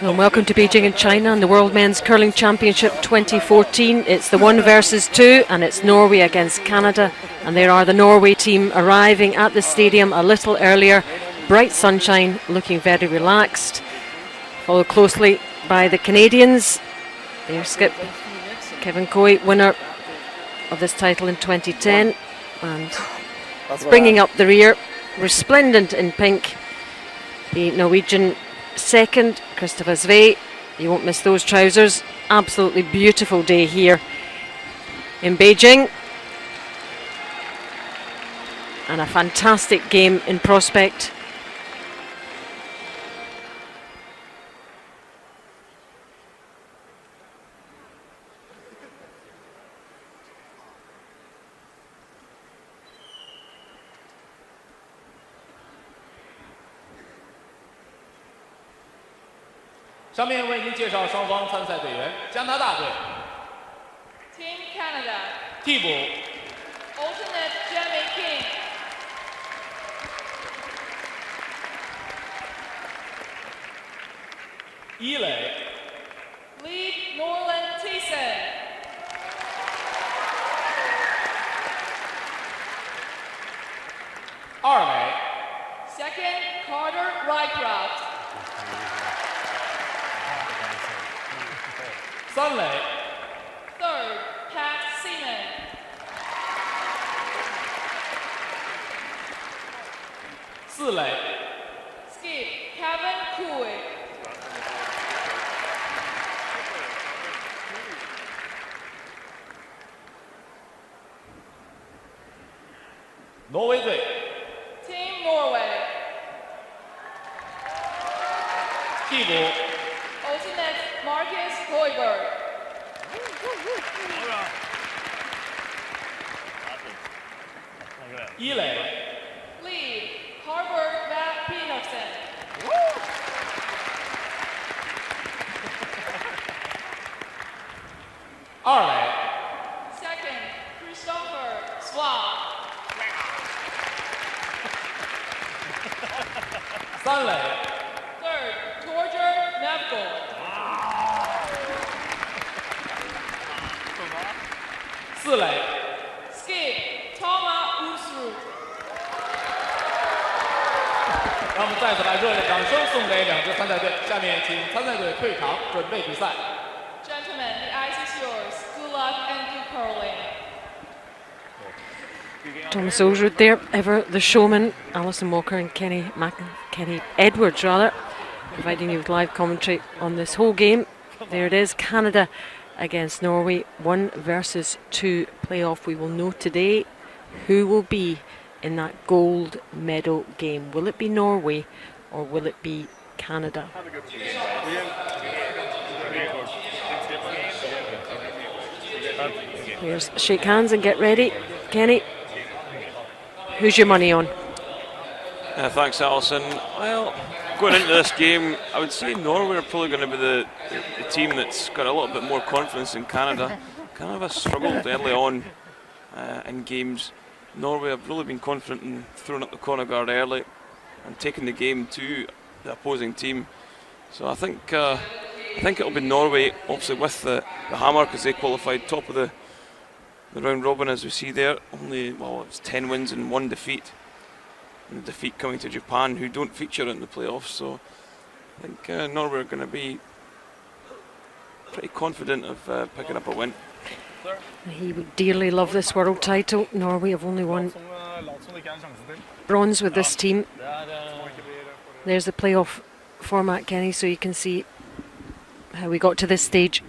Well, welcome to Beijing in China and the World Men's Curling Championship 2014. It's the 1 versus 2 and it's Norway against Canada, and there are the Norway team arriving at the stadium a little earlier. Bright sunshine, looking very relaxed, followed closely by the Canadians. Their skip Kevin Coe, winner of this title in 2010, and bringing up the rear, resplendent in pink, the Norwegian second, Christopher Sve. You won't miss those trousers. Absolutely beautiful day here in Beijing, and a fantastic game in prospect. 上面为您介绍双方参赛队员：加拿大队 Team Canada 替补 Alternate Jamie King 伊磊 Lead Norland Thiessen 二磊 Second Carter Rycroft 三磊 Third Pat Seaman 四磊 Skip Kevin Coe 挪威队 Team Norway 替补 Alternate Marcus Hoiberg 一磊 Lead Harvard Matt Peterson 二磊 Second Christopher Swab 三磊 Third Torger Neville 四磊 Skip Thomas Usru 让我们再次把热烈掌声送给两支参赛队。下面请参赛队退场，准备比赛。 Gentlemen, the ice is yours. Good luck and good curling. Thomas Ulrud there, ever the showman. Alison Walker and Kenny Edwards providing you with live commentary on this whole game. There it is, Canada against Norway, 1 versus 2 playoff. We will know today who will be in that gold medal game. Will it be Norway or will it be Canada? Players shake hands and get ready. Kenny, who's your money on? Thanks, Alison. Well, going into this game, I would say Norway are probably going to be the team that's got a little bit more confidence than Canada. Canada struggled early on in games. Norway have really been confident in throwing up the corner guard early and taking the game to the opposing team. So I think it'll be Norway, obviously with the hammer, because they qualified top of the round robin, as we see there. Only, well, it's 10 wins and 1 defeat. And the defeat coming to Japan, who don't feature in the playoffs. So I think Norway are going to be pretty confident of picking up a win. He would dearly love this world title. Norway have only won bronze with this team. There's the playoff format, Kenny, so you can see how we got to this stage.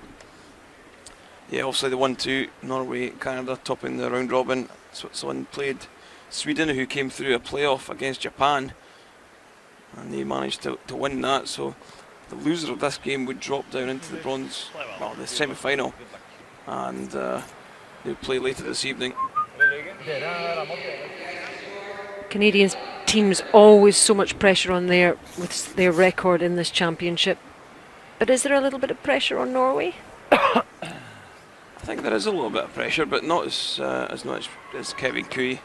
Yeah, obviously the 1-2, Norway, Canada topping the round robin. Switzerland played Sweden, who came through a playoff against Japan, and they managed to win that. So the loser of this game would drop down into the bronze, well, the semi-final, and they'll play later this evening. Canadian teams always so much pressure on with their record in this championship. But is there a little bit of pressure on Norway? I think there is a little bit of pressure, but not as much as Kevin Coe.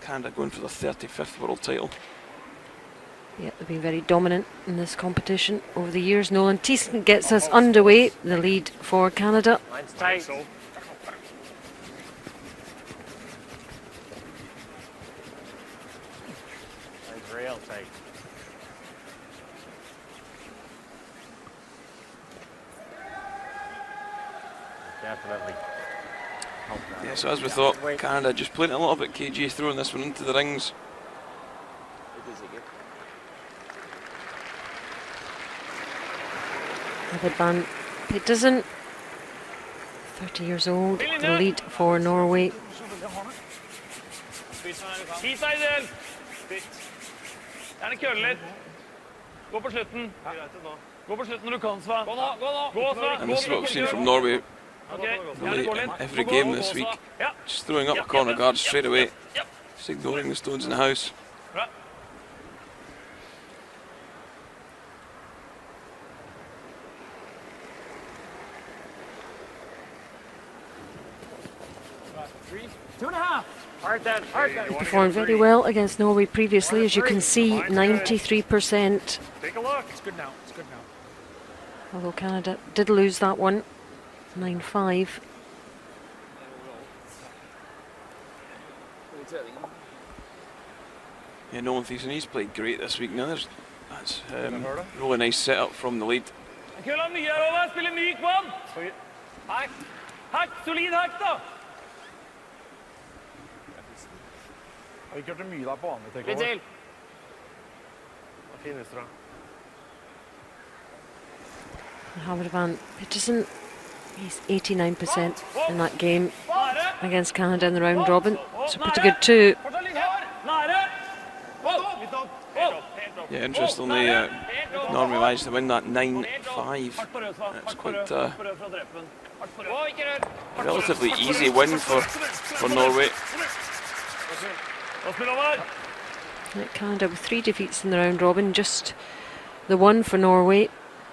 Canada going for the 35th world title. Yeah, they've been very dominant in this competition over the years. Nolan Thiessen gets us underway, the lead for Canada. Mine's tight. Mine's real tight. Definitely. Yeah, so as we thought, Canada just playing it a little bit cagey, throwing this one into the rings. David Van Petersen, 30 years old, the lead for Norway. 10 seg. Gjerne køle litt. Gå på slutten. Gå på slutten når du kan, Sva. Gå nå. Gå, Sva. And this is what we've seen from Norway really in every game this week. Just throwing up corner guards straight away. Just ignoring the stones in the house. Bra. He performed very well against Norway previously, as you can see, 93%. Take a look. It's good now. Although Canada did lose that one, 9-5. Yeah, Nolan Thiessen, he's played great this week. Now that's really nice setup from the lead. Køla mye her over. Spiller myk vann. Hakk. Solid hakk, da. Har vi gjort det mye da på andre, tenker Litt til. Howard Van Petersen, he's 89% in that game against Canada in the round robin. So pretty good too. Fortsatt litt her. Nære. Yeah, interestingly, Norway managed to win that 9-5. That's quite a relatively easy win for Norway. Canada with 3 defeats in the round robin, just the one for Norway.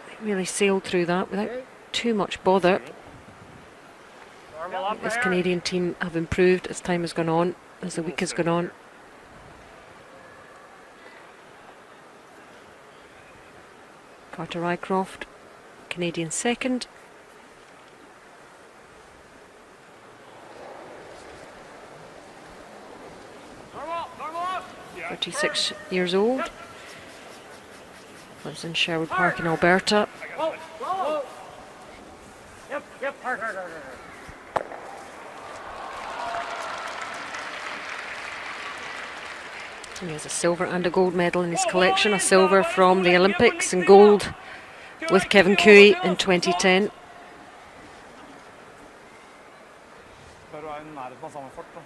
They really sailed through that without too much bother. This Canadian team have improved as time has gone on, as the week has gone on. Carter Rycroft, Canadian second. Normal. 36 years old. Lives in Sherwood Park in Alberta. Yep. Hard. He has a silver and a gold medal in his collection. A silver from the Olympics and gold with Kevin Cooey in 2010. Bare være i nærheten av samme fart, da.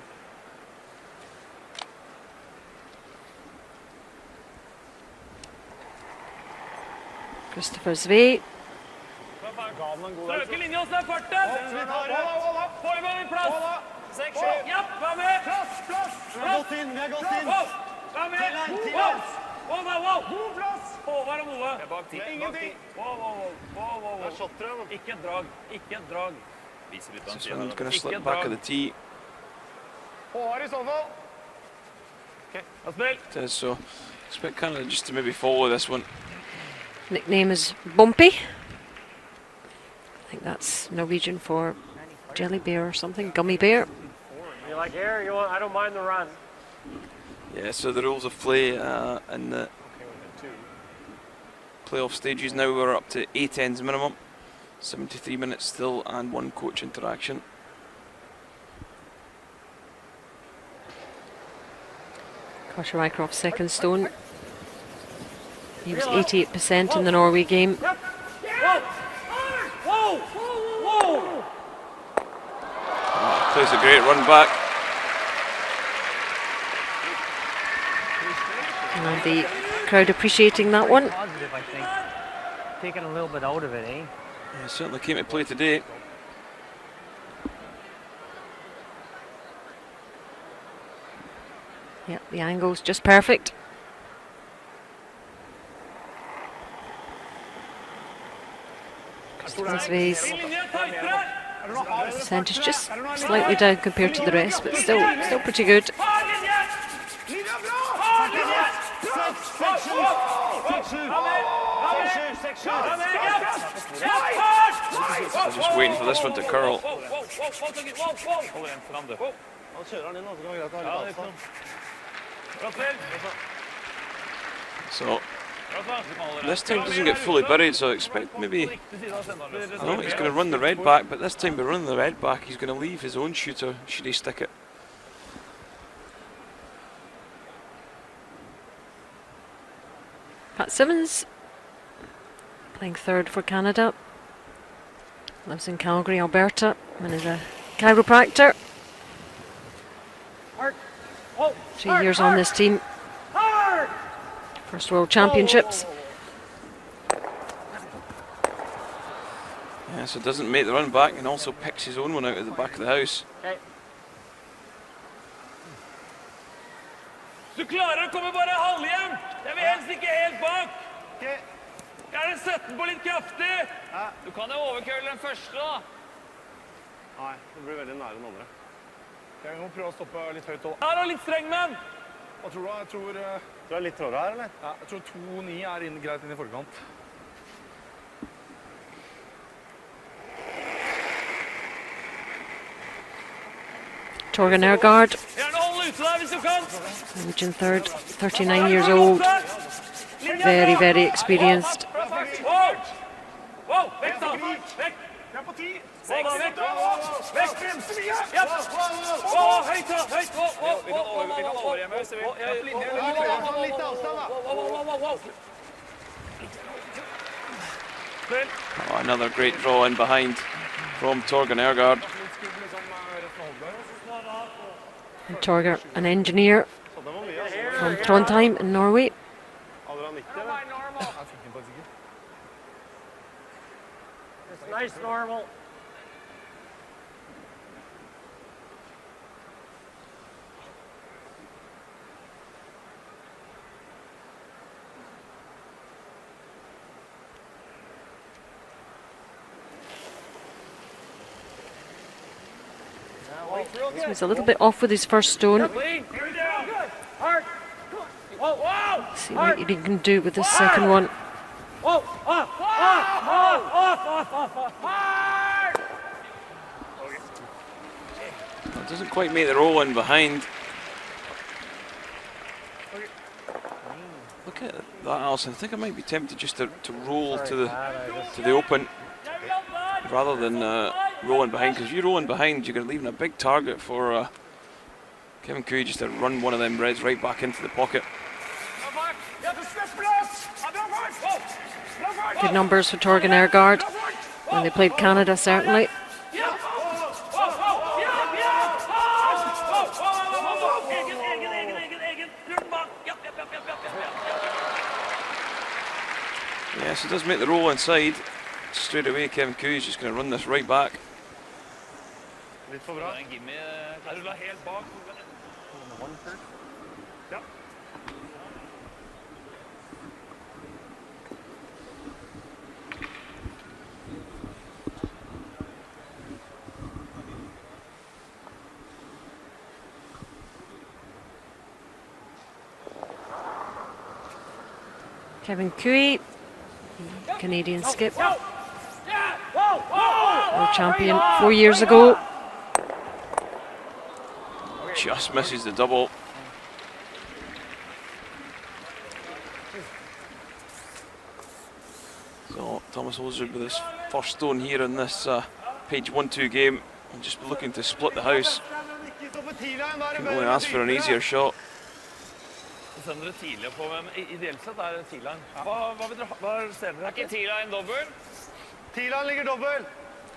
Christopher Zvee. Strøke linja hos deg, farten. Få i meg plass. 6-7. Ja, vær med. Plass. Vi har gått inn. Vær med. Wow. God plass. Håvard og Moe. Ingenting. Wow. Ikke et drag. This one's going to slip back of the tee. Håvard i så fall. It is, so expect Canada just to maybe follow this one. Nickname is Bumpy. I think that's Norwegian for jelly bear or something, gummy bear. You like air? I don't mind the run. Yeah, so the rules of play in the playoff stages now, we're up to 8 ends minimum, 73 minutes still, and 1 coach interaction. Carter Rycroft second stone. He was 88% in the Norway game. Plays a great run back. And the crowd appreciating that one. Positive, I think. Taking a little bit out of it, eh? Yeah, certainly came to play today. Yeah, the angle's just perfect. Christopher Svee's percentage just slightly down compared to the rest, but still pretty good. I'm just waiting for this one to curl. So this time doesn't get fully buried, so I expect maybe, I know he's going to run the red back, but this time by running the red back he's going to leave his own shooter should he stick it. Pat Simmons playing third for Canada, lives in Calgary, Alberta, and is a chiropractor. 3 years on this team. First World Championships. Yeah, so doesn't make the run back and also picks his own one out of the back of the house. Du klarer å komme bare halvhjem. Jeg vil helst ikke helt bak. Gjerne 17 på litt kraftig. Du kan jo overkøle den første da. Nei, det blir veldig nære den andre. Jeg må prøve å stoppe litt høyt også. Her er litt streng, men. Hva tror du? Jeg tror Du er litt trådere her, eller? ja, jeg tror 2-9 er greit inn i forkant. Torgan Ergaard, Gjerne hold ute der hvis du kan. Norwegian third, 39 years old, very, very experienced. Wow, vekk da, vekk. Jeg er på 10. Hold da, vekk. Vekk. Bremse mye. Ja. Høyt da, høyt. Vi kan overhjemme hvis vi vil. Litt avstand da. Oh, another great draw in behind from Torgan Ergaard. And Torger, an engineer from Trondheim in Norway. It's nice, normal. So he's a little bit off with his first stone. See what he can do with this second one. It doesn't quite make the roll in behind. Look at that, Alison. I think I might be tempted just to roll to the open rather than rolling behind, because if you roll in behind you're leaving a big target for Kevin Cooey just to run one of them reds right back into the pocket. Good numbers for Torgan Ergaard when they played Canada, certainly. Yes, he does make the roll inside. Straight away Kevin Cooey is just going to run this right back. Litt for bra. Er du da helt bak? Ja. Kevin Cooey, Canadian skip, world champion 4 years ago. Just misses the double. So Thomas Ozard with his first stone here in this page 1-2 game, and just looking to split the house. Can only ask for an easier shot. Det sender det tidligere på, men ideelt sett er det T-line. Hva ser dere? Er ikke T-line dobbel? T-line ligger dobbel.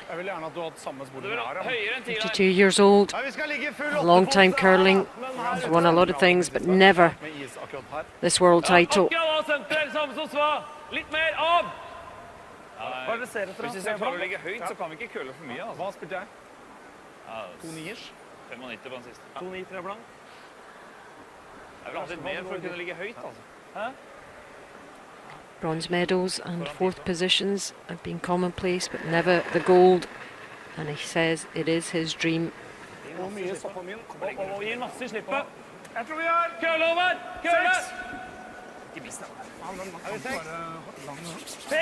Jeg vil gjerne at du har hatt samme spor Du som vil jeg har. høyere enn T-line. 52 years old, Ja, vi skal ligge full a long time curling, has won a lot of things, but never Med is akkurat her. this world title. Akkurat av senter, samme som Sva. Litt mer av! Hva er det ser etter? Hvis vi skal klare å ligge høyt, så kan vi ikke køle for mye. Hva spilte jeg? 2-9-ers. 95 på den siste. 2-9-3 blank. Jeg vil ha litt mer for å kunne ligge høyt, altså. Hæ? Bronze medals and fourth positions have been commonplace, but never the gold. And he says it is his dream. Hvor mye soppen min? Og gir masse i slippet. Jeg tror vi har køle over! Køle! Pek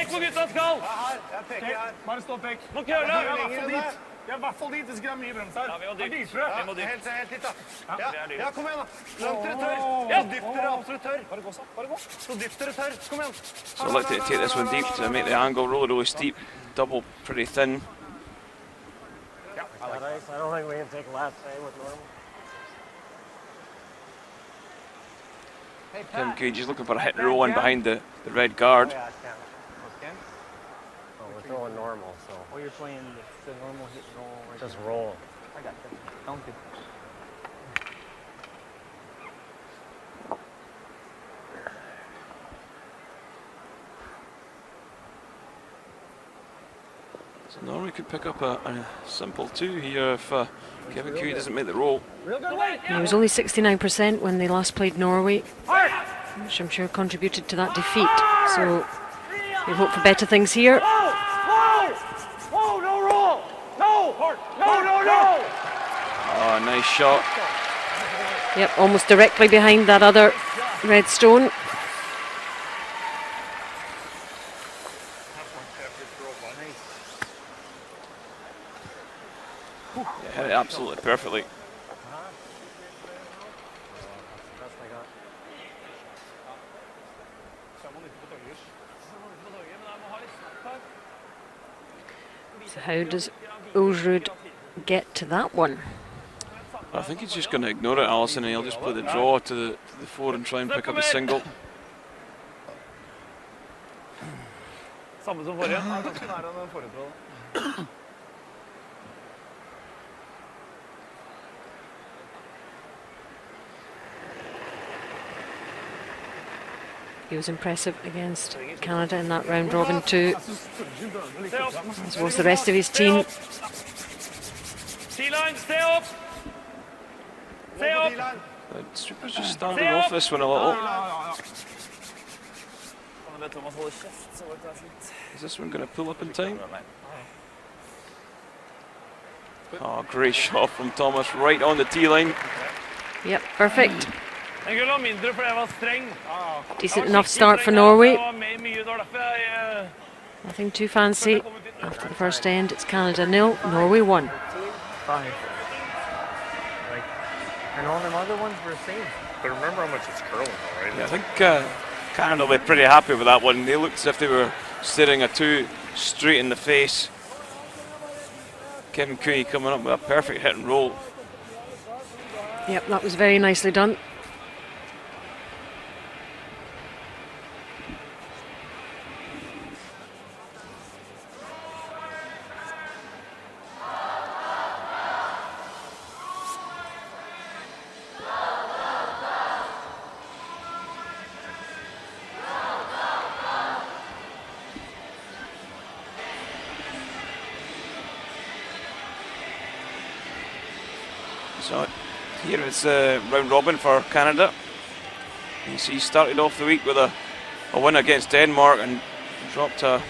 hvor gutta skal! Her, jeg peker her. Bare stå og pek. Nå køler Ja, jeg! I hvert fall dit. Ja, i hvert fall dit. Det skal være mye brems her. Ja, vi må dypt. Dypere. Vi må dypt. Helt dit, da. det er dyrt. Ja, kom igjen, da. Så langt dere tør. Ja. Så dypt dere absolutt tør. Bare gå, så. Bare gå. Så dypt dere tør. Kom igjen. So I'd like to take this one deep to make the angle really, really steep. Double pretty thin. I don't think we can take left, say, with normal. Kevin Cage is looking for a hit and roll in behind the red guard. Oh, we're throwing normal, so. Oh, you're playing the normal hit and roll. Like Just roll. I got that. Don't do. So Norway could pick up a simple 2 here if Kevin Cage doesn't make the roll. It was only 69% when they last played Norway, which I'm sure contributed to that defeat. So we hope for better things here. Whoa, no roll! No! Oh, nice shot. Yep, almost directly behind that other red stone. Yeah, hit it absolutely perfectly. Best I got. So how does Ojrud get to that one? I think he's just going to ignore it, Alison, and he'll just play the draw to the 4 and try and pick up a single. Samme som forrige. Ja, ganske nær den forrige, tror jeg. He was impressive against Canada in that round robin too, as was the rest of his team. T-line, stay up! Stay up! The Sweepers just started off this one a little. Is this one going to pull up in time? Oh, great shot from Thomas, right on the T-line. Yep, perfect. Jeg kunne ha mindre, for jeg var streng. Decent enough start for Norway. Det var mye, det var derfor jeg... Nothing too fancy. After the first end, it's Canada 0, Norway 1. 5. Like, and all them other ones were same. But remember how much it's curling, though, right? Yeah, I think Canada will be pretty happy with that one. They looked as if they were staring a 2 straight in the face. Kevin Cooey coming up with a perfect hit and roll. Yep, that was very nicely done. So here it's round robin for Canada. You see, started off the week with a win against Denmark and dropped a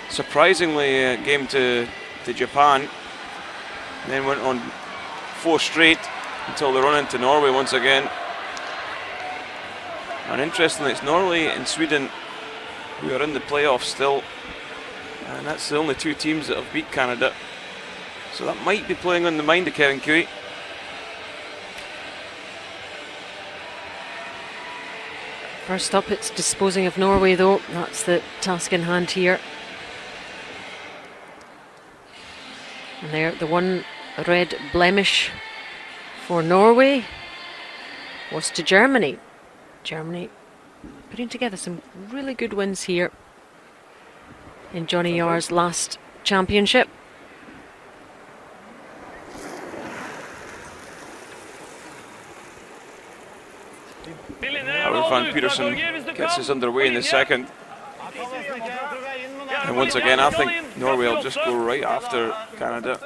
surprisingly game to Japan. And then went on 4 straight until they run into Norway once again. And interestingly, it's Norway and Sweden who are in the playoffs still. And that's the only 2 teams that have beat Canada. So that might be playing on the mind of Kevin Cooey. First up, it's disposing of Norway though. That's the task in hand here. And there, the one red blemish for Norway was to Germany. Germany putting together some really good wins here in Johnny Yar's last championship. Van Peterson gets us underway in the second. And once again, I think Norway will just go right after Canada.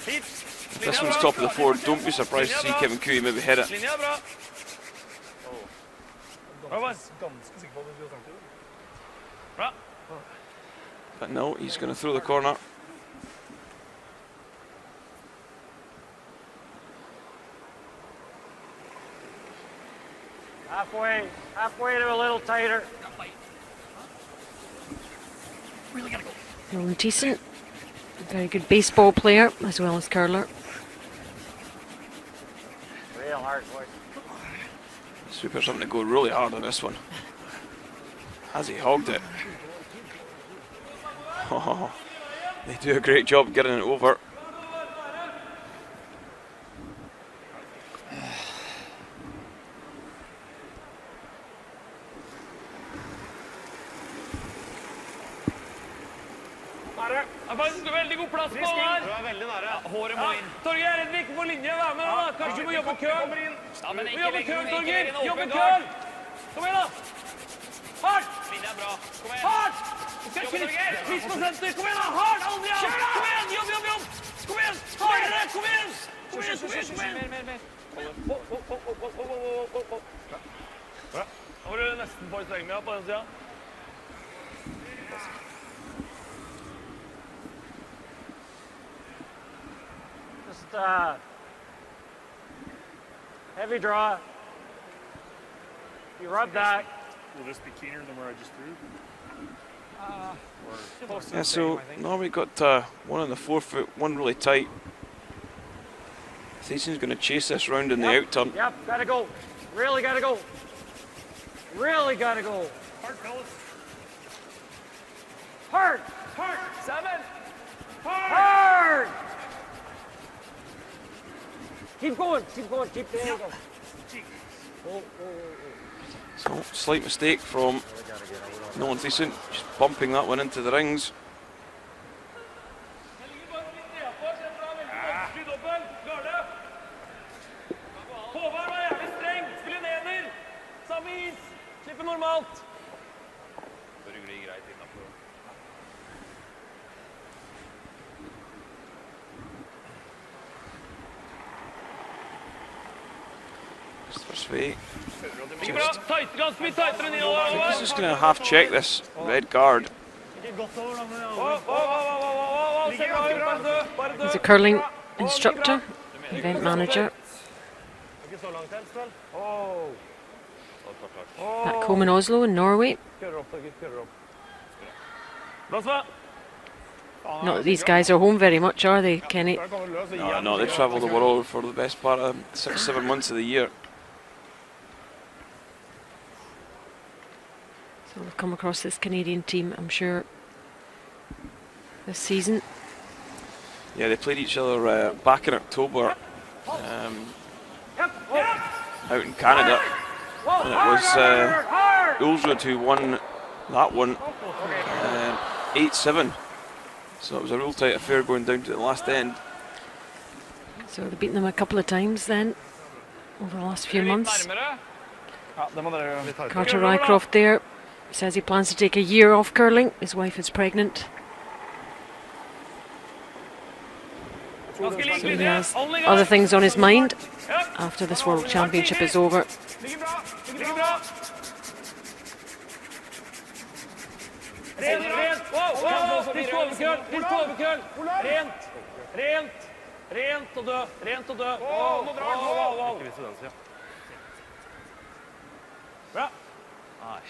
If this one's top of the 4, don't be surprised to see Kevin Cooey maybe hit it. But no, he's going to throw the corner. Halfway to a little tighter. Nolan Thiessen, a very good baseball player as well as curler. Real hard, boys. Super something to go really hard on this one. Has he hogged it? Oh, they do a great job getting it over. Det er faktisk veldig god plass på her. Du er veldig nære. Håret må inn. Torgeir, Edvik på linje, vær med da. Kanskje du må jobbe køl. Ja, men ikke jobbe køl, Torgeir. Jobbe køl. Kom igjen da. Hardt. Linje er bra. Kom igjen. Hardt. Fisk på senter. Kom igjen da. Hardt. Aldri av. Kom igjen. Jobb, jobb, jobb. Kom igjen. Hardere. Kom igjen. Kom igjen, kom igjen, kom igjen. Mer. Nå var du nesten på i strengen på den siden. Heavy draw. You rub that. Will this be keener than where I just threw? Yeah, so Norway got one on the 4 foot, one really tight. Thiessen's going to chase this round in the out turn. Yep, gotta go. Really gotta go. Really gotta go. Hard, fellas. Hard. 7. Hard. Keep going. Keep the angle. So, slight mistake from Nolan Thiessen, just bumping that one into the rings. Håvard var jævlig streng. Spille neder. Samme is. Slippe normalt. Så rygger det greit innenfor. Ikke bra. Ganske mye tightere nedover. He's just going to half check this red guard. He's a curling instructor, event manager. Back home in Oslo in Norway. Not that these guys are home very much, are they, Kenny? No, they travel the world for the best part of 6-7 months of the year. So we've come across this Canadian team, I'm sure, this season. Yeah, they played each other back in October out in Canada, and it was Ulsrud who won that one 8-7. So it was a real tight affair going down to the last end. So they've beaten them a couple of times then over the last few months. Carter Rycroft there says he plans to take a year off curling. His wife is pregnant. So he has other things on his mind after this World Championship is over. Rent og dø. Bra. Nei.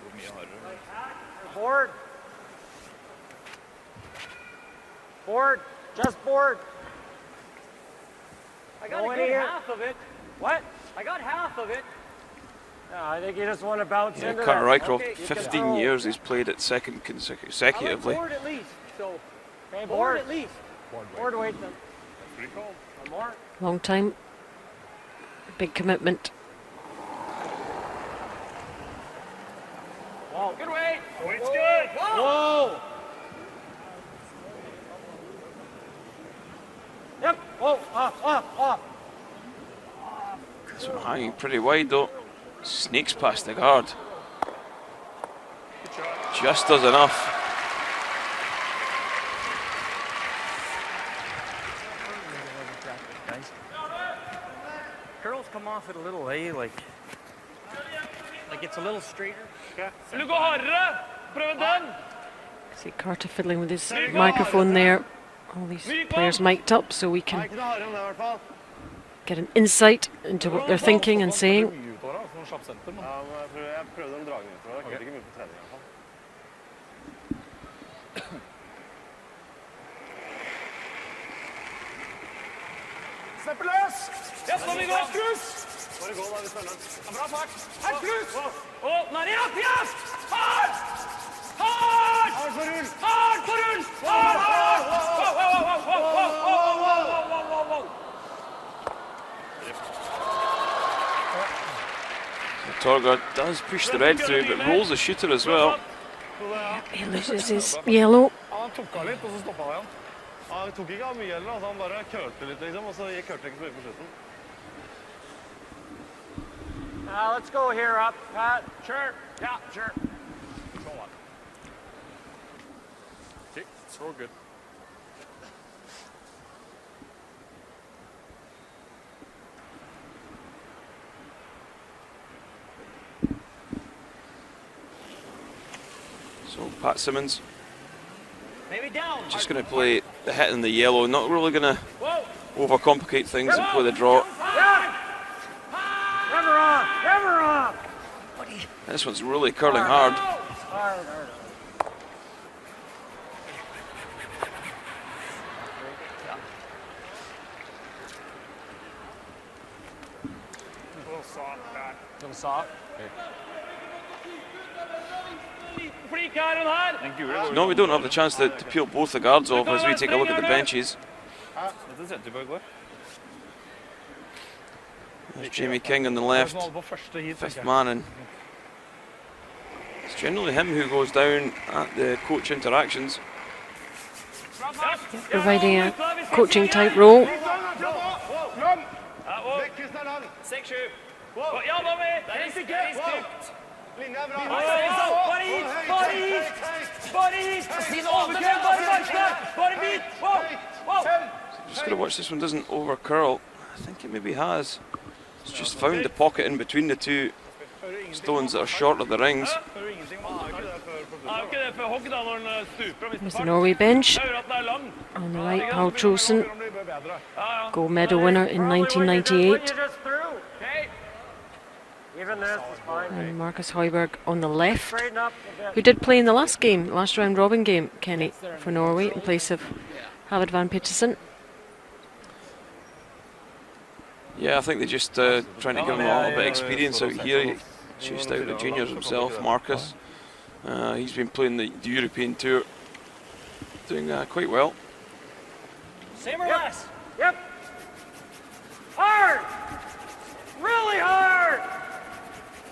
Hvor mye hardere? Board. Just board. I got a good half of it. What? I got half of it. No, I think you just want to bounce Yeah, into Carter that. Rycroft, Okay, 15 years he's played at second consecutively. Board at least. So Okay, board board. at least. Board weight then. Pretty cold. One more. Long time. Big commitment. Whoa. Good weight. Weight's good. Whoa. Yep. Whoa. Off. This one hanging pretty wide though. Sneaks past the guard. Just does enough. Curls come off it a little, like it's a little straighter. Vil du gå hardere? Prøv den. See Carter fiddling with his microphone there. All these players mic'd up so we can get an insight into what they're thinking and saying. Ja, men jeg prøvde å dra den ut, for det var ikke mye på trening i hvert fall. Slipp løs! Ja, så vi går! Krus! Bare gå da, vi følger den. Ja, bra fart! Her, krus! Og Maria, fjas! Hard! Hard! Hard på rull! Hard på rull! Hard! Torgard does push the red through, but rolls the shooter as well. He loses his yellow. Ja, han tok av litt, og så stoppet han igjen. Ja, han tok ikke av mye heller, altså han bare kørte litt liksom, og så gikk kørte ikke så mye på slutten. Let's go here up, Pat. Sure. Yeah, sure. Come on. Okay, it's all good. So Pat Simmons Maybe down. just going to play the hit in the yellow, not really going to Whoa. overcomplicate things and play the draw. Never off, never off. This one's really curling hard. Hard. A little soft, Pat. Little soft. Free card on her. Den gule No, we don't have the chance to peel both the guards off as we take a look at the benches. Dette sendte vi på i går. There's Jamie King on the left, På første hit, fifth man, and it's generally him who goes down at the coach interactions. Providing a coaching type role. Vekk, Kristian Lang! 6-7. Ja, var med. Det er stygt. Linja er bra! Bare hit, bare hit. Bare hit. Overkjør, bare marknad. Bare bit. Wow. Just got to watch this one doesn't over curl. I think it maybe has. It's just found the pocket in between the two stones that are short of the rings. Hører ingenting, man har ikke det før Ja, ikke det for hockey da, når den stuper og There's mister the fart. Norway bench. Hører at den er lang. On the right, Paul Troelsen, om det blir bedre. gold medal winner in What you 1998. just threw. Okay. Even this is fine. And Marcus Højberg on the left, Straighten up a who bit. did play in the last game, last round robin game, Kenny, for Norway in place of Havid van Petersen. Yeah, I think they're just trying to give him a little bit of experience out here. He chased out the juniors himself, Marcus. He's been playing the European tour, doing quite well. Same or less. Yep. Hard. Really hard.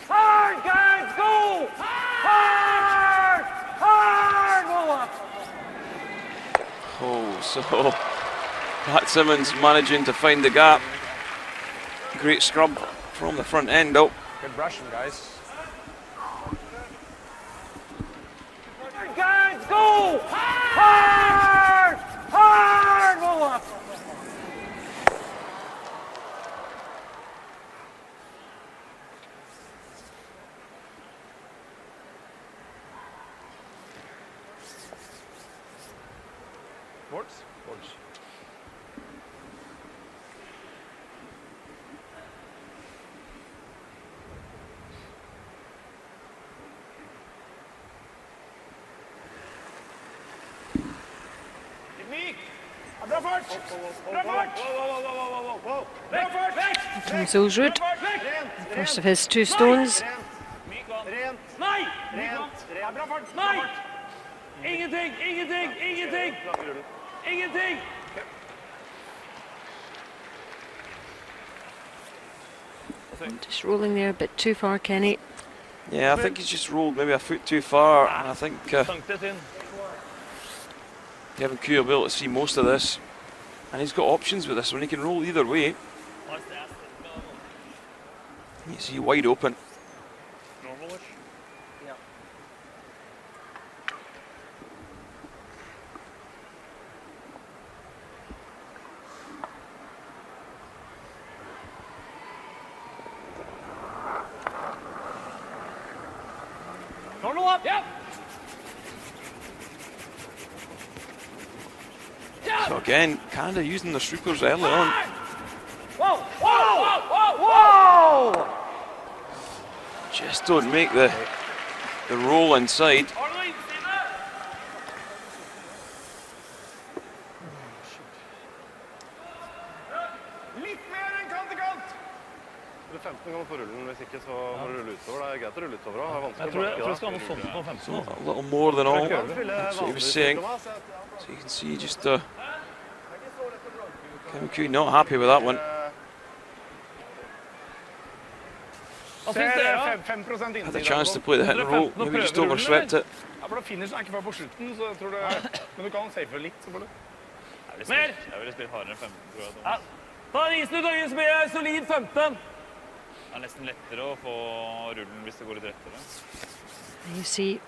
Hard, guys, go. Hard. Hard. Go up. Oh, so Pat Simmons managing to find the gap. Great scrub from the front end. Oh, Good brushing, guys. Hard, guys, go. Hard. Hard. Go up. Boards? Boards. Teknikk. Ja, bra fart. Bra fart. Bra fart. Vekk. From Zulsrud, Vekk. first of his two stones. Myk vann. Rent, Nei. rent, Ja, rent. bra fart. Nei. Ingenting. Ingenting. Ingenting. Ingenting. Just rolling there a bit too far, Kenny. yeah, I think he's just rolled maybe a foot too far. And I think Sank det inn. Kevin Koo will be able to see most of this. And he's got options with this one. He can roll either way. You see wide open. Normalish. Normal up. Yep. So again, Canada using the strippers early on. Whoa. Whoa. Oh! Just don't make the roll inside. Litt mer enn kant til kant! Eller 15 kan du få rullen, hvis ikke så må du rulle utover. Det er greit å rulle utover også. Det er vanskelig Jeg å tror blokke jeg da. skal ha noe sånt på 15. A little more than all. Spiller That's what he was vanligvis saying. litt om, så So you can see just Kevin Cooey not happy with that one. Hva syns dere, da? 5% Had innsida. a chance to play the hit and roll, maybe just overswept it. Ja, for da finishen er ikke før på slutten, så jeg tror det men du kan safe litt, selvfølgelig. Mer! Jeg ville spilt hardere enn 15, tror jeg. Ja. Ta en isen ut, Øyvind, som er solid 15. Det er nesten lettere å få rullen hvis det går litt rettere. You see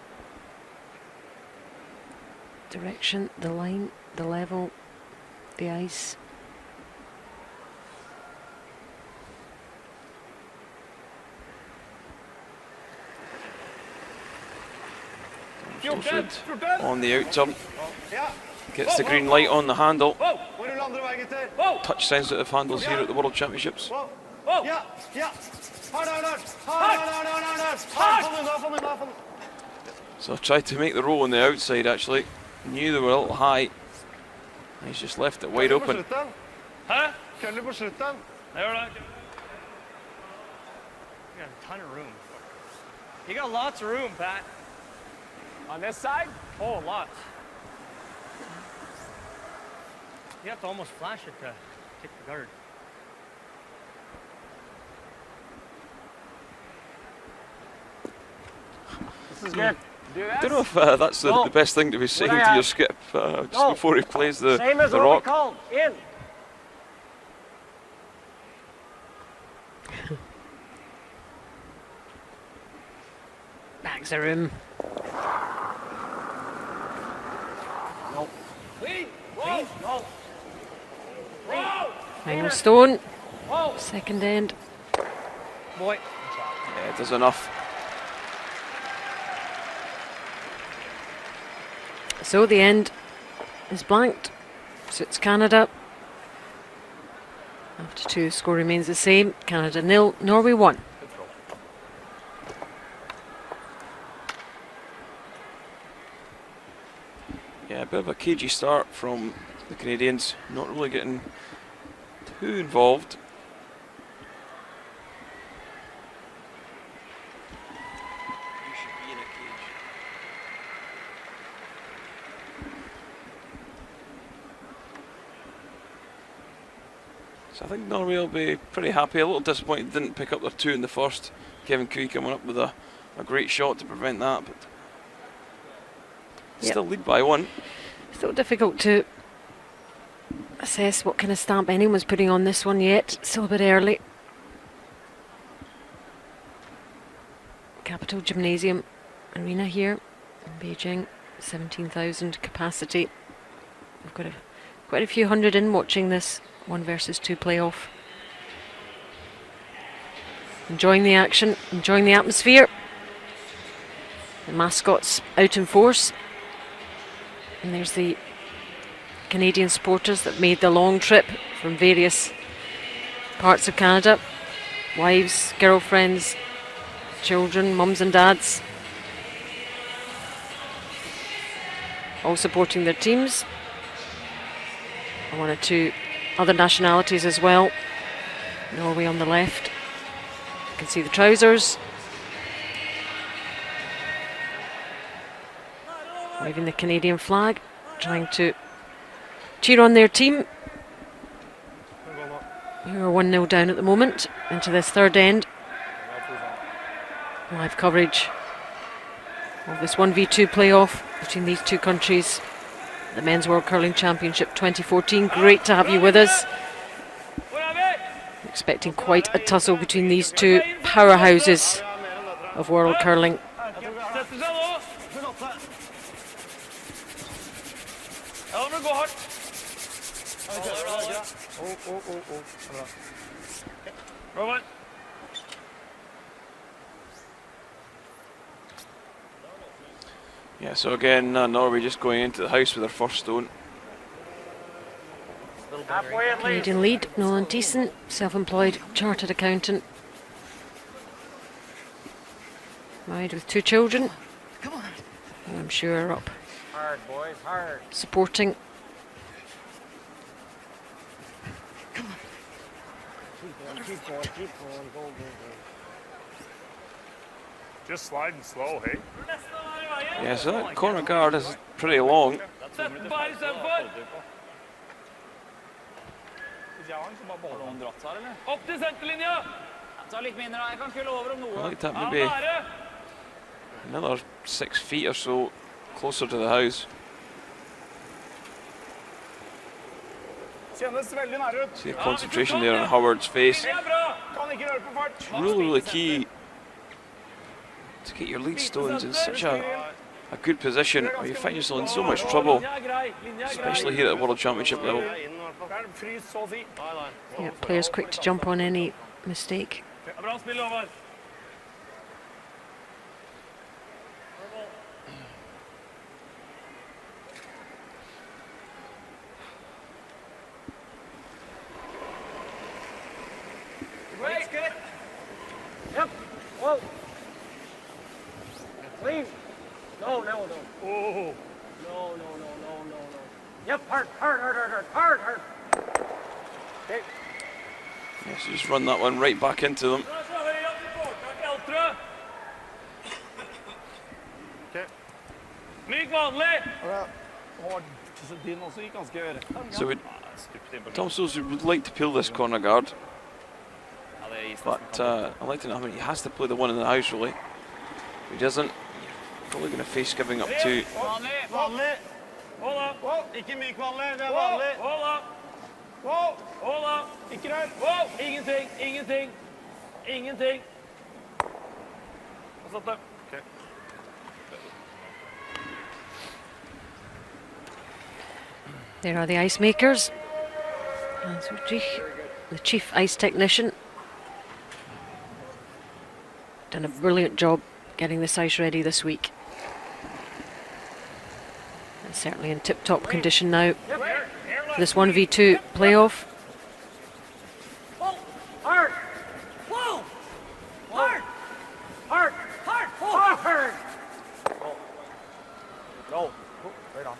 direction, the line, the level, the ice. On the out turn. Gets the green light on the handle. Må rulle andre vei, gutter. Touch sensitive handles here at the World Championships. Ja, ja. Hard. Få den unna. So tried to make the roll on the outside actually. Knew they were a little high. He's just left it wide open. Hæ? Køller på slutten. Jeg gjør det. You got a ton of room. You got lots of room, Pat. On this side? Oh, lots. You have to almost flash it to take the guard. This is good. I don't know if that's the best thing to be saying to your skip just No. before he plays the Same as what we rock. called. In. Bags the room. Final stone. Second end. Boy. Yeah, it does enough. So the end is blanked. So it's Canada. After two, score remains the same. Canada 0, Norway 1. Yeah, a bit of a cagey start from the Canadians, not really getting too involved. You should be in a cage. So I think Norway will be pretty happy. A little disappointed didn't pick up their two in the first. Kevin Cooey coming up with a great shot to prevent that, but Yep. still lead by one. Still difficult to assess what kind of stamp anyone's putting on this one yet. Still a bit early. Capital Gymnasium Arena here in Beijing, 17,000 capacity. We've got quite a few hundred in watching this 1 versus 2 playoff. Enjoying the action, enjoying the atmosphere. The mascots out in force. And there's the Canadian supporters that made the long trip from various parts of Canada. Wives, girlfriends, children, mums and dads. All supporting their teams. And 1 or 2 other nationalities as well. Norway on the left. You can see the trousers. Waving the Canadian flag, trying to cheer on their team, who are 1-0 down at the moment, into this third end. Live coverage of this 1v2 playoff between these two countries, the Men's World Curling Championship 2014. Great to have you with us. Expecting quite a tussle between these two powerhouses of world curling. Ja, men gå hardt. Robert. Yeah, so again, Norway just going into the house with their first stone. Halfway at least. Canadian lead, Nolan Thiessen, self-employed chartered accountant. Married with 2 children. And I'm sure are up Hard, boys, hard. supporting. Keep going, go, go, go. Just sliding slow, hey? Yeah, so that corner guard is pretty long. Sett bare istedenfor. Opp til senterlinja. Ta litt mindre, jeg kan kulle over om noe. I like that Ja, maybe nære. another 6 feet or so closer to the house. Kjennes veldig nære ut. See the concentration there on Howard's face. Det bra. Kan ikke røre på fart. It's really key to get your lead stones in such a good position, or you find yourself in so much trouble, Linja er grei, linja er grei. especially here at the World Championship level. Det er frys, så å si. Yeah, players quick to jump on any mistake. Ja, bra spill, Håvard. Wait, get it. Yep. Whoa. Leave. No, no, no. Oh. No. Yep, hard. Okay. Yeah, so just run that one right back into them. Bra, så høy opp i forkant, Eltre. Ok. Myk vanlig. Din også gikk ganske So Tom Sousa would like to peel this corner guard, but I'd like to know how many he has to play the one in the house really. If he doesn't, probably going to face giving up 2. Vanlig. Hold opp. Wow. Ikke myk vanlig, det er vanlig. Hold opp. Wow. Hold opp. Ikke rør. Wow. Ingenting. Og satt det. There are the ice makers. And so the chief ice technician, done a brilliant job getting this ice ready this week. And certainly in tip-top condition now for this 1v2 playoff. Hard. Whoa. Hard. No. Right on.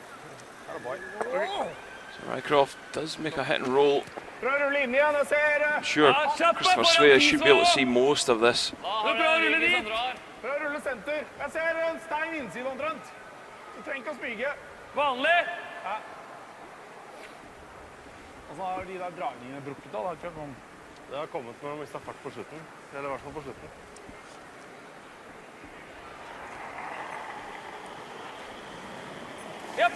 So Rycroft does make a hit and roll. Rør linjen, jeg ser. I'm sure Christopher Svea should be able to see most of this. Det er bra å rulle dit. Rør rulle senter. Jeg ser en stein innside omtrent. Du trenger ikke å smyge. Vanlig. Og så har de der dragningene brukket da, ikke sånn. Det har kommet når de mistet fart på slutten. Eller i hvert fall på slutten. Japp.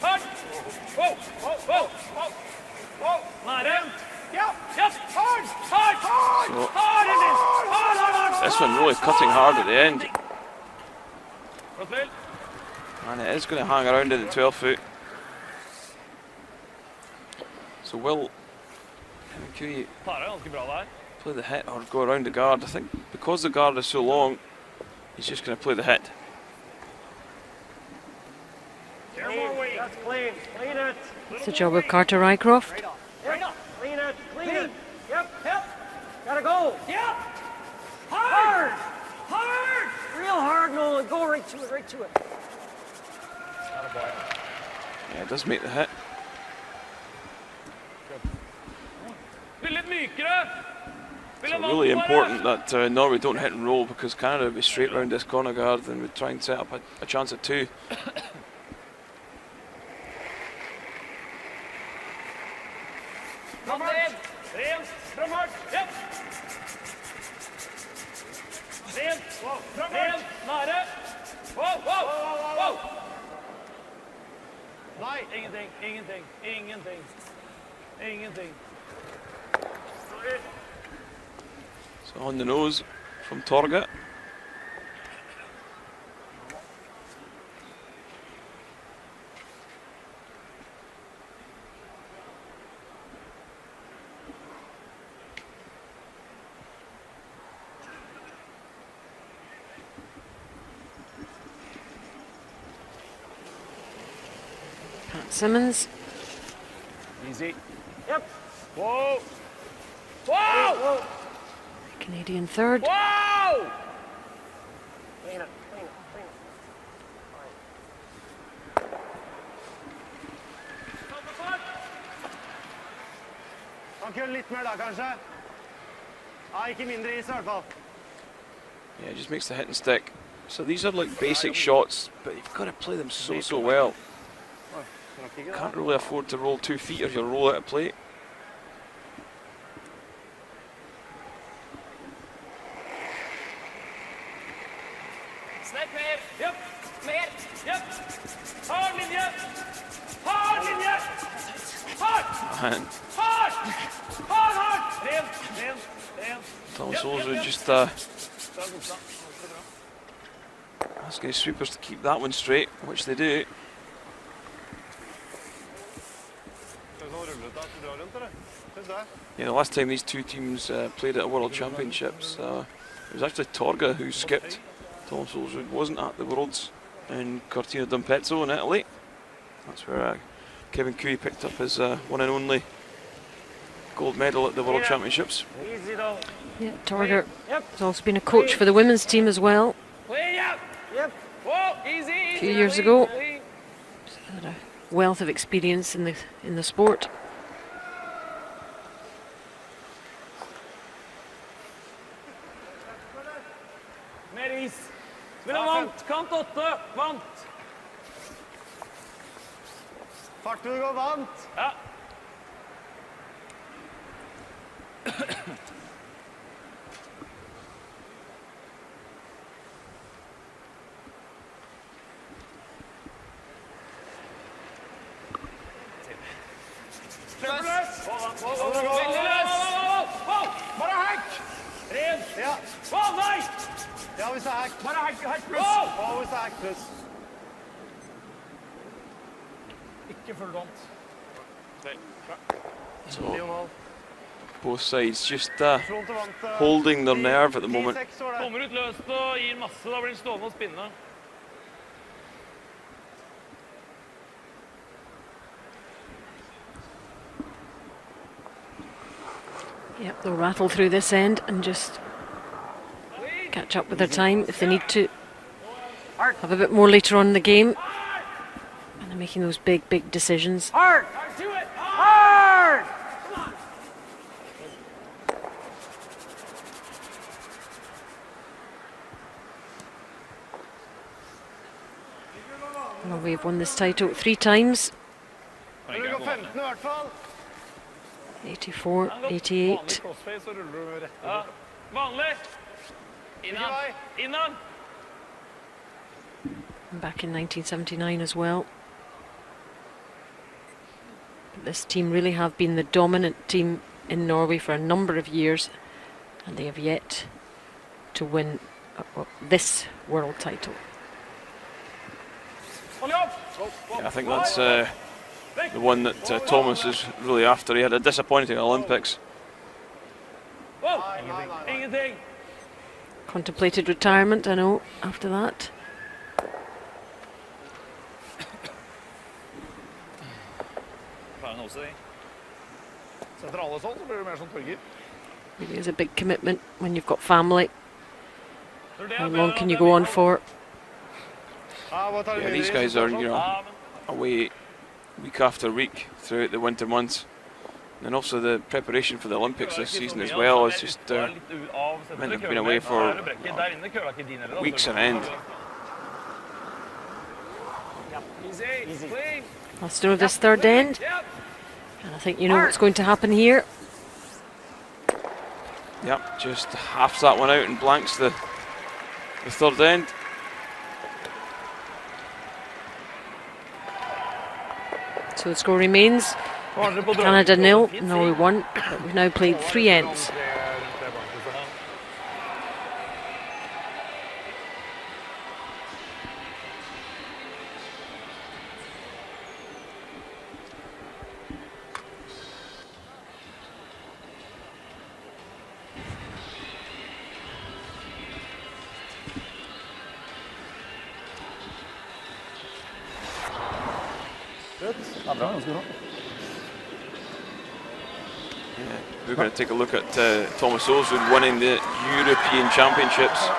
Hard. Wow. Nære. Ja! Japp. Hard. This one really cutting hard at the end, Bra spill. and it is going to hang around in the 12 foot. So will MQ Klarer ganske bra der. play the hit or go around the guard? I think because the guard is so long, he's just going to play the hit. That's clean. Clean it. It's the job of Carter Rycroft. Yep. Clean it. Yep. Gotta go. Yep. Hard. Real hard, Nolan. Go right to it. Yeah, it does make the hit. Spill litt mykere. Spill So en really vanlig bare. important that Norway don't hit and roll, because Canada would be straight round this corner guard and would try and set up a chance at 2. Kom ned. Rent. Fram hardt. Japp. Rent. Rent. Nære. Wow. Nei, ingenting. So on the nose from Torga. Pat Simmons. Easy. Yep. Wow. Canadian third. Wow. køll litt mer da, kanskje? Ja, ikke mindre is i hvert fall. Yeah, it just makes the hit and stick. So these are like basic shots, but you've got to play them so well. Can't really afford to roll 2 feet or you'll roll out of play. Släpp mer. Japp. Mer. Japp. Hard linje. Hard linje. Hard. And Hard. Hard, hard. Ren. Thomas Olsrud just asking his sweepers to keep that one straight, which they do. Yeah, the last time these two teams played at a World Championships, it was actually Torga who skipped. Thomas Olsrud wasn't at the Worlds in Cortina d'Ampezzo in Italy. That's where Kevin Cooey picked up his one and only gold medal at the World Championships. Easy though. Yeah, Torger has also been a coach for the women's team as well. Yep. Whoa, easy. A few years ago. Had a wealth of experience in the sport. Mer is. Spiller vant. Kant 8. Vant. Fartug og vant. Ja. Veldig løs. Bare hack. Ren. Ja. Nei. Ja, hvis det er hack. Bare hack pluss. Og hvis det er hack pluss. Ikke full vant. So 9,5. both sides just Front og vant. holding their nerve at the moment. 10-6 var det. Kommer ut løst og gir masse, da blir den stående og spinne. Yep, they'll rattle through this end and just catch up with their time if they need to have a bit more later on in the game. And they're making those big decisions. Hard. Do it. Hard. Norway have won this title 3 times. Det går 15 i hvert fall. 84, 88. Crossface, så ruller du rett. Ja. Vanlig. Innan. Innan. And back in 1979 as well. This team really have been the dominant team in Norway for a number of years, and they have yet to win this world title. Yeah, I think that's the one that Thomas is really after. He had a disappointing Olympics. Wow. Ingenting. Contemplated retirement, I know, after that. Setter alle sånn, så blir det mer som Torger. Really is a big commitment when you've got family. How long can you go on for? Yeah, these guys are, away week after week throughout the winter months. And also the preparation for the Olympics this season as well is just meant they've been away for weeks on end. Easy. Clean. Last of this third end. And I think you know what's going to happen here. Yep, just halves that one out and blanks the third end. So the score remains Canada 0, Norway 1, but we've now played 3 ends. We're going to take a look at Thomas Olsrud winning the European Championships.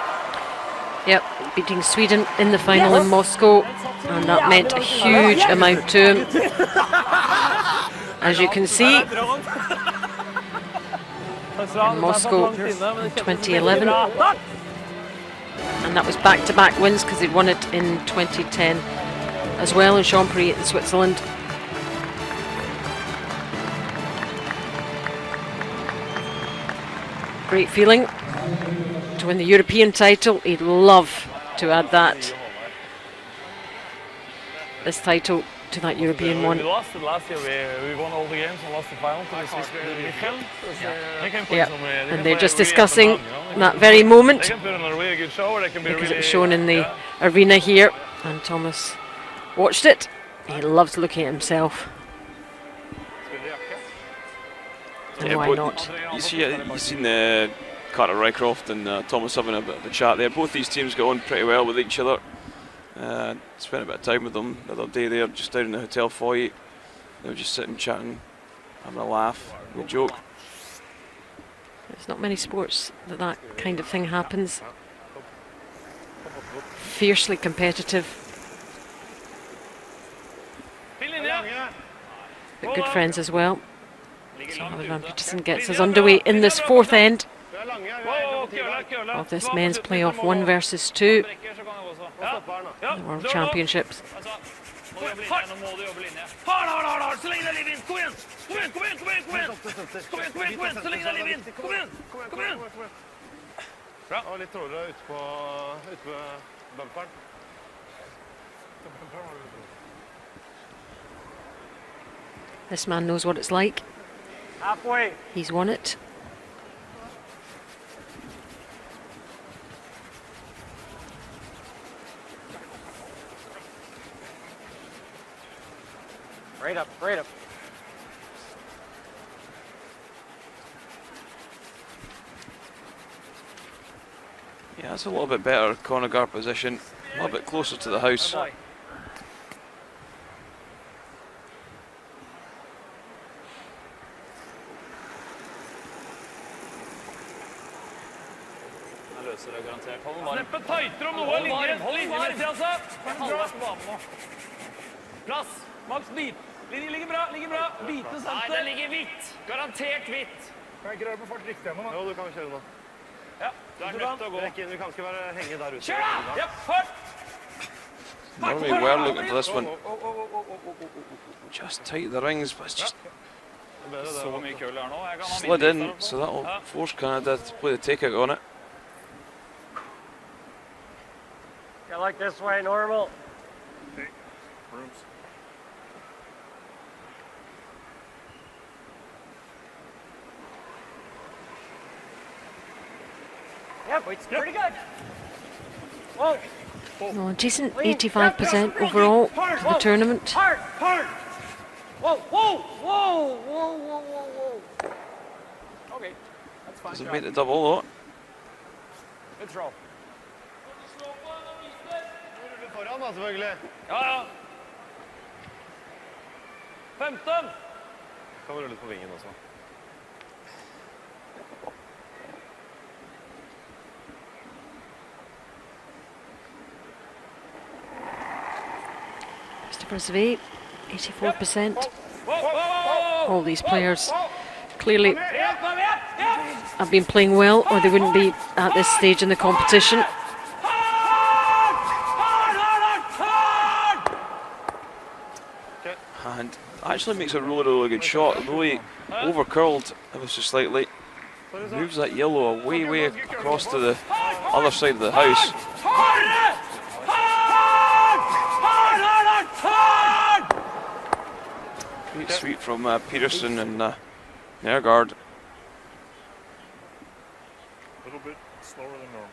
Yep, beating Sweden in the final in Moscow, and that meant a huge amount to him. As you can see, in Moscow in 2011. And that was back-to-back wins because they'd won it in 2010 as well in Chambéry in Switzerland. Great feeling to win the European title. He'd love to add this title to that European one. We lost it last year. We won all the games and lost the final to the Swiss. Yeah, and they're just discussing that very moment They can put on a really good show, or they can be because really, it was shown in the arena here, and Thomas watched it. He loved looking at himself. And why not? You've seen Carter Rycroft and Thomas having a bit of a chat there. Both these teams got on pretty well with each other. Spent a bit of time with them the other day there, just down in the hotel foyer. They were just sitting chatting, having a laugh, a joke. There's not many sports that kind of thing happens. Fiercely competitive, but good friends as well. So Van Petersen gets us underway in this fourth end of this men's playoff 1 versus 2 the World Championships. Litt trådere ut på bumperen. This man knows what it's like. Halfway. He's won it. Right up, right up. Yeah, that's a little bit better corner guard position, a little bit closer to the house. Slipp en tightere om noe. Linje altså. Plass. Max bit. Linje ligger bra. Biten senter. Nei, den ligger hvitt. Garantert hvitt. Kan jeg ikke røre på fart riktig ennå? Jo, du kan kjøre nå. Ja, du er nødt til å gå. Vi kan ikke være henge der ute. Kjør da! Ja, fart! Normally we're looking for this one. Just tight the rings, but it's just Så mye køll her nå. Jeg kan ha slid in, so that'll force Canada to play the takeout on it. Get like this way, normal. Yep, it's pretty good. Whoa. Well, a decent 85% overall for the tournament. Hard. Whoa. Okay, that's fine. Doesn't make the double though. Good throw. Foran da, selvfølgelig. Ja. 15. Kan vi rulle på vingen også. Christopher Zvee, 84%. All these players clearly have been playing well, or they wouldn't be at this stage in the competition. And actually makes a really good shot. Although he overcurled ever so slightly, moves that yellow way across to the other side of the house. Great sweep from Peterson and Nergard. A little bit slower than normal.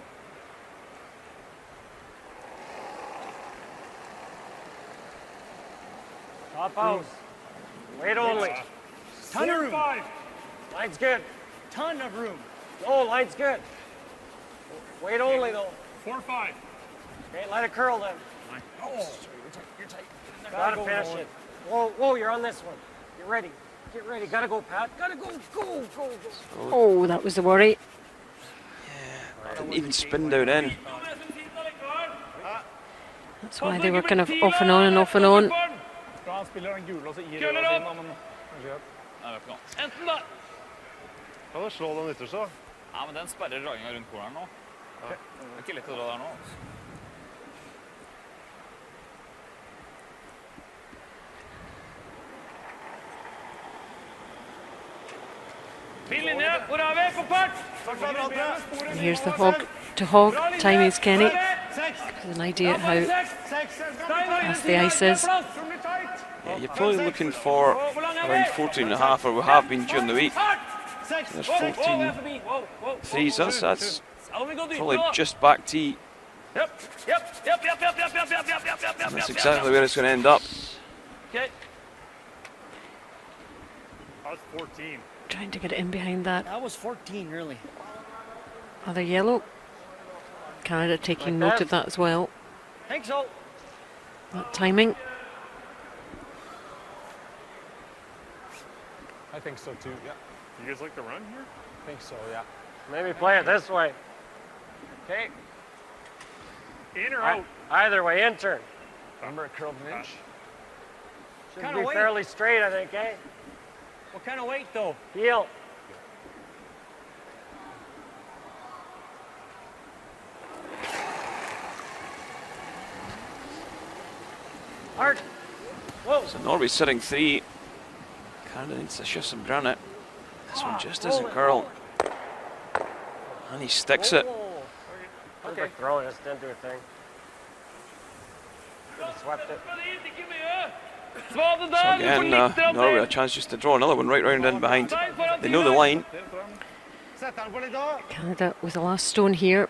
Top house. Wait only. Ton of room. Line's good. Ton of room. No, line's good. Wait only though. 4-5. Okay, let it curl then. Oh, you're tight. Gotta finish it. Whoa, you're on this one. You're ready. Get ready. Gotta go, Pat. Gotta go. Oh, that was the worry. Didn't even spin down in. That's why they were kind of off and on. Kan du slå den ytterste? Ja, men den sperrer draginga rundt corneren nå. Det er ikke lett å dra der nå. Fin linje, hvor er vi? På part! And here's the hog to hog. Timing's Kenny. Gives an idea how fast the ice is. Yeah, you're probably looking for around 14.5, or we have been during the week. There's 14.3s. That's probably just back tee. Yep. And that's exactly where it's going to end up. Okay. That's 14. Trying to get it in behind that That was 14, really. other yellow. Canada taking note of that as well. Think so. That timing. I think so too, yeah. You guys like to run here? I think so, yeah. Maybe play it this way. Okay. In or out? Either way, in turn. Remember it curled an inch? Should Kinda be weight. fairly straight, I think, eh? What kind of weight though? Heel. Hard. Whoa. So Norway's sitting 3. Canada needs to shift some granite. This one just isn't curl. And he sticks it. Perfect throw, just didn't do a thing. Could have swept it. So again, Norway a chance just to draw another one right round in behind. They know the line. Canada with the last stone here.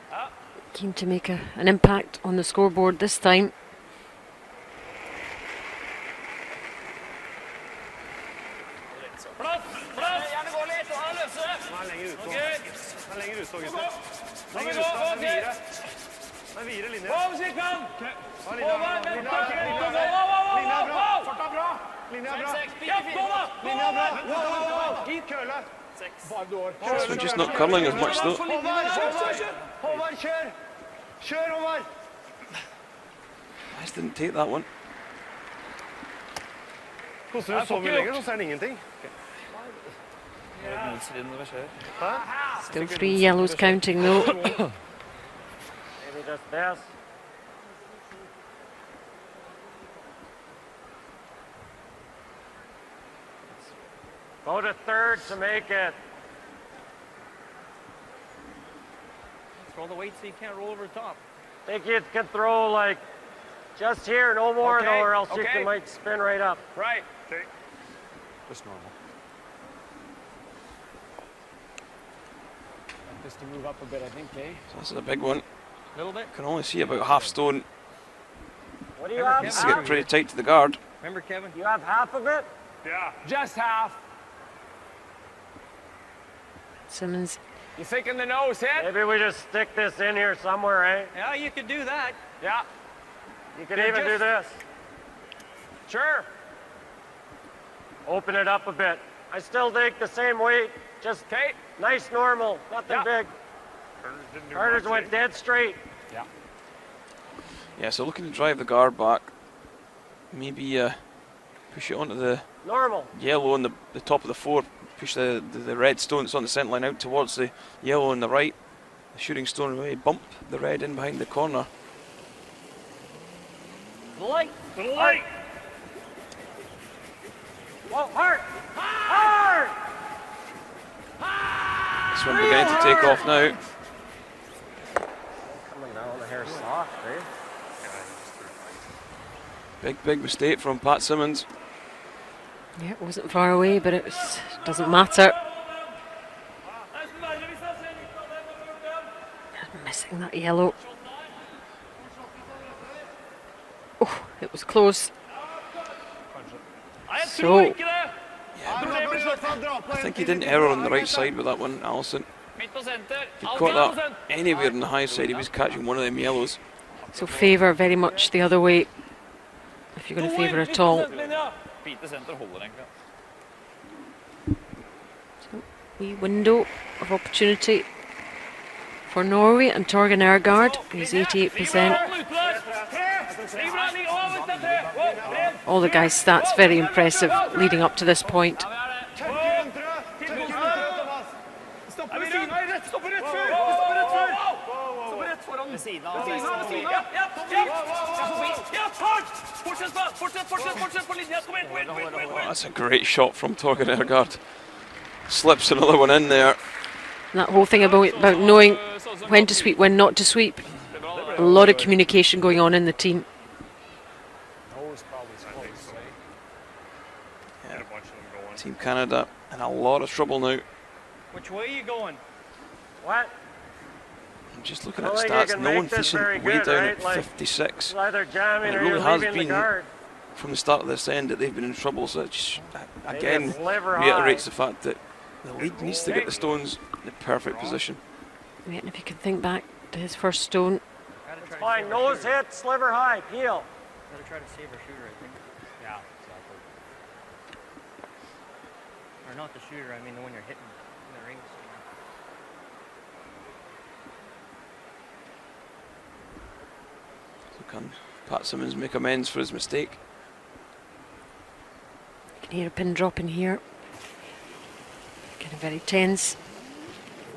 Keen to make an impact on the scoreboard this time. This one just not curling as much though. Just didn't take that one. Koster det så mye lenger, så er det ingenting. Still 3 yellows counting though. Maybe just this. Go to third to make it. Throw the weight so you can't roll over the top. Think you can throw like just here, no more Okay, though, or else you okay. can might spin right up. Right. Just normal. Want this to move up a bit, I think, eh? So this is a big one. A little bit. Can only see about half stone. What do you have? Needs to get pretty tight to the guard. Remember, Kevin? You have half of it? Ja. Just half. Simmons You thinking the nose hit? Maybe we just stick this in here somewhere, eh? Yeah, you could do that. Yeah. You can even do this. Sure. Open it up a bit. I still think the same weight, just nice normal, nothing big. Carter's went dead straight. Yeah, so looking to drive the guard back. Maybe push it onto the Normal. yellow on the top of the 4. Push the red stone that's on the centre line out towards the yellow on the right. The shooting stone away. Bump the red in behind the corner. The light. The light. Whoa, hard. Hard. This one beginning to take off now. Coming down, the hair's soft, eh? Big mistake from Pat Simmons. Yeah, it wasn't far away, but it doesn't matter. Missing that yellow. Oh, it was close. So, I think he didn't err on the right side with that one, Allison. If he caught that anywhere on the high side, he was catching one of them yellows. so favour very much the other way, if you're going to favour at all. So, wee window of opportunity for Norway, and Torgen Ergaard, who's 88%. All the guys' stats very impressive leading up to this point. Fortsett på linja. Kom igjen. That's a great shot from Torgen Ergaard. Slips another one in there. And that whole thing about knowing when to sweep, when not to sweep. A lot of communication going on in the team. Yeah. Team Canada in a lot of trouble now. Which way are you going? What? I'm just looking at stats. No one facing way down at 56. Either jamming And it or really you're has leaving the been guard. from the start of this end that they've been in trouble. So it just, again sliver reiterates the fact that the lead needs to get the stones in the perfect position. Wait, and if you can think back to his first stone. It's fine. Nose hit, sliver high, peel. Gotta try to save our shooter, I think. Yeah, exactly. Or not the shooter, I mean the one you're hitting in the rings. So can Pat Simmons make amends for his mistake? You can hear a pin drop in here. Getting very tense.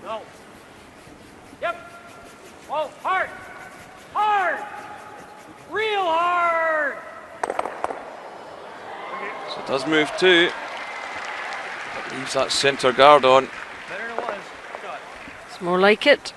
No. Yep. Whoa, hard. Hard. Real hard. So it does move too. Leaves that centre guard on. Better than it was. Shot. It's more like it.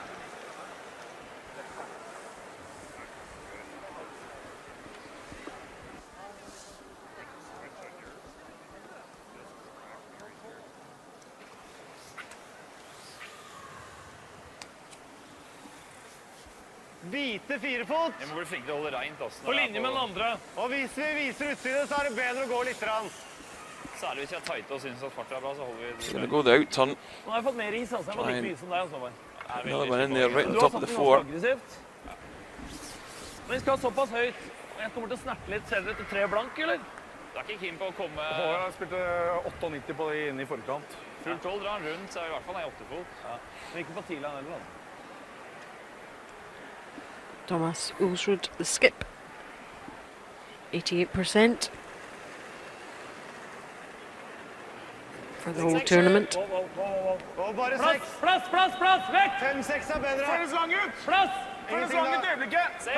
Hvite firefot. Jeg må bli flink til å holde rent. På linje med den andre. Og hvis vi viser utsynet, så er det bedre å gå litt. Særlig hvis jeg er tight og synes at farten er bra, så holder vi... He's going to go the out turn. Nå har jeg fått mer is, altså. Jeg må like mye som deg, altså. Another one in there right on Du har top of satt the den four. ganske aggressivt. Men vi skal ha såpass høyt. Jeg kommer til å snerte litt. Ser dere etter 3 blank, eller? Du er ikke keen på å komme... Jeg spilte 98 på det inne i forkant. Fullt 12 drar han rundt, så er i hvert fall en 8-fot. Ja. Men ikke på tidlig han heller, da. Thomas Ulsrud, the skip. 88% for the whole tournament. Og bare Plass! 6. Vekk! 5-6 er bedre. Føles lang ut. Plass! Føles lang ut i øyeblikket. 6.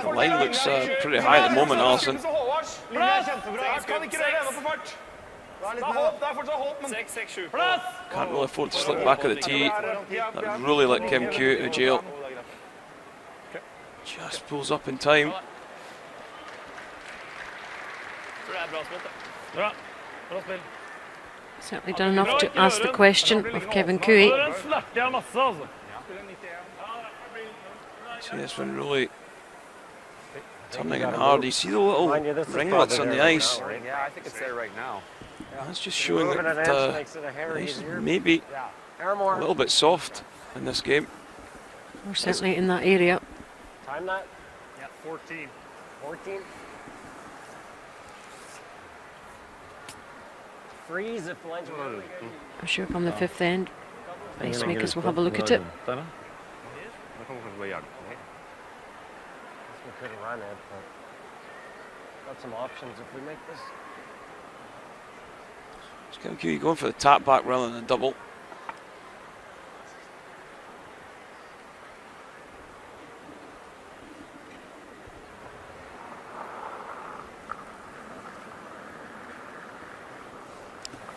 The line looks pretty high at the moment, Alison. Linja er kjempebra. Jeg kan ikke røre enda på fart. Det er fortsatt håp, men... 6-7. Plass! Can't really afford to slip back at the tee. That really let Kim Q out of jail. Just pulls up in time. Det er bra spott, da. Bra. Bra spill. Certainly done enough to ask the question of Kevin Cooey. Den snerter jeg masse, altså. See this one really turning in hard. You see the little ringlets on the ice? Yeah, I think it's there right now. That's just showing that the ice is maybe a little bit soft in this game. We're certainly in that area. Time that? Yeah, 14. 14. Freeze if the line's really good. I'm sure come the fifth end, ice makers will have a look at it. Det kommer kanskje bare hjelp. We couldn't run it, but got some options if we make this. Just Kim Q going for the tap back rather than a double.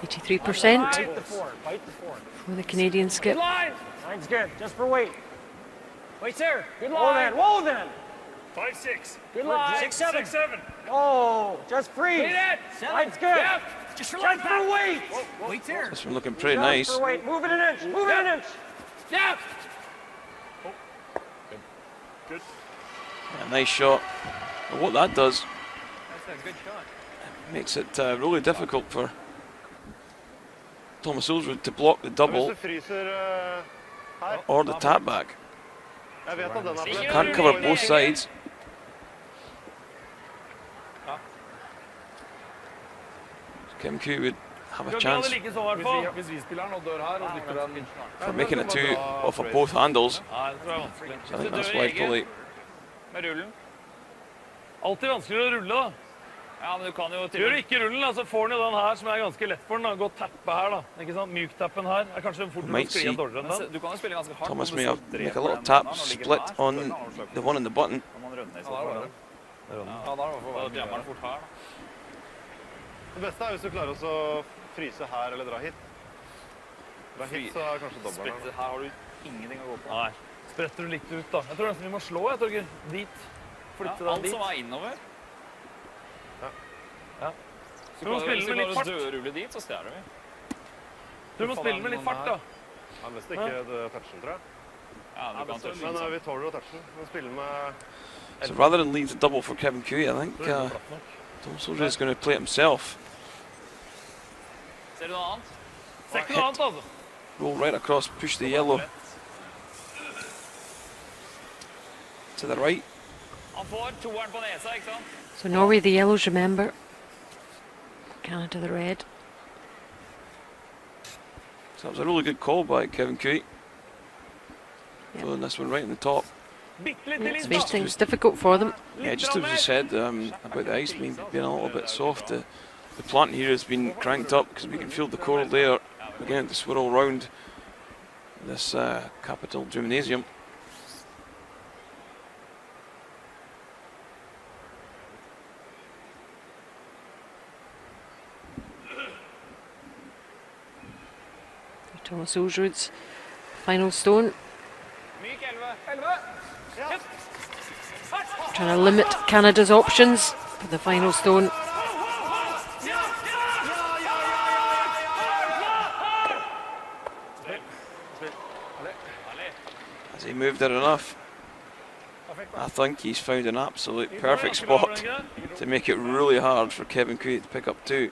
%83% Bite the four. Bite the four. for the Canadian skip. Line's good. Just for weight. Weight's there. Good line. line. Whoa then. 5-6. Good line. 6-7. 6-7. Oh, just freeze. Line's good. Yep. Just for weight. Weight's here. This one looking pretty Just nice. for weight. Move it an inch. Move it an inch. Yeah. A nice shot. But what that does, That's a good shot. makes it really difficult for Thomas Ulsrud to block the double Hvis du fryser her. or the tap back. Jeg vet at den er på. Can't cover both sides. Kim Q would have a chance Hvis vi spiller den og dør her og dytter den... for making it two off of both handles. Ja, det tror jeg er vanskelig. So I think that's why probably Med rullen. Altid vanskeligere å rulle, da. Ja, men du kan jo... Gjør du ikke rullen, da, så får den jo den her, som er ganske lett for den, da. Gå og tappe her, da. Ikke sant? Mjuktappen her. Er kanskje fort å skli en dårligere enn den. Du kan jo spille ganske hardt. Thomas may have make a little tap split on the one in the button. Ja, da får jammer det fort her. Det beste hvis du klarer å fryse her eller dra hit. Dra hit, så kanskje dobbelen. Her har du ingenting å gå på. Nei. Spretter du litt ut, da. Jeg tror nesten vi må slå, Torgeir. Dit. Flytte den dit. Alt som innover. Ja. Du må spille med litt fart. Hvis du dørulle dit, så stjeler vi. Du må spille med litt fart, da. Ja, mest ikke touchen, tror jeg. Ja, du kan touche. Men vi tåler å touche. Vi spiller med... So rather than leave the double for Kevin Cooey, I think Tom Soldier is going to play it himself. Ser du noe annet? Ser ikke noe annet, altså. Roll right across, push the yellow to the right. Han får toeren på nesa, ikke sant? So Norway the yellows, remember. Canada the red. So that was a really good call by Kevin Cooey. Throwing this one right in the top. It's made things difficult for them. Yeah, just as we said about the ice being a little bit soft, the plant here has been cranked up because we can feel the coral there beginning to swirl around this capital gymnasium. Thomas Ulsrud's final stone. Trying to limit Canada's options for the final stone. Has he moved it enough? I think he's found an absolute perfect spot to make it really hard for Kevin Cooey to pick up two.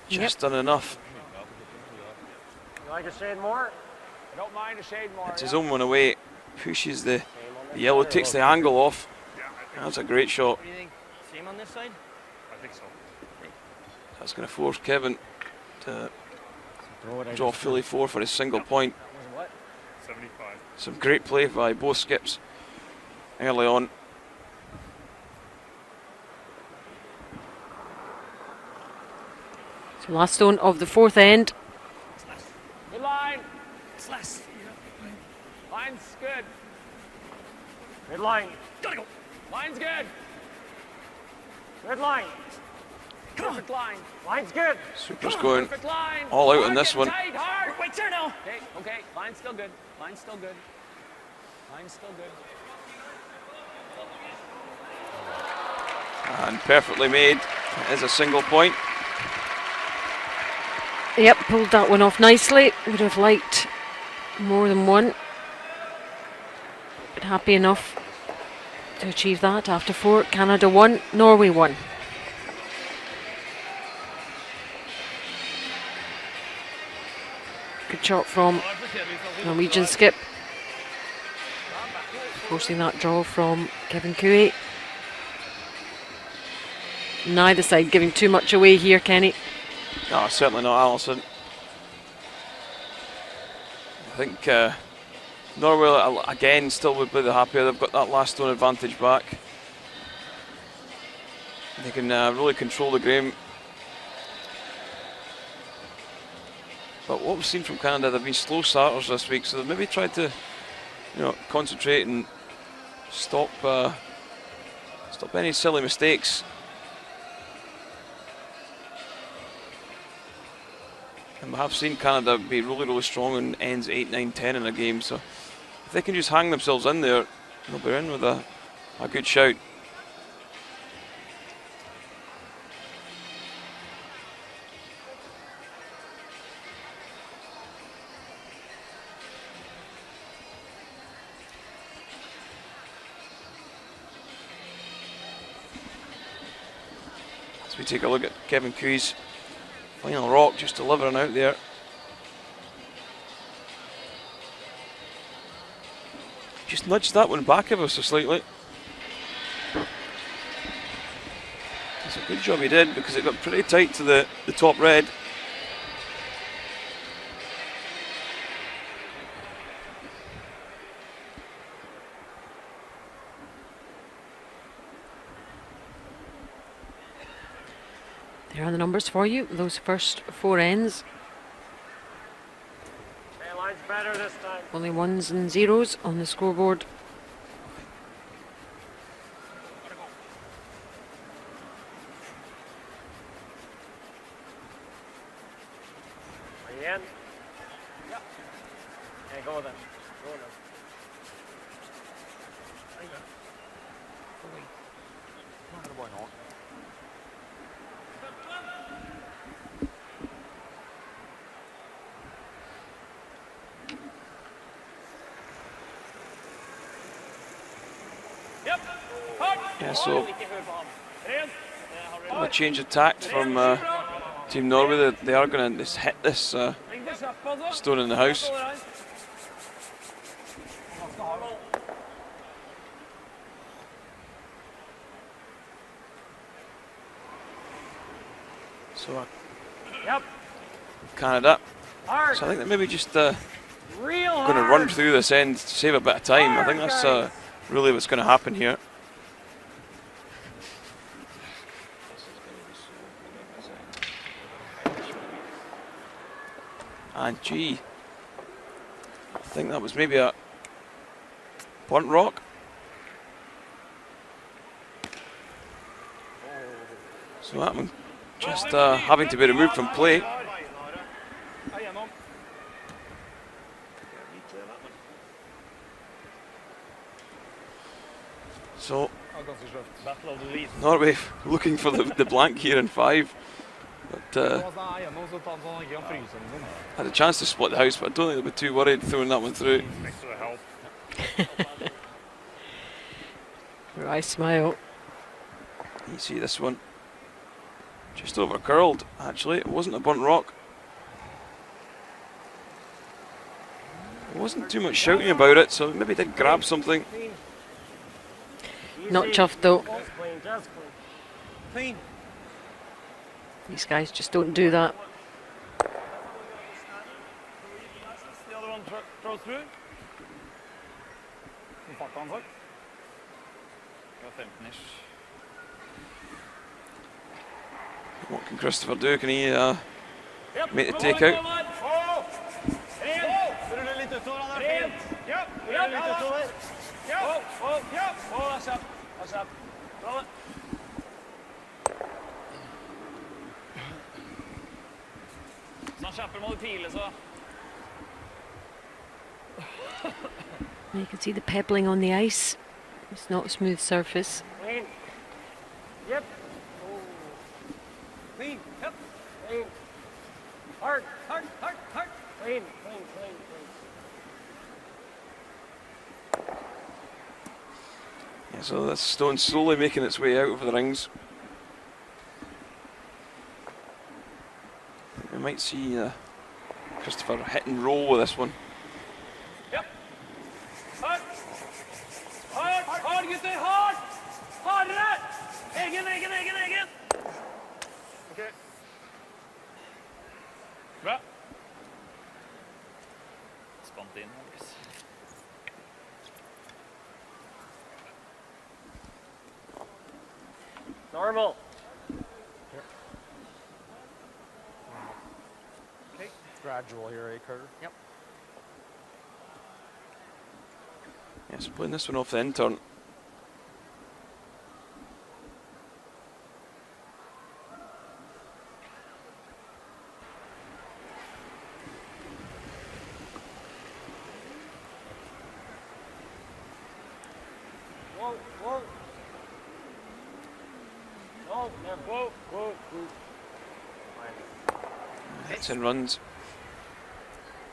Just done enough. You like a shade more? I don't mind a shade more. It's his own one away. Pushes the yellow, takes the angle off. That's a great shot. What do you think? Same on this side? I think so. That's going to force Kevin to draw fully four for his single point. 75. Some great play by both skips early on. So last stone of the fourth end. Good line. Line's good. Good line. Gotta go. Line's good. Good line. Perfect line. Line's good. Super's going Perfect line. all out on this one. Tight, hard. Wait, there now. Okay. Line's still good. Line's still good. Line's still good. And perfectly made. It is a single point. Yep, pulled that one off nicely. Would have liked more than one. But happy enough to achieve that after four. Canada 1, Norway 1. Good shot from Norwegian skip. Forcing that draw from Kevin Cooey. Neither side giving too much away here, Kenny. No, certainly not Allison. I think Norway again still would be the happier. They've got that last stone advantage back. They can really control the game. But what we've seen from Canada, they've been slow starters this week, so they've maybe tried to, concentrate and stop any silly mistakes. And we have seen Canada be really, really strong in ends 8, 9, 10 in a game, so if they can just hang themselves in there, they'll be in with a good shout. As we take a look at Kevin Cooey's final rock, just delivering out there. Just nudged that one back ever so slightly. It's a good job he did, because it got pretty tight to the top red. There are the numbers for you, those first four ends. Mine's better this time. Only ones and zeros on the scoreboard. Are you in? Yeah. Okay, go then. Go now. Yeah, so a change of tact from Team Norway. They are going to hit this stone in the house. So Canada. So I think they're maybe just going to run through this end to save a bit of time. I think that's really what's going to happen here. And gee, I think that was maybe a bunt rock. So that one just having to be removed from play. So Norway looking for the blank here in 5. But had a chance to split the house, but I don't think they'll be too worried throwing that one through. I smile. You see this one just over curled. Actually, it wasn't a bunt rock. There wasn't too much shouting about it, so maybe did grab something. Not chuffed though. Just clean, just clean. These guys just don't do that. The other one throws through. What can Christopher do? Can he make the take out? You can see the pebbling on the ice. It's not a smooth surface. Clean. Yep. Clean. Yep. Clean. Hard, hard, hard, hard. Clean, clean, clean, clean. Yeah, so that's stone slowly making its way out of the rings. I think we might see Christopher hit and roll with this one. Yep. Hard. Hard, hard, gutter, hard. Hardere. Egen. Okay. Bra. Spant inn, Alex. Normal. Okay. Gradual here, Carter? Yep. Yes, playing this one off the in turn. Whoa, whoa. No, never. Whoa, whoa, whoa. Hits and runs.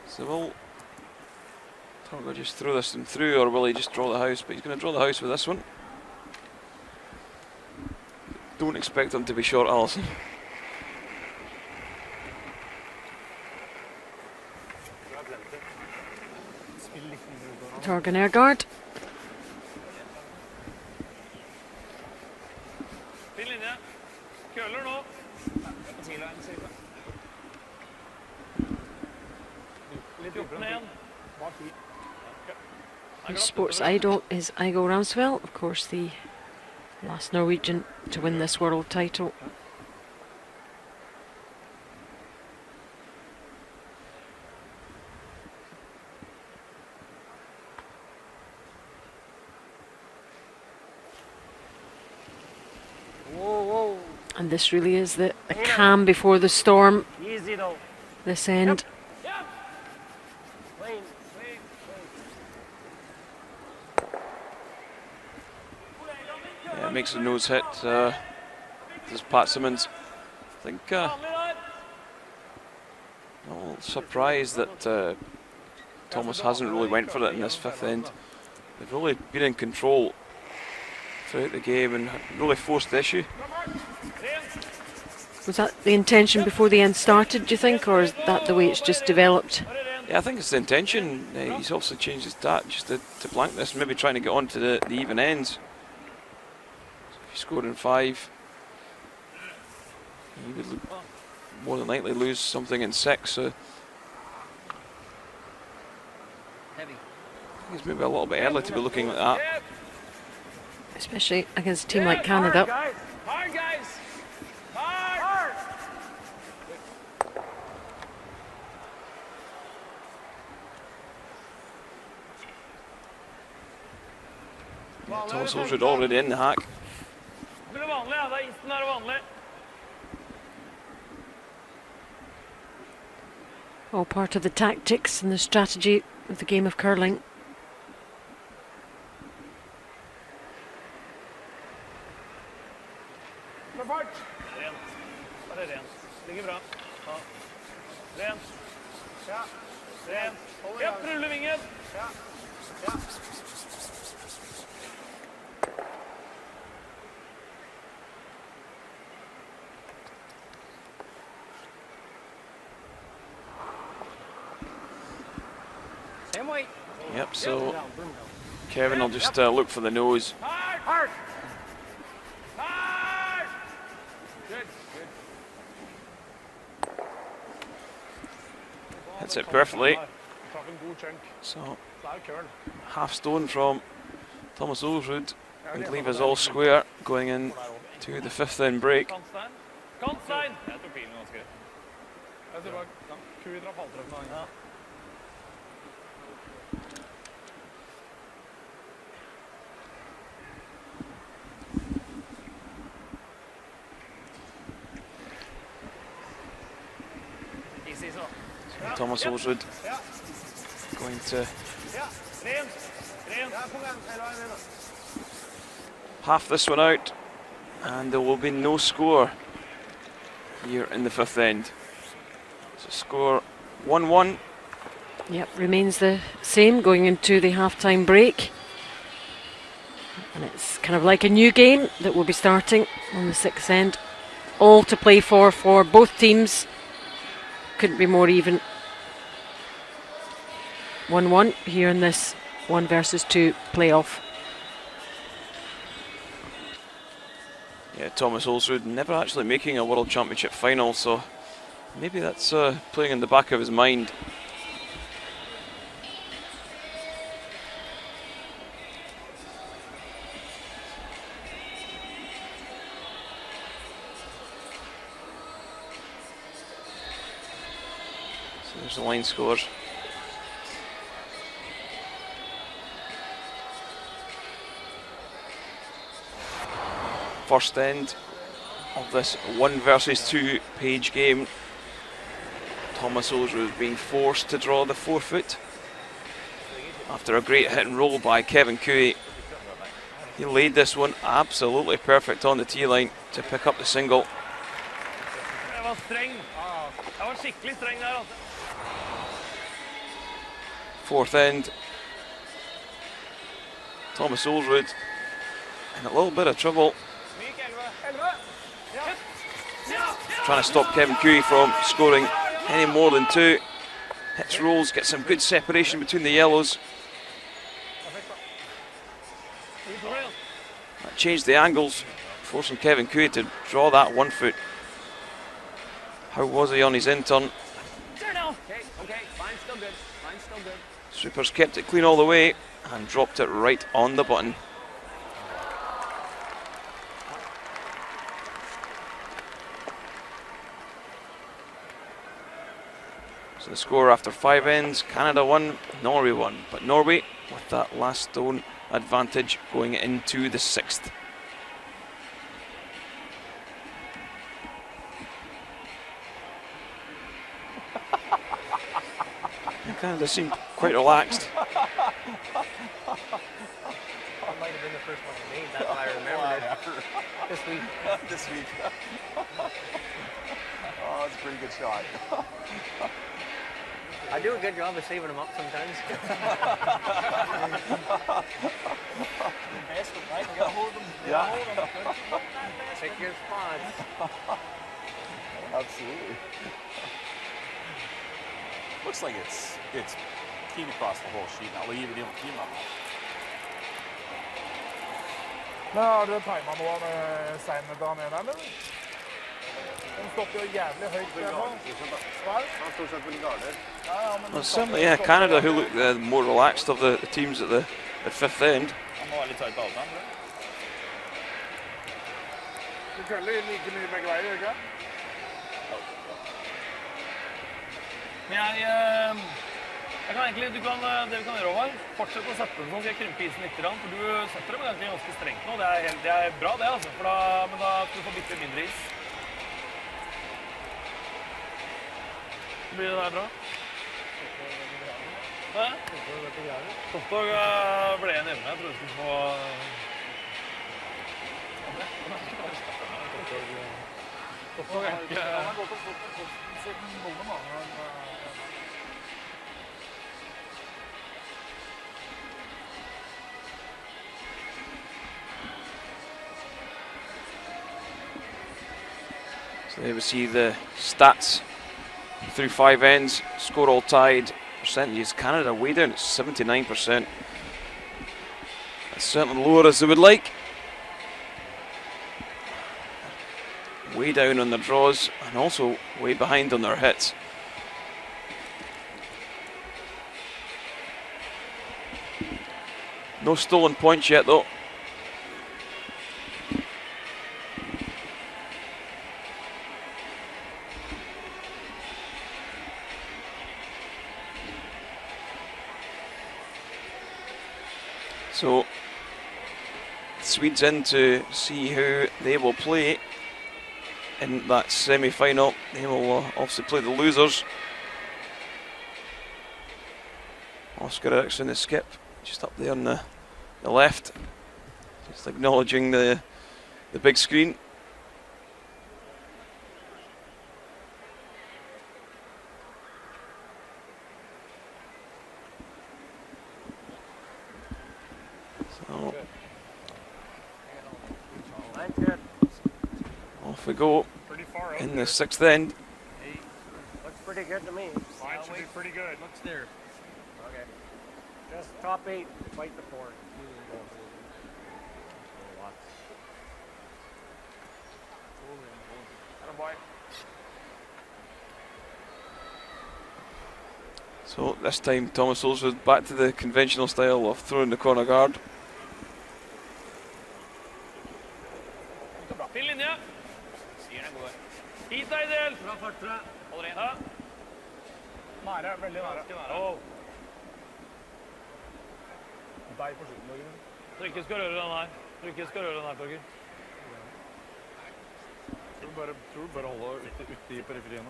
So will Torgo just throw this one through, or will he just draw the house? But he's going to draw the house with this one. Don't expect him to be short, Allison. Torgen Airguard. Fin linje. Køler nå. Litt 14 igjen. His sports idol is Igo Ramswell, of course the last Norwegian to win this world title. And this really is the calm before the storm, Easy though. this end. Clean. Yeah, makes a nose hit. This is Pat Simmons. I think I'm a little surprised that Thomas hasn't really went for it in this fifth end. They've really been in control throughout the game and really forced the issue. Was that the intention before the end started, do you think, or is that the way it's just developed? Yeah, I think it's the intention. He's also changed his stat just to blank this, maybe trying to get on to the even ends. So if he scored in 5, he would more than likely lose something in 6. So I think it's maybe a little bit early to be looking at that. Especially against a team like Canada. Hard, guys. Hard. Yeah, Thomas Holsrud already in the hack. Det er vanlig, ja. Det er isen er vanlig. All part of the tactics and the strategy of the game of curling. Rent. Bare rent. Ligger bra. Ja. Rent. Ja. Rent. Ja, rulle vingen. Ja. Ja. Yep, so Kevin will just look for the nose. Hard. Hard. Good. Hits it perfectly. So half stone from Thomas Holsrud. I believe is all square going in to the fifth end break. Kantstein. Jeg tok pilen ganske. Jeg ser bare Kui drar falltreffen. Ja. Thomas Holsrud going to half this one out, and there will be no score here in the fifth end. So score 1-1. Yep, remains the same going into the half-time break. And it's kind of like a new game that will be starting on the sixth end. All to play for both teams. Couldn't be more even. 1-1 here in this 1 versus 2 playoff. Yeah, Thomas Holsrud never actually making a World Championship final, so maybe that's playing in the back of his mind. So there's the line scores. First end of this 1 versus 2 page game. Thomas Holsrud being forced to draw the forfeit after a great hit and roll by Kevin Kui. He laid this one absolutely perfect on the tee line to pick up the single. Det var streng. Det var skikkelig streng der, altså. Fourth end. Thomas Holsrud in a little bit of trouble. Trying to stop Kevin Kui from scoring any more than 2. Hits rolls, gets some good separation between the yellows. That changed the angles, forcing Kevin Kui to draw that 1 foot. How was he on his in turn? Sweepers kept it clean all the way and dropped it right on the button. So the score after 5 ends, Canada 1, Norway 1. But Norway with that last stone advantage going into the 6th. Canada seemed quite relaxed. That might have been the first one I made. That's why I remembered it. This week. This week. Oh, that's a pretty good shot. I do a good job of saving them up sometimes. Yeah. Pick your spots. Absolutely. Looks like it's keen across the whole sheet now. Leave it in team up. Men har dere timet nå med seinet der nede, eller? Den stopper jo jævlig høyt der nå. Han står seg på garder. Well, certainly, yeah, Canada, who looked the more relaxed of the teams at the fifth end. Han var litt høyt på alt, du køller like mye begge veier, gjør du ikke? Men jeg kan egentlig, det vi kan gjøre over, fortsette å sette den sånn, skal jeg krympe isen litt, for du setter dem egentlig ganske strengt nå, det er bra det altså, men da skal du få bitte mindre is. Blir det der bra? Hæ? Topptog ble en hjemme, jeg tror du skulle få... Topptog er ikke... So there we see the stats through 5 ends, score all tied. Percentages, Canada way down at 79%. That's certainly lower as they would like. Way down on their draws and also way behind on their hits. No stolen points yet though. So, Swedes in to see who they will play in that semi-final. They will obviously play the losers. Oscar Eriksson, the skip, just up there on the left, just acknowledging the big screen. So, off we go in the 6th end. Looks pretty good to me. Mine should be pretty good. Looks there. Okay. Just top 8, fight the 4. So this time Thomas Olsson back to the conventional style of throwing the corner guard. Fin linje. Hit deg i del. Bra fart fra. Allerede. Nære, veldig nære. Deg på slutten, Torger. Så ikke skal røre den her. Torger. Tror du bare holder ute i periferiene?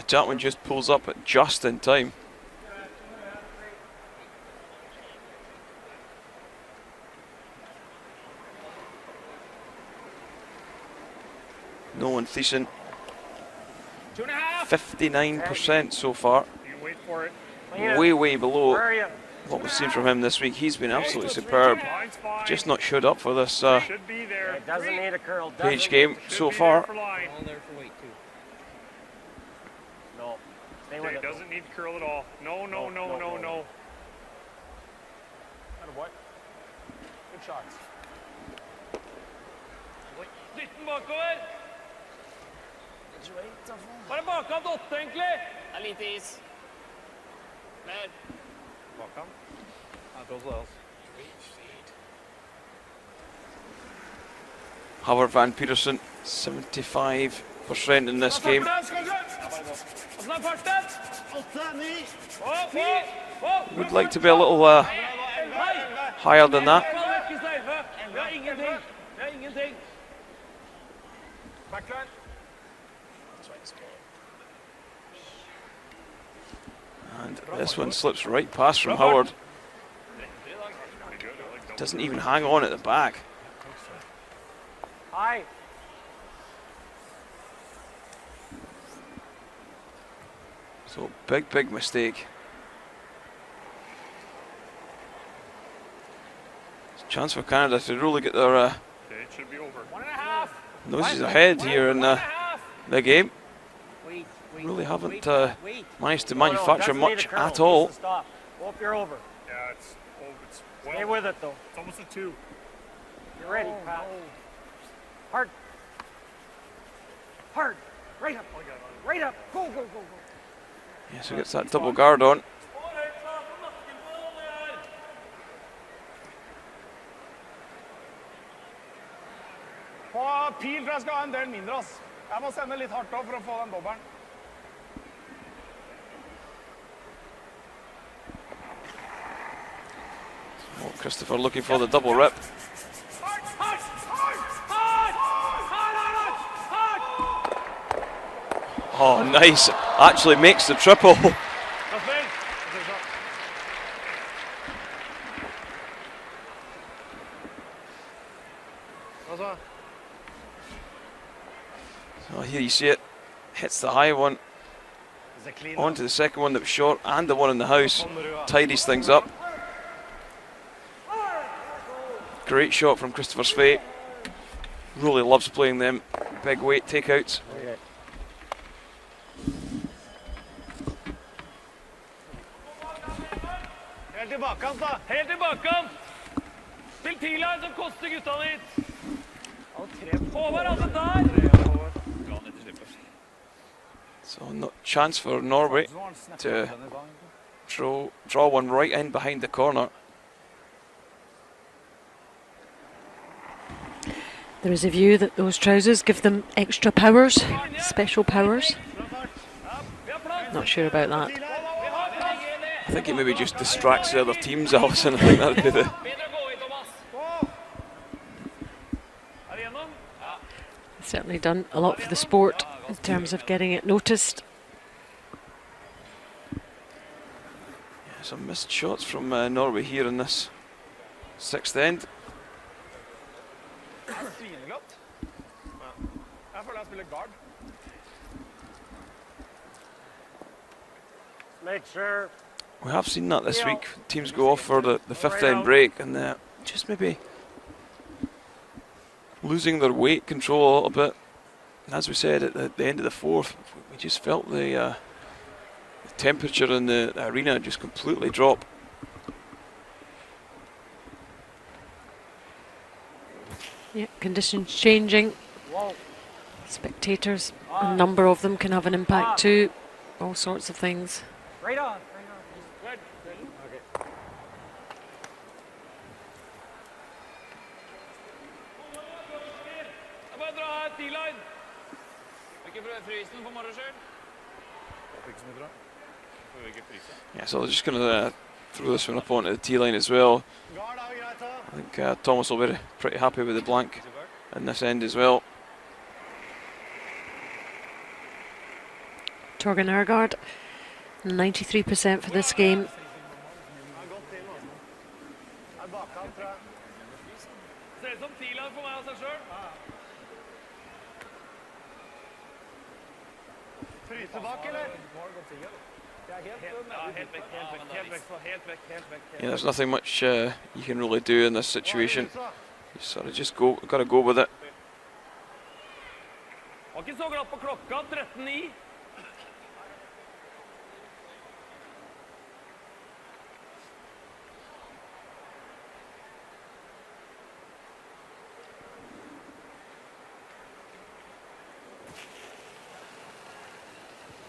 Chapman just pulls up at just in time. Nolan Thiessen, 59% so far. You wait for it. Way below what we've seen from him this week. He's been absolutely superb. Just not showed up for this Should be there. It doesn't need a curl. page game so far. All there for weight too. No. Stay with It it. doesn't need curl at all. No. No. And what? Good shots. Dytten bakover. Bare bakkant 8 egentlig. Det lite is. Mer. Bakhand. I thought so. Havard Van Petersen, 75% in this game. Would like to be a little higher than that. And this one slips right past from Howard. Doesn't even hang on at the back. High. So big mistake. Chance for Canada to really get their Okay, it should be over. 1.5. noses ahead here in the game. Wait, wait, Really haven't wait. managed to No, manufacture that's the much curl. at all. Just stop. Go up, you're over. Yeah, it's Stay with it though. It's almost a 2. You're ready, Pat. Hard. Hard. Right up. Right up. Go, go, go, go. Yeah, so gets that double guard on. På pil tror jeg skal ha en del mindre, ass. Jeg må sende litt hardt opp for å få den dobbelen. Oh, Christopher looking for the double rip. Oh, nice. Actually makes the triple. So here you see it. Hits the high one. Onto the second one that was short and the one in the house. Tidies things up. Great shot from Christopher Sveit. Really loves playing them big weight takeouts. Helt i bakkant, da. Helt i bakkant. Spill T-line som koster gutta ditt. Håvard, altså der. So no chance for Norway to draw one right in behind the corner. There is a view that those trousers give them extra powers, special powers. Not sure about that. I think it maybe just distracts the other teams, Alison. I think that would be the... Certainly done a lot for the sport in terms of getting it noticed. Yeah, some missed shots from Norway here in this sixth end. Svineglatt. Jeg føler jeg spiller guard. Make sure. We have seen that this week. Teams go off for the fifth end break and just maybe losing their weight control a little bit. And as we said at the end of the fourth, we just felt the temperature in the arena just completely drop. Yeah, conditions changing. Spectators, a number of them can have an impact too. All sorts of things. Right on. Good. Okay. Jeg bare dra her T-line. Ikke fryse den på morgenen selv. Yeah, so they're just going to throw this one up onto the T-line as well. Guard er jo greit, da. I think Thomas will be pretty happy with the blank in this end as well. Torgan Ergaard, 93% for this game. Jeg har gått til nå. Jeg er bakkant, tror jeg. Ser ut som T-line for meg og seg selv. Fryse bak, eller? Helt vekk. Yeah, there's nothing much you can really do in this situation. You sort of just got to go with it. Var ikke så glatt på klokka, 13:09.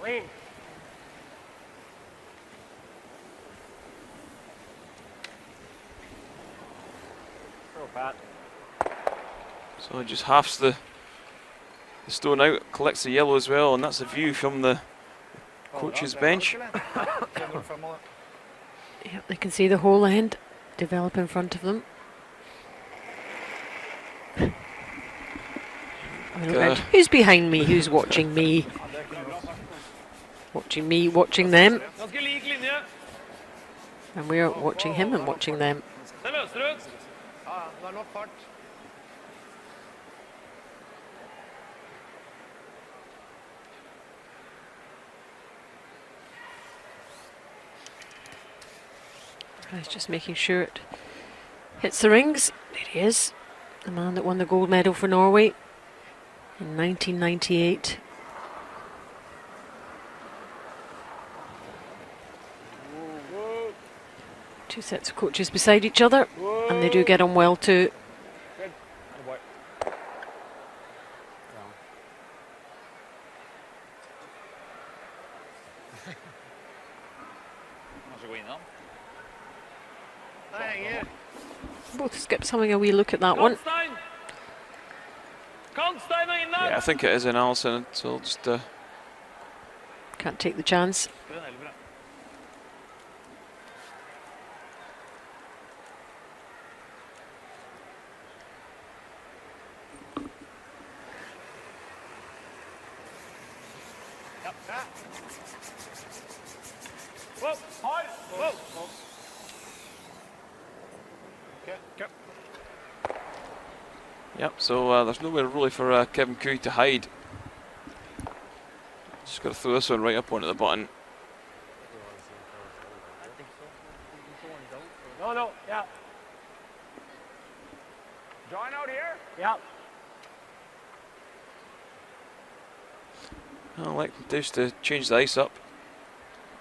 Lean. Throw, Pat. So it just halves the stone out, collects the yellow as well, and that's a view from the coach's bench. Yeah, they can see the whole end develop in front of them. I don't know, who's behind me? Who's watching me? Watching me, watching them, Ganske lik linje. and we're watching him and watching them. Det løser du. Ja, det er nok fart. He's just making sure it hits the rings. There he is, the man that won the gold medal for Norway in 1998. Two sets of coaches beside each other, and they do get on well too. Good. Good boy. Kanskje gå innom. Det henger. Both skips having a wee look at that one. Kantstein! Kantstein og inn der! Yeah, I think it is in Allison, so I'll just Can't take the chance. Det er veldig bra. Ja. Wow, hard! Wow! Okay. Yep, so there's nowhere really for Kevin Cooey to hide. Just got to throw this one right up onto the button. No, yeah. Join out here. Yeah. I like Deuce to change the ice up.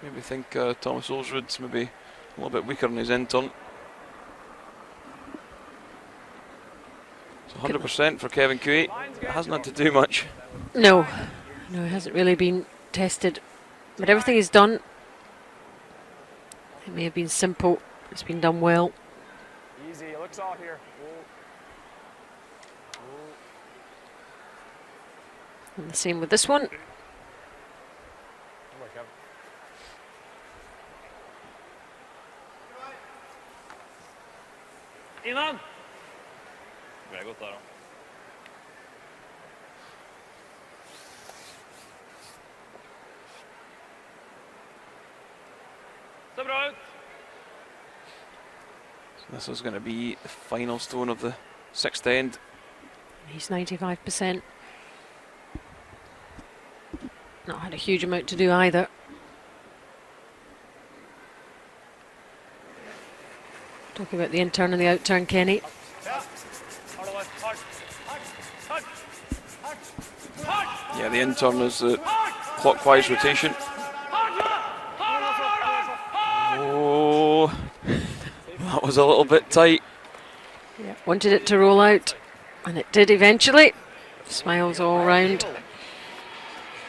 Maybe think Thomas Olsrud's maybe a little bit weaker in his end turn. So 100% for Kevin Cooey. Hasn't had to do much. No, it hasn't really been tested, but everything is done. It may have been simple, it's been done well. Easy. It looks off here. And the same with this one. Innan! Det er godt der da. Ser bra ut. So this is going to be the final stone of the sixth end. He's 95%. Not had a huge amount to do either. Talking about the in-turn and the out-turn, Kenny. Yeah, the in-turn is the clockwise rotation. Oh, that was a little bit tight. Yeah, wanted it to roll out, and it did eventually. Smiles all round.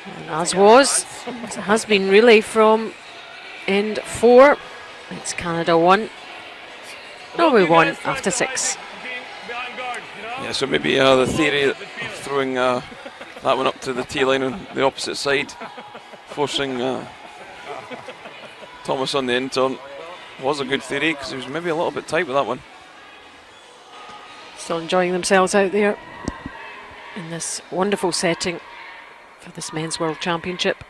And as it has been really from end 4. It's Canada 1. Norway 1 after 6. Yeah, so maybe the theory of throwing that one up to the tee line on the opposite side, forcing Thomas on the in-turn, was a good theory because he was maybe a little bit tight with that one. Still enjoying themselves out there in this wonderful setting for this Men's World Championship.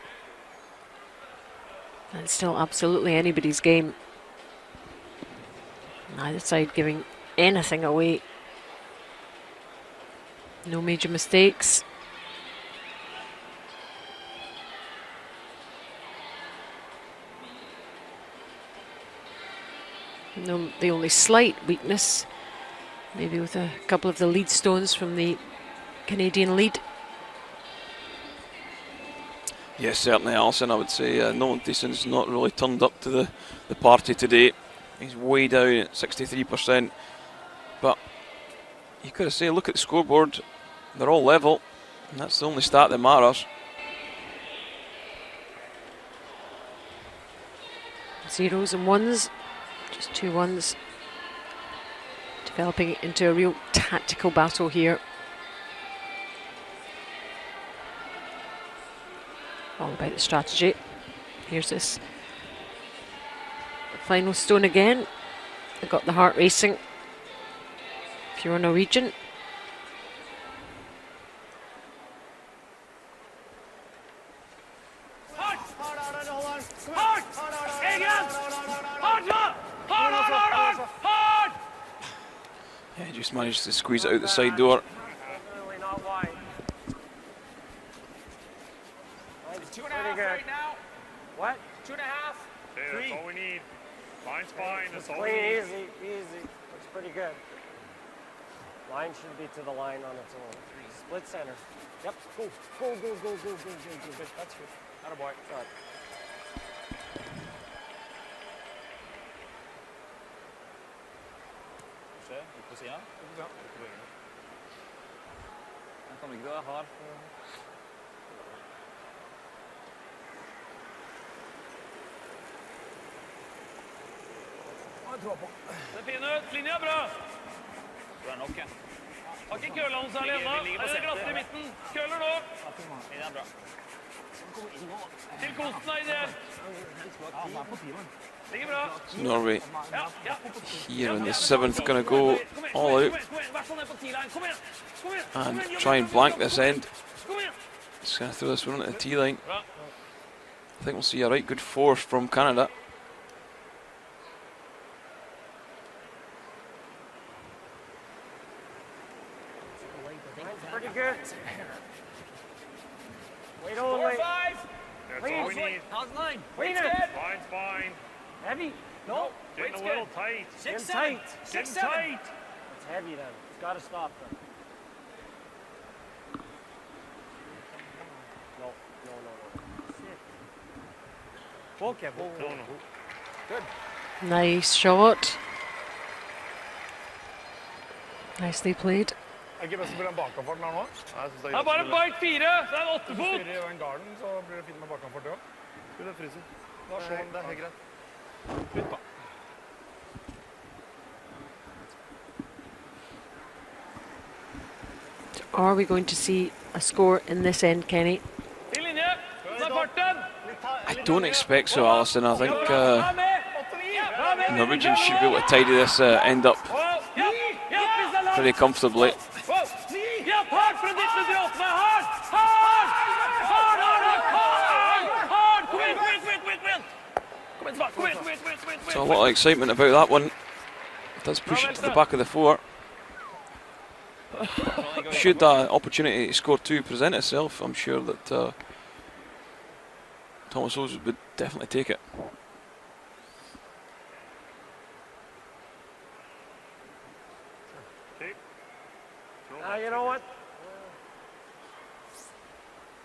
And it's still absolutely anybody's game. Neither side giving anything away. No major mistakes. No, the only slight weakness, maybe with a couple of the lead stones from the Canadian lead. Yes, certainly, Alison. I would say Nolan Thiesen's not really turned up to the party today. He's way down at 63%. But you could say, look at the scoreboard. They're all level, and that's the only stat that matters. Zeros and ones, just 2 ones. Developing into a real tactical battle here. All about the strategy. Here's this final stone again. I got the heart racing. If you're a Norwegian. just managed to squeeze it out the side door. Definitely not wide. It's 2.5 Pretty good. right now. What? 2.5. Okay, that's all we need. Line's fine. That's all we Clean, need. easy, easy. Looks pretty good. Line should be to the line on its own. Split center. Yep. Go, go, go, go, go, go, go, go. Good. That's good. Attaboy. Sorry. Se, ut på siden. Den kommer ikke til å være hard. Det er fin ut. Linja er bra. Du er nok, ja. Har ikke køla noe særlig ennå. Vi ligger på Er det glatt senter. i midten? Køler nå. Det er bra. Til kosten er ideell. Ligger bra. Norway Ja, ja. here in the 7th going to go all out Kom igjen, i hvert fall ned på 10-line. Kom igjen. Kom igjen. and try and blank this end. Kom igjen. Just going to throw this one at the tee line. I think we'll see a right good force from Canada. Pretty good. Wait only. 4-5. That's all we need. How's line? Wait Weight's it. good. Line's fine. Heavy. No. Getting Weight's a little good. tight. 6, Getting 7. tight. 6, Getting 7. tight. It's heavy then. It's got to stop then. No, no, no, no. Sit. Okay, No, no. Nice shot. Nicely played. Er ikke best å spille en bakanfart her nå? Jeg synes det Det er bare bite 4, så det er 8 Hvis du fot. styrer i den garden, så blir det fint med bakanfart, ja. Jo, det fryser. Da slår den, det er helt greit. Flytt da. Are we going to see a score in this end, Kenny? Til linje. Så er farten. I don't expect so, Alison. I think Bra med. Bra med. Norwegians should be able to tidy this end up Ja, ja, hvis det er langt. pretty comfortably. Ja, hardt fra 1908. Hardt. Hardt. Hardt, hardt, hardt. Hardt. Kom igjen, kom igjen, kom igjen, kom igjen, kom igjen. Kom igjen, tilbake. Kom igjen, kom igjen, kom igjen, kom igjen. So a lot of excitement about that one. It does push it to the back of the 4. Should that opportunity to score 2 present itself, I'm sure that Thomas Hose would definitely take it. You know what?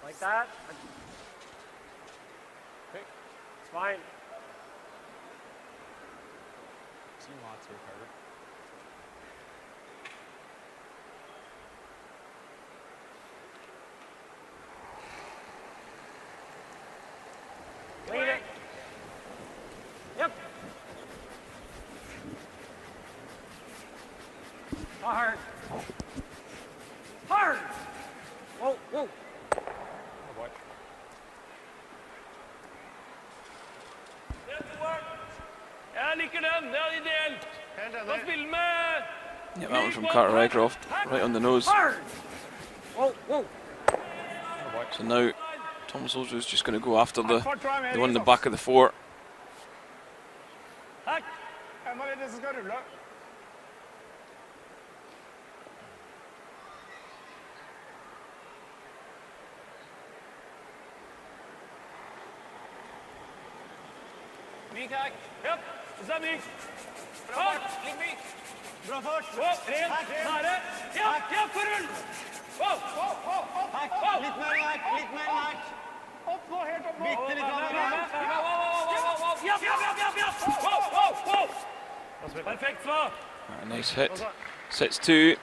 Like that. It's fine. Seen lots of Carter. Clean it. Yep. Hard. Hard. Whoa, whoa. Jeg liker den. Det er ideelt. Da spiller med. Yeah, that one from Carter Rycroft, right on the nose. Hard. Whoa, whoa. So now Thomas Hose is just going to go after the one in the back of the 4. Takk. Enda litt, det som skal rulle. Myk hakk. Ja, det er myk. Bra fart. Ligg myk. Bra fart. Rent. Nære. Ja, ja, for rull. Wow. Litt mer hakk, litt mer hakk. Opp nå, helt opp nå. Bitte litt Ja, av ja, ja, ja. Wow. Perfekt svar. Nice hit. Sets 2.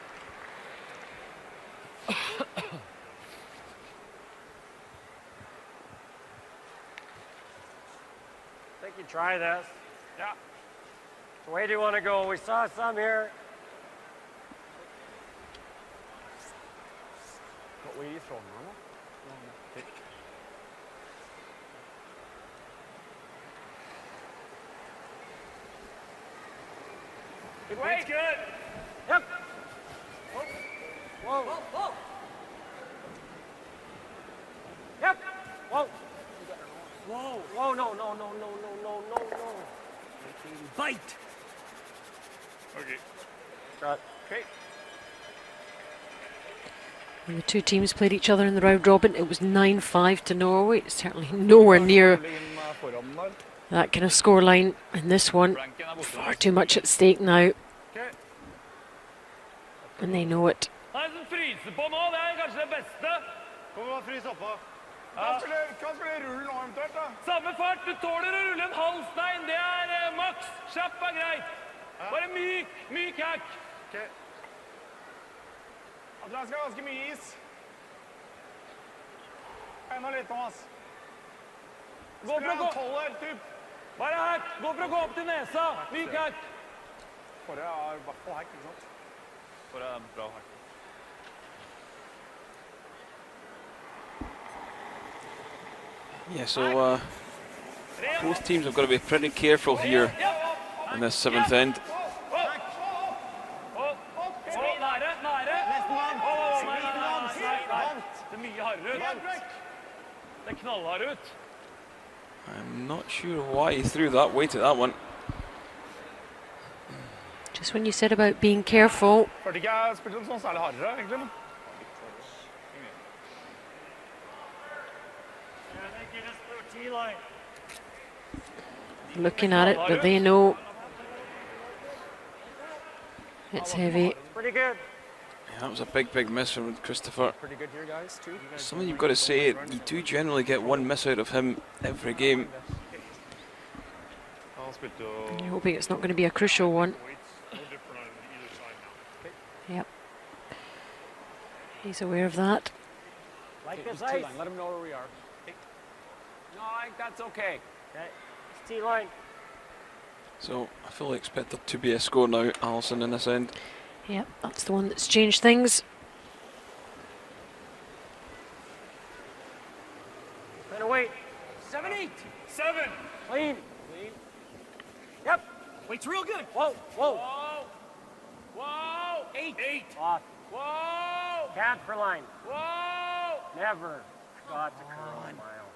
I think you try this. Yeah. So where do you want to go? We saw some here. What way are you throwing, normal? Good weight. Good. Yep. Whoa. Whoa. Yep. Whoa. Whoa. Whoa. No. Bite. Okay. Got. When the two teams played each other in the round robin, it was 9-5 to Norway. It's certainly nowhere near that kind of scoreline in this one. Far too much at stake now. And they know it. Han som fryser på nå, det kanskje det beste. Kom og frys oppå. Hva spiller rullen nå eventuelt, da? Samme fart, du tåler å rulle en halv stein, det maks. Kjapp greit. Bare myk hakk. Atlas skal ha ganske mye is. Enda litt, Thomas. Gå for å gå. 12 her, typ. Bare hakk. Gå for å gå opp til nesa. Myk hakk. Forrige har i hvert fall hack, ikke sant? Forrige bra hakk. Yeah, so both teams have got to be pretty careful here in this seventh end. I'm not sure why he threw that weight at that one. Just when you said about being careful. Følte ikke jeg spilte sånn særlig hardere, egentlig. Looking at it, but they know it's heavy. Pretty good. Yeah, that was a big miss from Christopher. Pretty good here, guys, too. Something you've got to say, you do generally get one miss out of him every game. You're hoping it's not going to be a crucial one. Yep. He's aware of that. Like this ice. Let him know where we are. No, I think that's okay. Okay. It's T-line. So I fully expect there to be a score now, Alison, in this end. Yep, that's the one that's changed things. Kind of wait. 7-8. 7. Clean. Yep. Wait's real good. Whoa. Whoa. 8. Off. Whoa. Cat for line. Whoa. Never got to curl a mile.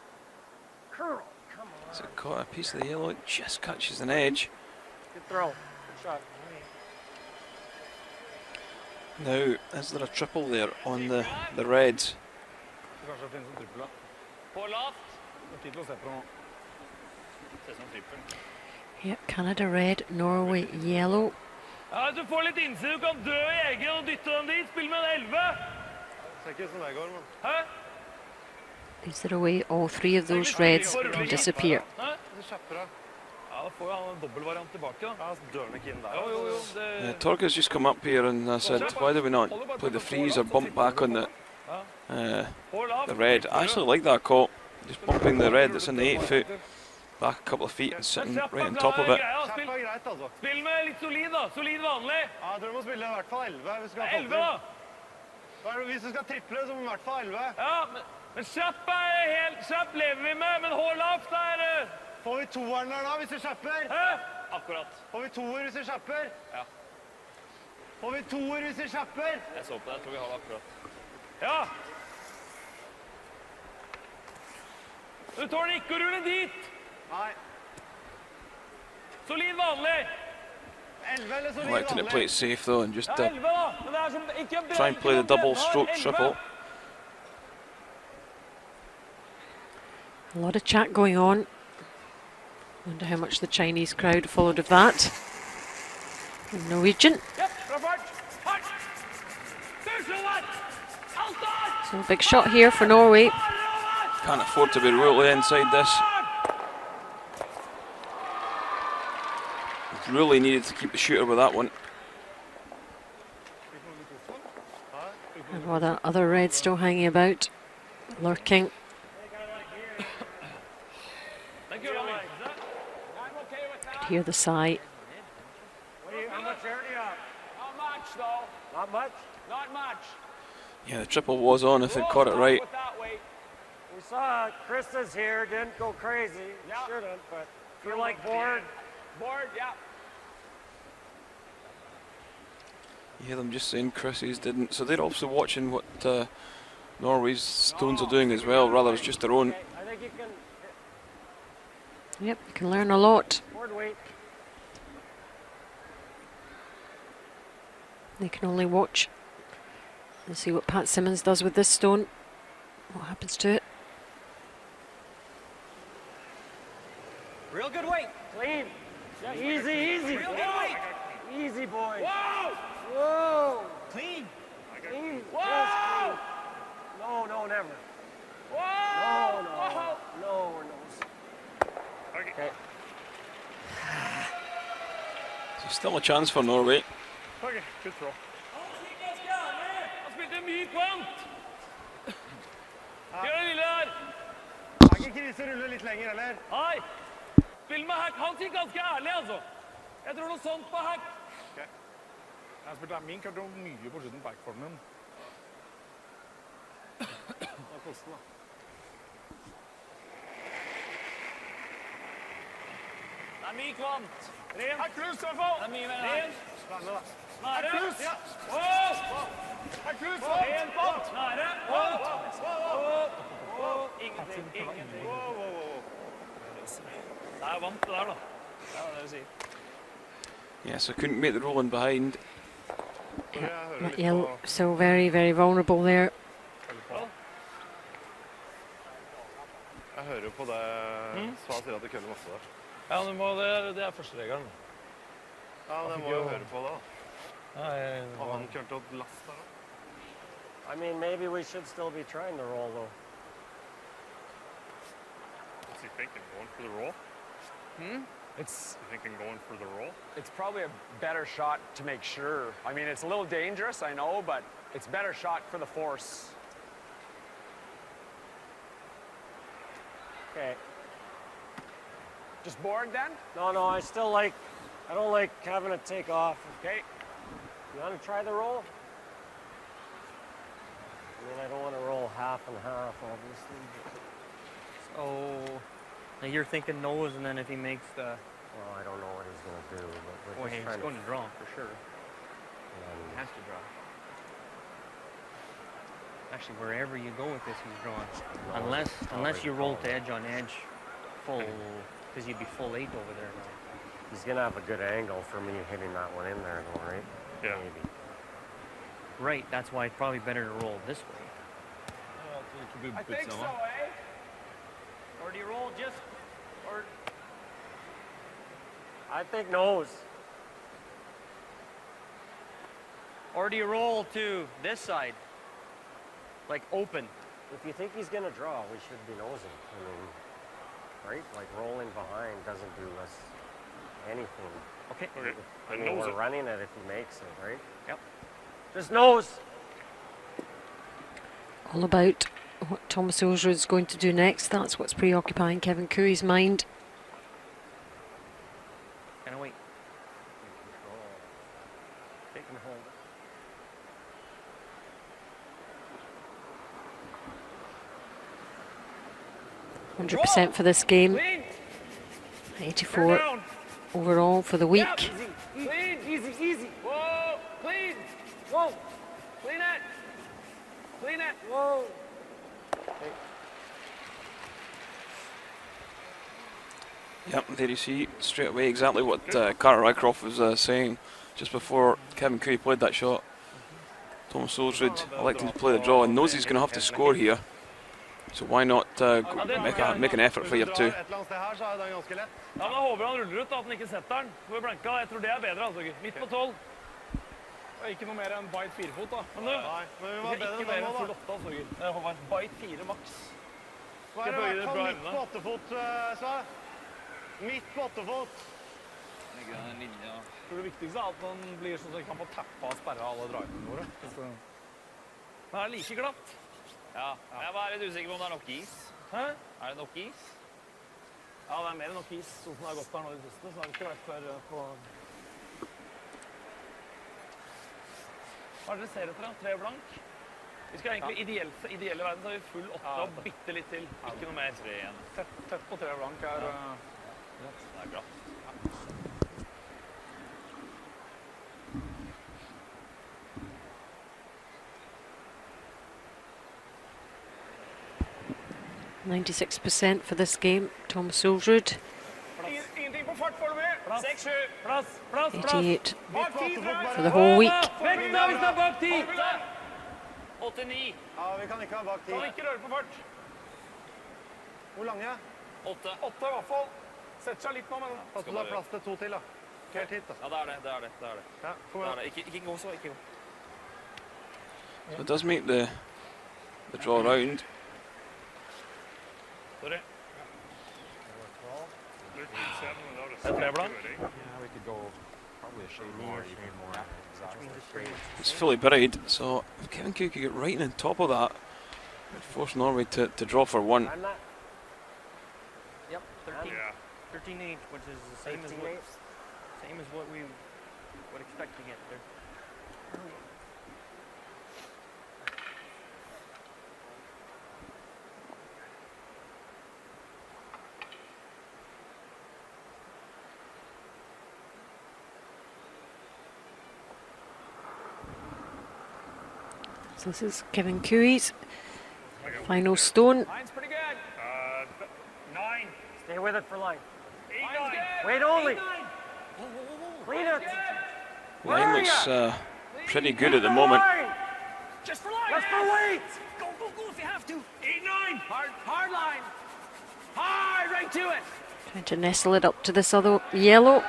Curl. Come on. So caught a piece of the yellow, it just catches an edge. Good throw. Good shot. Now, is there a triple there on the reds? Kanskje det finnes en trippel, da. På lavt. Det er tid til å se på noe. Ser som trippel. Yep, Canada red, Norway yellow. Ja, du får litt innsida, du kan dø i egen og dytte den dit. Spill med en 11. Ser ikke ut som det går, men. Hæ? Is there a way all three of those reds can disappear? Hæ? Det kjapper da. Ja, da får jo han en dobbeltvariant tilbake da. Ja, så dør den ikke inn der. Jo, det... Torga's just come up here and said, why do we not play the freeze or bump back on the red? I actually like that call, just bumping the red that's in the 8 foot back a couple of feet and sitting right on top of it. Kjapp er greit, altså. Spill med litt solid da, solid vanlig. Ja, dere må spille i hvert fall 11 hvis du skal ha 11 da. Hvis du skal triple, så må du i hvert fall 11. Ja, men kjapp er helt, kjapp lever vi med, men hår lavt er... Får vi toeren der da, hvis vi kjapper? Hæ? Akkurat. Får vi toer hvis vi kjapper? Ja. Får vi toer hvis vi kjapper? Jeg så på det, jeg tror vi har det akkurat. Ja. Du tåler ikke å rulle dit. Nei. Solid vanlig. 11 eller solid Electing to play it safe though and just Ja, 11 da. Men det er som, ikke try and play the double stroke 11. triple. A lot of chat going on. Wonder how much the Chinese crowd followed of that. Norwegian. Yep, fra fart. Fart. So a big shot here for Norway. Can't afford to be really inside this. Really needed to keep the shooter with that one. And while that other red still hanging about, lurking. Could hear the sigh. How much air do you have? Not much though. Not much? Not much. Yeah, the triple was on if they'd caught it right. With that weight. We saw Krista's here, didn't go crazy. Yeah. Shouldn't, but feel like bored. Board, yeah. You hear them just saying Chris's didn't. So they're also watching what Norway's stones are doing as well, rather it's just their own. I think you can Yep, you can learn a lot. board weight. They can only watch and see what Pat Simmons does with this stone. What happens to it? Real good weight. Clean. Yeah, easy, easy. Real good weight. Easy, boy. Whoa! Whoa. Clean. Clean. Whoa! Yes, clean. No, no, never. Whoa! No, no. Whoa! No, or no. Okay. So still a chance for Norway. Okay, good throw. Han spilte mye kvant. Gjør det lille her. Er ikke Krise rulle litt lenger, eller? Nei. Spill med hack. Han sier ganske ærlig, altså. Jeg tror noe sånt på hack. Okay. Jeg spilte min kørte mye på slutten backformen. Det er kosten, da. Det er mye kvant. Ren. Her klus, i hvert fall! Det er mye mer ren. Nære, da. Nære. Klus! Ja. Wow! Her klus! Ren kvant. Nære. Wow! Ingenting. Ingenting. Det er vant det der, da. Det er det du sier. Yes, I couldn't make the roll in behind. Yeah, so very, very vulnerable there. Jeg hører jo på det Sva sier at det køller masse der. Ja, det er første regelen. Ja, det må jo høre på det, da. Ja, Og han kjørte opp last der, da. I mean, maybe we should still be trying the roll, though. Is he thinking going for the roll? It's You thinking going for the roll? it's probably a better shot to make sure. I mean, it's a little dangerous, I know, but it's better shot for the force. Okay. Just board then? No, no, I don't like having it take off. Okay. You want to try the roll? I mean, I don't want to roll half and half, obviously. So now you're thinking nose, and then if he makes the, Well, I don't know what he's going to do, but we're well, just he's trying going to draw for sure. and He has to draw. Actually, wherever you go with this, he's drawing. No, Unless you roll to edge on edge, full, because you'd be full 8 over there now. he's going to have a good angle for me hitting that one in there, though, right? Yeah. Maybe. Right, that's why it's probably better to roll this way. I think so, eh? Or do you roll just, or I think nose. do you roll to this side, like open? If you think he's going to draw, we should be nosing. I mean, right? Like rolling behind doesn't do us anything. Okay. Okay. I mean, nose we're it. running it if he makes it, right? Yep. Just nose. All about what Thomas Ulsrud's going to do next. That's what's preoccupying Kevin Cooey's mind. Kind of wait. Take and hold it. 100% for this game. Clean. 84 Down. overall for the week. Clean. Easy, easy. Whoa. Clean. Whoa, Clean it. Clean it. whoa. Yep, there you see straight away exactly what Carter Rycroft was saying just before Kevin Cooey played that shot. Thomas Ulsrud electing to play the draw and knows he's going to have to score here. So why not make an effort for your two? Et eller annet sted her, så er det ganske lett. Ja, men jeg håper han ruller ut, da, at han ikke setter den. For blanka, jeg tror det er bedre, altså. Midt på 12. Og ikke noe mer enn bite 4-fot, da. Men du, Nei, men vi var ikke bedre mer enn enn den full nå, 8, da. altså. Jeg håper bite 4 maks. Hva er det i bøye hvert det fall bra midt ende. på 8-fot, Sva? Midt på 8-fot. For det viktigste er at han blir sånn at han kan få tappa og sperra alle drivene våre. Men er det like glatt? Ja, jeg var litt usikker på om det er nok is. Hæ? Er det nok is? Ja, det er mer enn nok is, sånn som det har gått her nå i det siste. Så har det ikke vært før på... Hva er det dere ser etter da? 3 blank? Vi skal egentlig ideelle verden, så har vi full 8 og bitte litt til. Ikke noe mer. 3 igjen. Tett på 3 blank er Det er glatt. 96% for this game. Thomas Ulsrud. Ingenting på fart foreløpig. 88 for the whole week. Vekk da hvis det er bak 10. 8-9. Ja, vi kan ikke ha bak 10. Kan ikke røre på fart. Hvor lange? 8. 8 i hvert fall. Setter seg litt nå, men pass på det er plass til 2 til, da. Helt hit, da. Ja, det er det. Ja, kom Det igjen. er det. Ikke gå så, ikke gå. So it does make the draw round. Sorry. Det er treblad. It's fully buried, so if Kevin Coo could get right on top of that, it'd force Norway to draw for 1. Yep, 13-8, which is the same as what we would expect to get there. So this is Kevin Cooey's final stone. Line's pretty good. 9. Stay with it for line. 8, 9. Wait only. Clean it. Line looks pretty good at the moment. Just for line. Just for weight. Go if you have to. 8, 9. Hard line. Hard, right to it. Trying to nestle it up to this other yellow.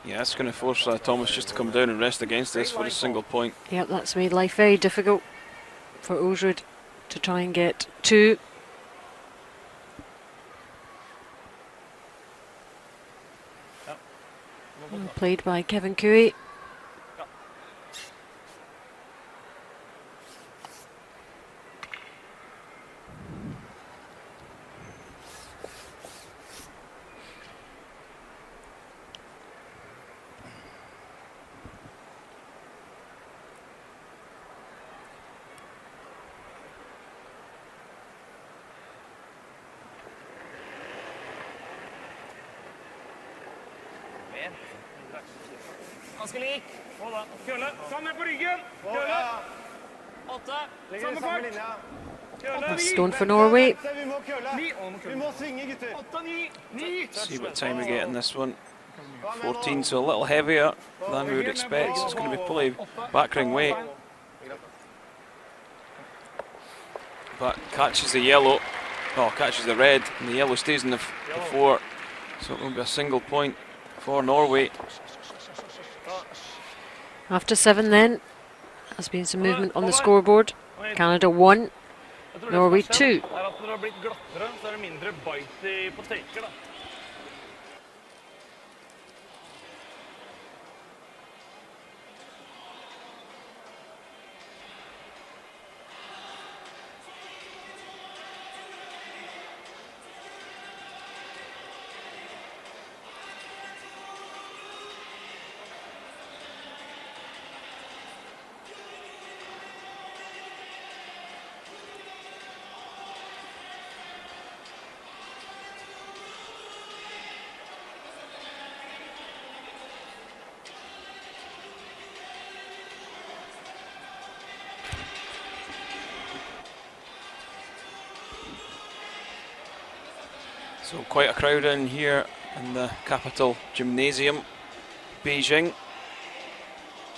Yeah, that's going to force Thomas just to come down and rest against this for a single point. Yep, that's made life very difficult for Osrud to try and get 2. Well played by Kevin Cooey. Ganske lik. Kølle, sammen på ryggen. Kølle. 8. Legger det samme linja. That's stone for Norway. Vi må kølle. Vi må svinge, gutter. 8, 9. 9. See what time we get in this one. 14, so a little heavier than we would expect. So it's going to be probably backring weight. But catches the yellow. Oh, catches the red, and the yellow stays in the 4. So it will be a single point for Norway. After 7 then, has been some movement on the scoreboard. Canada 1, Norway 2. Er at når det har blitt glattere, så er det mindre bite på taker da. So quite a crowd in here in the capital gymnasium, Beijing,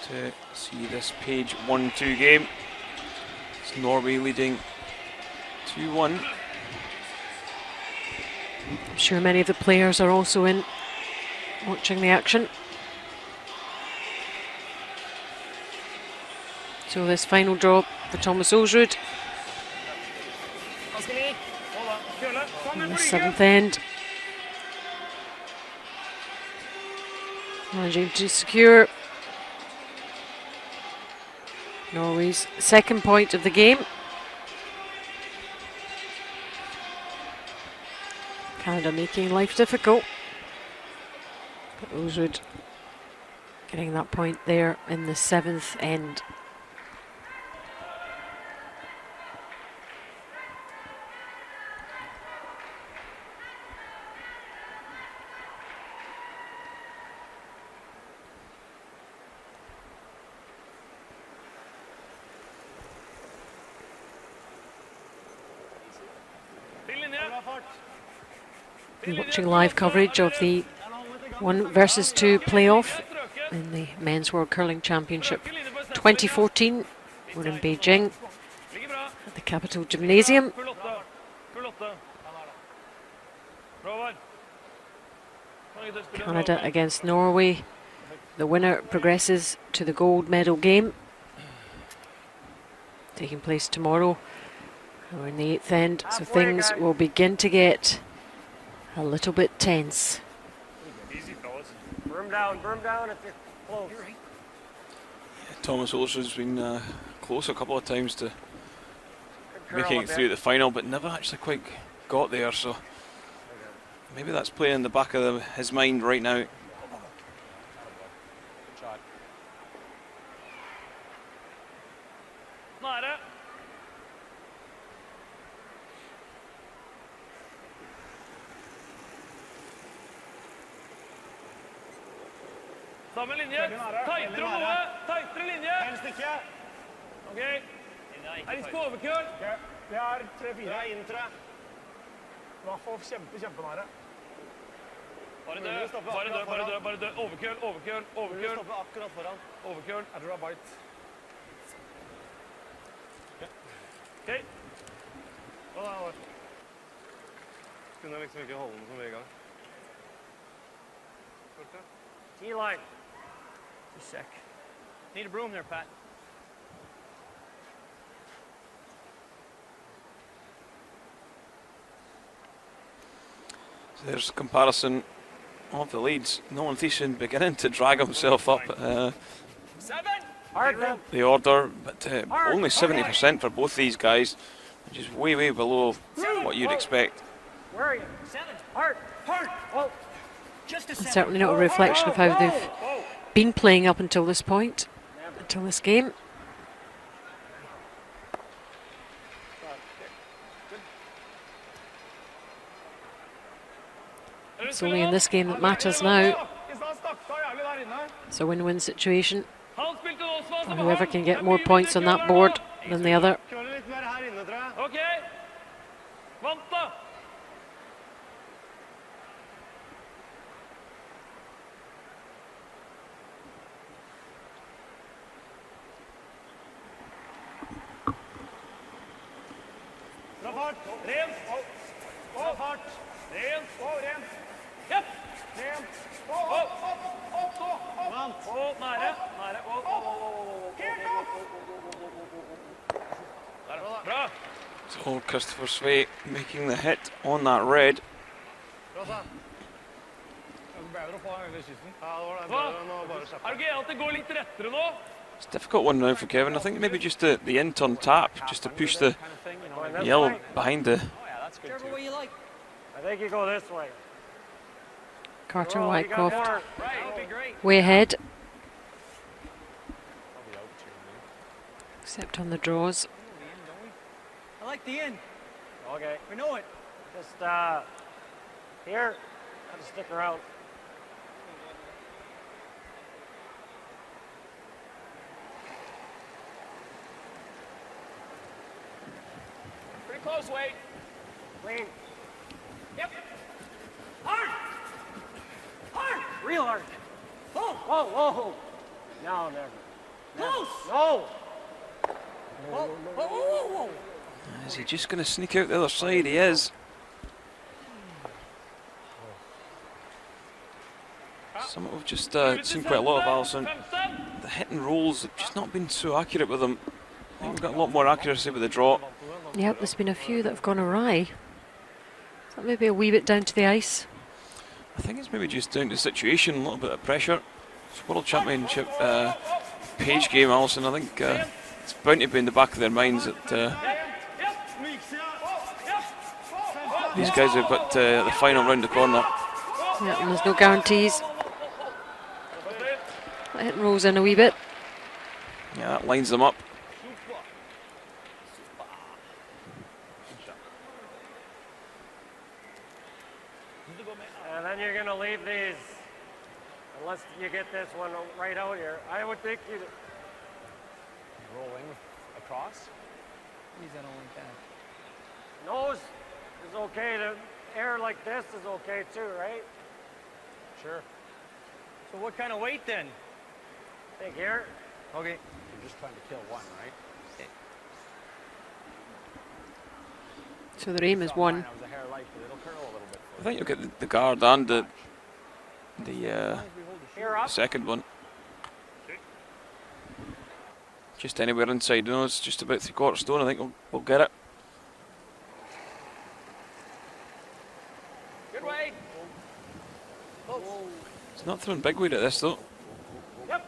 to see this page 1-2 game. It's Norway leading 2-1. I'm sure many of the players are also in, watching the action. So this final draw for Thomas Osrud in the 7th end. Managing to secure Norway's 2nd point of the game. Canada making life difficult. But Osrud getting that point there in the 7th end. You're watching live coverage of the 1 versus 2 playoff in the Men's World Curling Championship 2014. We're in Beijing at the Capitol Gymnasium. Canada against Norway. The winner progresses to the gold medal game, taking place tomorrow. We're in the 8th end, so things will begin to get a little bit tense. Berm down if you're close. Thomas Olsen's been close a couple of times to making it through the final, but never actually quite got there, so maybe that's playing in the back of his mind right now. Samme linje. Tightere noe. Tightere linje. Ok. Er litt på overkøl. Det er 3-4 inn, tror jeg. I hvert fall kjempenære. Bare dø. Overkøl. Stoppe akkurat foran. Overkøl. Jeg tror det er bite. Ok. Kunne liksom ikke holde den så mye i gang. T-line. Just a sec. Need a broom there, Pat. So there's a comparison of the leads. Nolan Thiessen beginning to drag himself up the order, but only 70% for both these guys, which is way below what you'd expect. Where are you? 7. Hard. Oh. And certainly not a reflection of how they've been playing up until this point, until this game. It's only in this game that matters now. It's a win-win situation for whoever can get more points on that board than the other. Ok. Vant da. Ren. Fart. Ren. Japp. Ren. Nære. Bra. So Christopher Sway making the hit on that red. It's a difficult one now for Kevin. I think maybe just the in-turn tap, just to push the yellow behind the... I think you go this way. Carter Whitecroft way ahead, except on the draws. I like the in. Okay. We know it. Just here. Got to stick around. Pretty close, Wade. Clean. Yep. Hard. Real hard. Whoa. No, never. Close. No. Whoa. Is he just going to sneak out the other side? He is. Some we've just seen quite a lot of Allison. The hit and rolls have just not been so accurate with them. I think we've got a lot more accuracy with the draw. Yep, there's been a few that have gone awry. Is that maybe a wee bit down to the ice? I think it's maybe just down to the situation, a little bit of pressure. It's World Championship page game, Allison. I think it's bound to be in the back of their minds that these guys have got the final round the corner. Yeah, and there's no guarantees. That hit and rolls in a wee bit. Yeah, that lines them up. And then you're going to leave these, unless you get this one right out here. I would think you'd... Rolling across. He's that only back. Nose is okay to air like this is okay too, right? Sure. So what kind of weight then? Think here. Okay. You're just trying to kill one, right? So their aim is one. I was a hair light, but it'll curl a little bit. I think you'll get the guard and the Here up. second one. Just anywhere inside. No, it's just about 3/4 stone. I think we'll get it. Good weight. It's not throwing big weight at this though. Yep.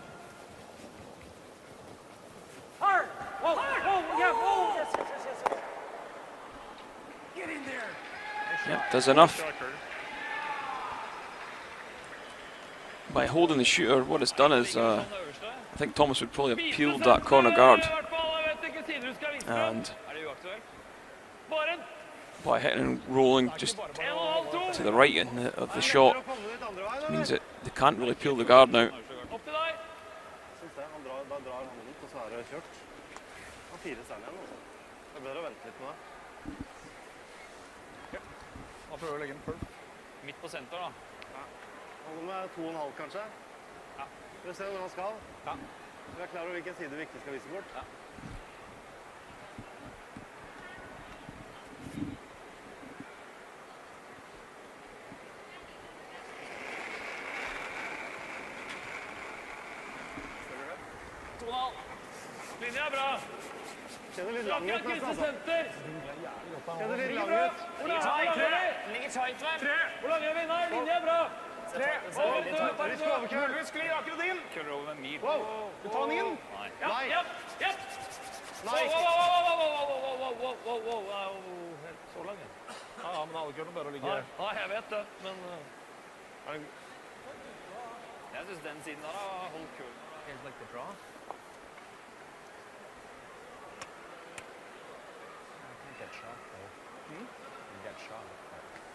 Hard. Whoa. Whoa. Yeah. Whoa. Yes. Yes. Yes. Yes. Yes. Get in there. Yep, does enough. By holding the shooter, what it's done is, I think Thomas would probably have peeled that corner guard. And by hitting and rolling just to the right of the shot, means that they can't really peel the guard now. Da prøver vi å legge en pulp. Midt på senter da. Han med 2,5 kanskje. Ja. For å se hvor han skal. Ja. Vi er klar over hvilken side vi ikke skal vise bort. Ja. Linja er bra. Kjenner litt lang ut nesten, altså. Senter. Kjenner litt lang ut. Ligger tight, vel? 3. Hvor lang er vi? Nei, linja er bra. 3. Vi skal overkjøre. Vi sklir akkurat inn. Køller over med en mil. Wow. Du tar den inn? Nei. Nei. Ja. Nei. Så lang, ja. Ja, men alle køller bare å ligge. Ja, jeg vet det, men... Jeg synes den siden der har holdt kølen. Helt like the draw. Get shot, though. You get shot.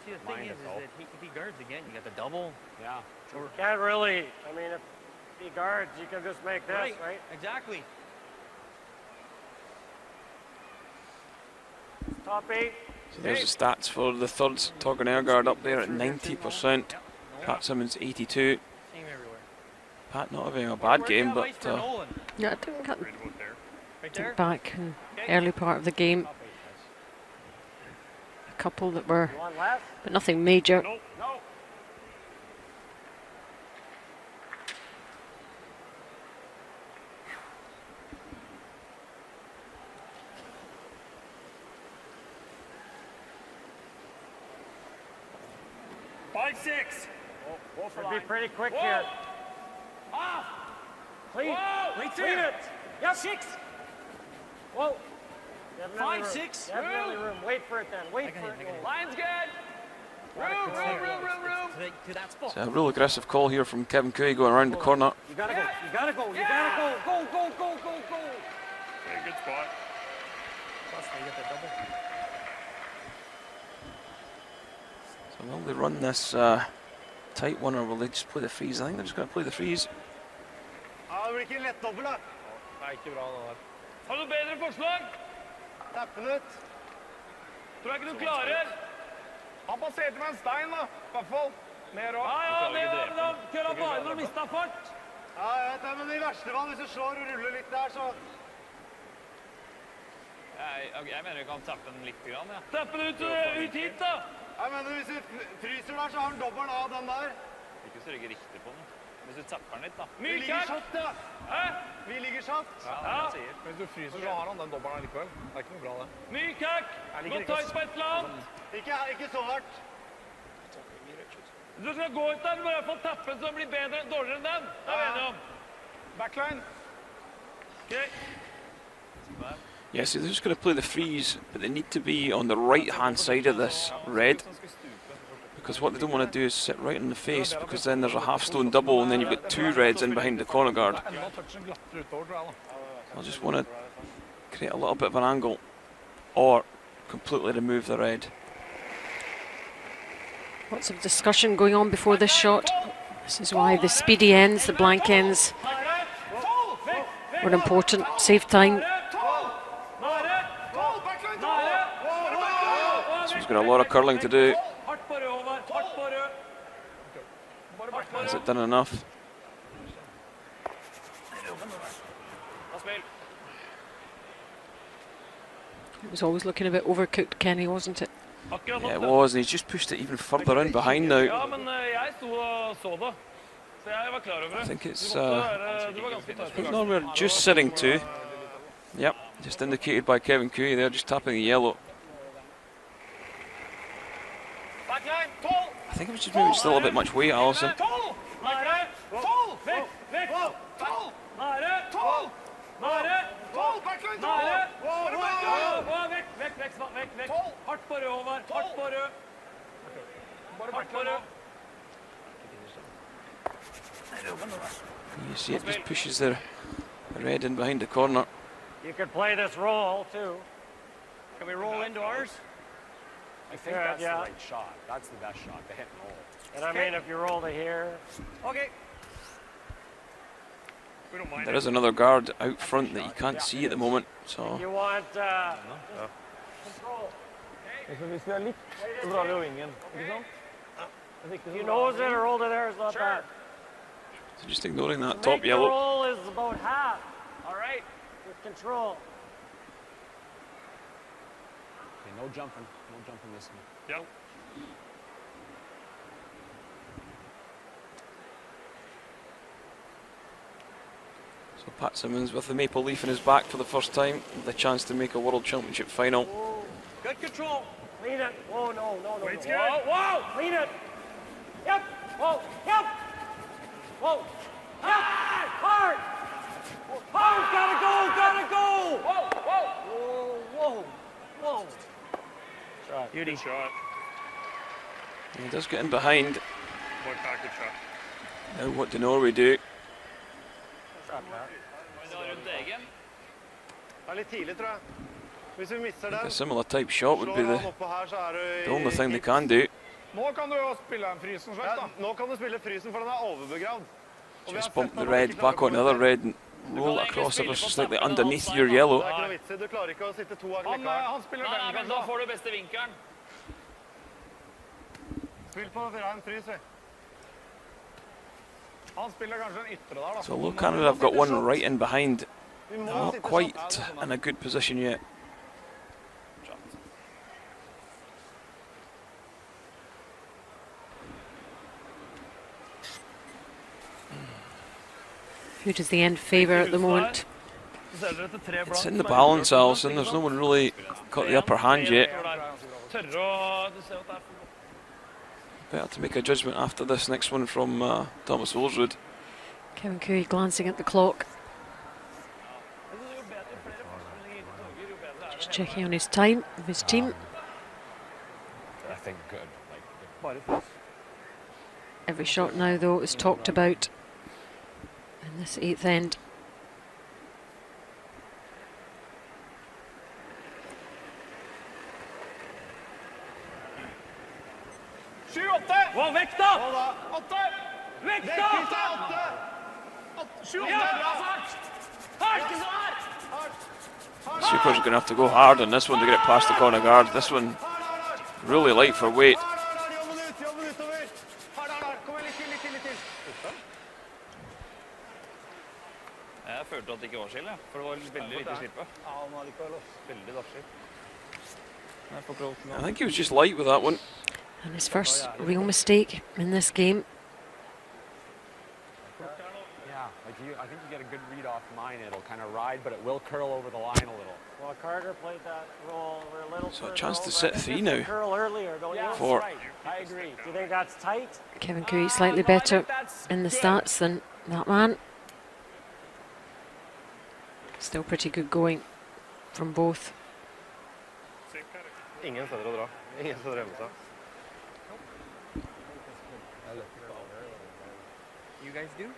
See, the thing is that if he guards again, you got the double. Yeah. Can't really. I mean, if he guards, you can just make this, right? Exactly. Top 8. So there's the stats for the third Toggen air guard up there at 90%. Pat Simmons 82. Same everywhere. Pat not having a bad game, but Yeah, I think back in the early part of the game. A couple that were, One left. but nothing major. No. 5-6. Should be pretty quick here. Off. Clean. Whoa. Clean it. Yep. 6. Whoa. 5, 6. Definitely room. Wait for it then. Wait for it. Line's good. Room. To that spot. it's a real aggressive call here from Kevin Cooey going around the corner. You gotta go. You gotta go. You gotta go. Go, go, go, go, go. Very good spot. Plus, they get the double. So will they run this tight one, or will they just play the freeze? I think they're just going to play the freeze. Ja, det blir ikke en lett dobbel, da. Nei, ikke bra det der. Har du bedre forslag? Tapp den ut. Tror jeg ikke du klarer. Han passerte med en stein, da. I hvert fall. Mer opp. Ja, men da kører han bare når han mistet fart. Ja, jeg vet det, men i verste fall, hvis du slår og ruller litt der, så... Jeg mener vi kan tappe den litt grann, ja. Tappe den ut hit, da. Jeg mener, hvis du fryser der, så har den dobbelen av den der. Ikke så rygge riktig på den. Hvis du tapper den litt, da. Vi ligger kjapt, ja. Hæ? Vi ligger kjapt. Ja, det er det jeg sier. Hvis du fryser, så har han den dobbelen likevel. Det er ikke noe bra, det. Myk hakk. Gå tight på et eller annet. Ikke så hardt. Du skal gå ut der, du må i hvert fall tappe den så den blir bedre, dårligere enn den. Det er vi enige om. Backline. Okay. Yeah, so they're just going to play the freeze, but they need to be on the right-hand side of this red, because what they don't want to do is sit right in the face, because then there's a half-stone double, and then you've got two reds in behind the corner guard. They'll just want to create a little bit of an angle, or completely remove the red. Lots of discussion going on before this shot. This is why the speedy ends, the blank ends, were important. Save time. So he's got a lot of curling to do. Has it done enough? It was always looking a bit overcooked, Kenny, wasn't it? Yeah, it was, and he's just pushed it even further in behind now. I think it's no, we're just sitting 2. Yep, just indicated by Kevin Cooey there, just tapping the yellow. I think it was just maybe still a bit much weight, Alison. You see it just pushes the red in behind the corner. You could play this roll too. Can we roll into ours? I think that's the right shot. That's the best shot, the hit and roll. And I mean, if you roll to here. Okay. We don't mind. There is another guard out front that you can't see at the moment, so. You want control. If you nose it or roll to there is not bad. So just ignoring that top yellow. The roll is about half. All right. With control. Okay, no jumping. No jumping this one. Yep. So Pat Simmons with the maple leaf in his back for the first time, with the chance to make a World Championship final. Whoa. Good control. Clean it. Whoa, no. Weight's no. good. Whoa. Clean it. Yep. Whoa. Yep. Whoa. Yep. Hard. Hard. Gotta go. Whoa. Shot. Beauty shot. He does get in behind. More package shot. Now what do Norway do? Shot, Pat. Det litt tidlig, tror jeg. Hvis vi misser A den, similar type shot would be slår han the oppå her, så er du only thing they can do. Nå kan du jo spille en frysen Ja, sjøl, da. nå kan du spille frysen, for den er overbegravd. Og vi har Just sett bump at the han red ikke back klarer on å the other komme red and roll it across ever so slightly underneath your yellow. Det er ikke noe vits i, du klarer ikke å sitte 2 hakk Han, likevel. han spiller Nei, den men da får du beste vinkelen. Spill på for en frys, vi. Han spiller kanskje en ytre der, da. So although Canada have got one right in behind, Vi må not sitte quite in a good position yet. Who does the end favour at the moment? It's in the balance, Alison. There's no one really got the upper hand yet. Better to make a judgment after this next one from Thomas Olsrud. Kevin Cooey glancing at the clock. Just checking on his time of his team. I think good. Every shot now, though, is talked about in this 8th end. Wow, vekk da! Vekk, Vekk da! Super's going to have to go hard on this one to get it past the corner guard. This one really light for weight. Jobben utover. Kom igjen, litt til. Jeg følte at det ikke var skill, for det var veldig lite slippe. Ja, han har likevel veldig daftig. I think he was just light with that one. And his first real mistake in this game. Yeah, I think you get a good read off mine. It'll kind of ride, but it will curl over the line a little. Well, Carter played that roll. We're a little So a further chance to over. sit I think 3 it's now. a curl earlier, don't you? For Right, I agree. Do you think that's tight? Kevin Cooey slightly better in the stats than that man. Still pretty good going from both. Ingen steder å dra. Ingen steder å gjemme seg. You guys do? You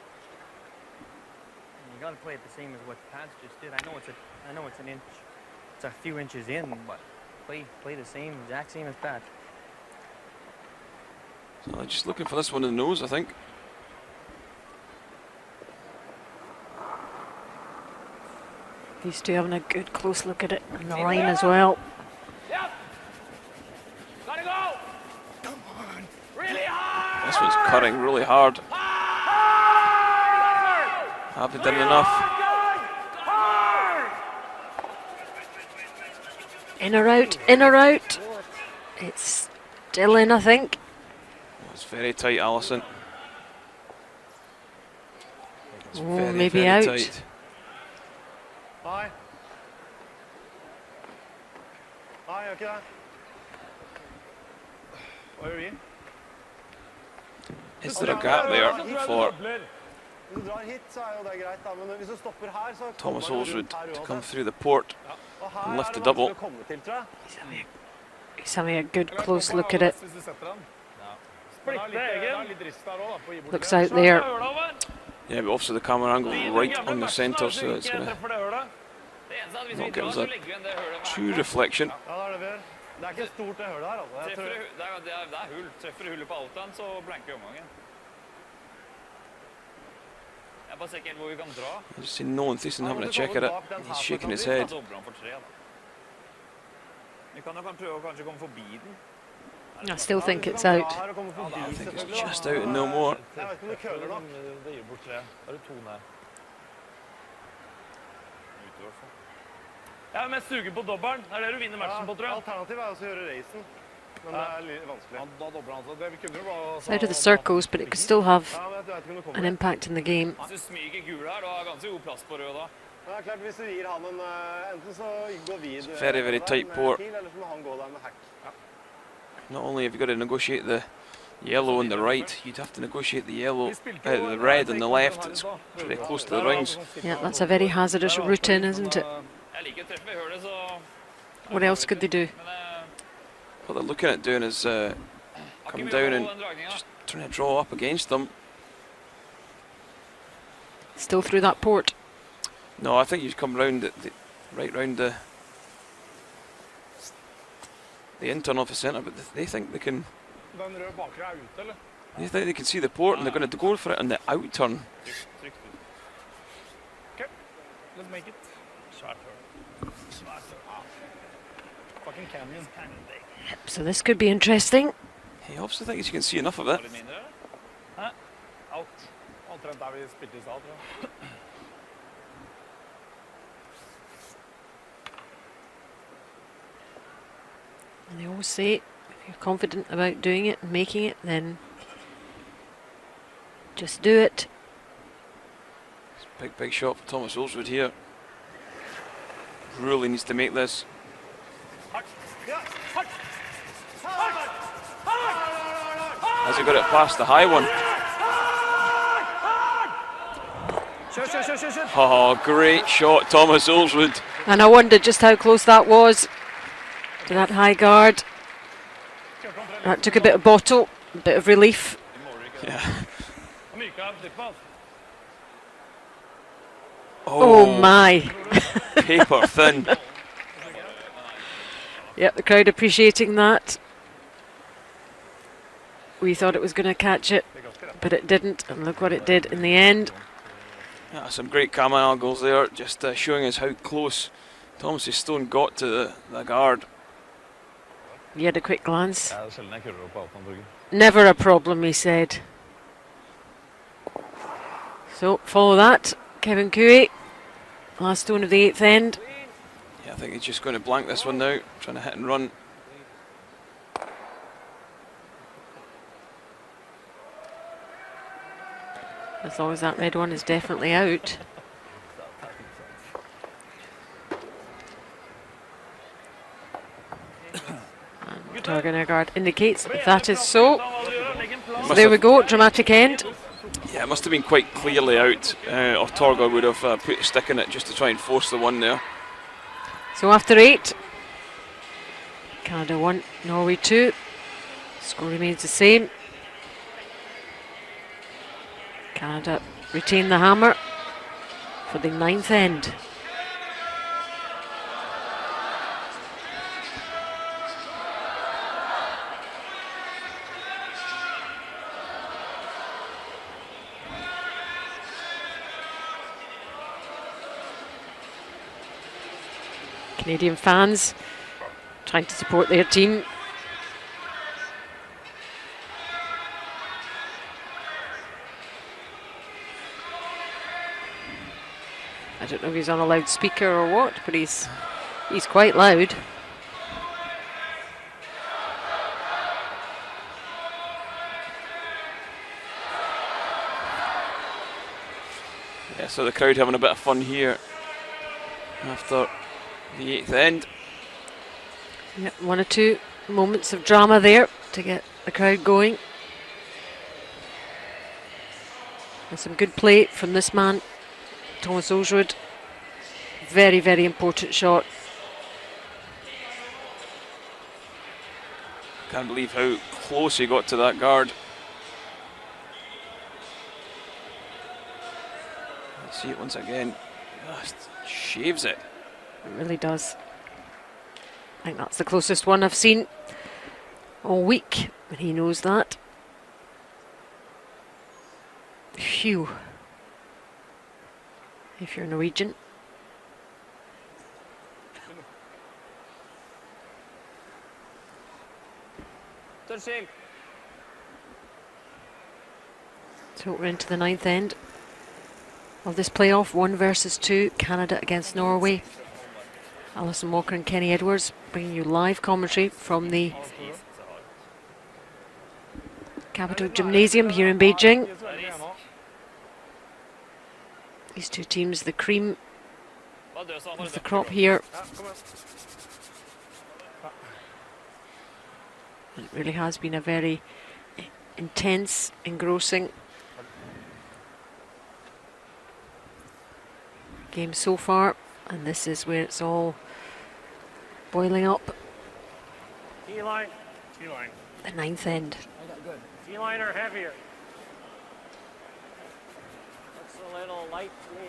got to play it the same as what Pat's just did. I know it's an inch. It's a few inches in, but play the same, exact same as Pat. So just looking for this one in the nose, I think. These two having a good close look at it on the line as well. Yep. Gotta go. Come on. Really hard. This one's cutting really hard. Hard. Have they done enough? In or out, in or out. It's still in, I think. It's very tight, Alison. It's Oh, very, maybe very out. tight. Nei. Nei, gjør ikke det. Hva gjør vi? Is there a gap there for Hvis du drar hit, så jo det greit, da. Men hvis du stopper her, så Thomas kommer du Olsrud rundt her to uansett. come through the port Og her and lift det the double? vanskelig å komme til, tror jeg. He's having a good close look at it. Hvis du setter den. Splitte Det er egen. litt risk der også, da, på å gi bort Looks det. out there. Yeah, but also the camera angle right on the centre, so it's going to Treffer det hølet. Det eneste er at hvis vi not give drar, us så a legger vi igjen det hølet med true reflection. Ja, det er det vi gjør. Det er ikke stort det hølet her, altså. Jeg Treffer tror... du- det er hull. Treffer du hullet på outaen, så blanker vi omgangen. Jeg bare ser ikke helt hvor vi kan dra. I just see Nolan Thiessen having a check at it. He's shaking his head. Da dobler han for 3, da. Vi kan jo prøve å kanskje komme forbi den. I still think it's out. Her og komme forbi, I think it's selvfølgelig, just da. out and no more. Jeg vet ikke om det køler nok. Det gir bort 3. Da er det 2 ned. Ute i hvert fall. Jeg er mest sugen på dobbelen. Det er det du vinner matchen på, tror jeg. Alternativet er også å gjøre racen. Men det er litt vanskelig. Da dobler han seg. Det vi kunne jo bare... It's out of the circles, but it could still have Ja, men jeg vet ikke om det kommer. an impact in the game. Hvis du smyger gul her, du har ganske god plass på rød da. Men det er klart, hvis du gir han en... Enten så går vi Very, very tight med port. pil, eller så må han gå der med hack. Not only have you got to negotiate the yellow on the right, you'd have to negotiate the yellow, the red on the left. It's pretty close to the rings. Yeah, that's a very hazardous route in, isn't it? Jeg liker å treffe i hølet, så... What else could they do? Men What they're looking at doing is coming down and just trying to draw up against them. Still through that port. No, I think you've come round right round the intern off the centre, but they think they can. Den røde bakre er ute, eller? They think they can see the port and they're going to go for it on the out turn. Trygt ut. Okay, let's make it. Svært høl. Svært høl. Fucking canyon. So this could be interesting. He obviously thinks you can see enough of it. litt mindre. Hæ? Out. Omtrent der vi spilte i stad, tror jeg. And they always say, if you're confident about doing it and making it, then just do it. Big shot for Thomas Olsrud here. Really needs to make this. Has he got it past the high one? Oh, great shot, Thomas Olsrud. And I wondered just how close that was to that high guard. That took a bit of bottle, a bit of relief. Yeah. Oh my. Paper thin. Yep, the crowd appreciating that. We thought it was going to catch it, but it didn't, and look what it did in the end. Yeah, some great camera angles there, just showing us how close Thomas's stone got to the guard. He had a quick glance. Ja, det er sjelden jeg køller opp på Altan, Torgen. Never a problem, he said. So, follow that. Kevin Cooey, last stone of the 8th end. Yeah, I think he's just going to blank this one now, trying to hit and run. As long as that red one is definitely out. And Torgen Guard indicates if that is so. So there we go, dramatic end. Yeah, it must have been quite clearly out, or Torger would have put a stick in it just to try and force the one there. So after 8, Canada 1, Norway 2. Score remains the same. Canada retain the hammer for the 9th end. Canadian fans trying to support their team. I don't know if he's on a loudspeaker or what, but he's quite loud. Yeah, so the crowd having a bit of fun here after the 8th end. Yeah, 1 or 2 moments of drama there to get the crowd going. And some good play from this man, Thomas Osrud. Very, very important shot. Can't believe how close he got to that guard. Let's see it once again. Just shaves it. It really does. I think that's the closest one I've seen all week, and he knows that. Phew. If you're Norwegian. Touching. So we're into the 9th end of this playoff, 1 versus 2, Canada against Norway. Alison Walker and Kenny Edwards bringing you live commentary from the Capitol Gymnasium here in Beijing. These two teams, the cream of the crop here. It really has been a very intense, engrossing game so far, and this is where it's all boiling up. T-line. The 9th end. T-line are heavier. Looks a little light to me.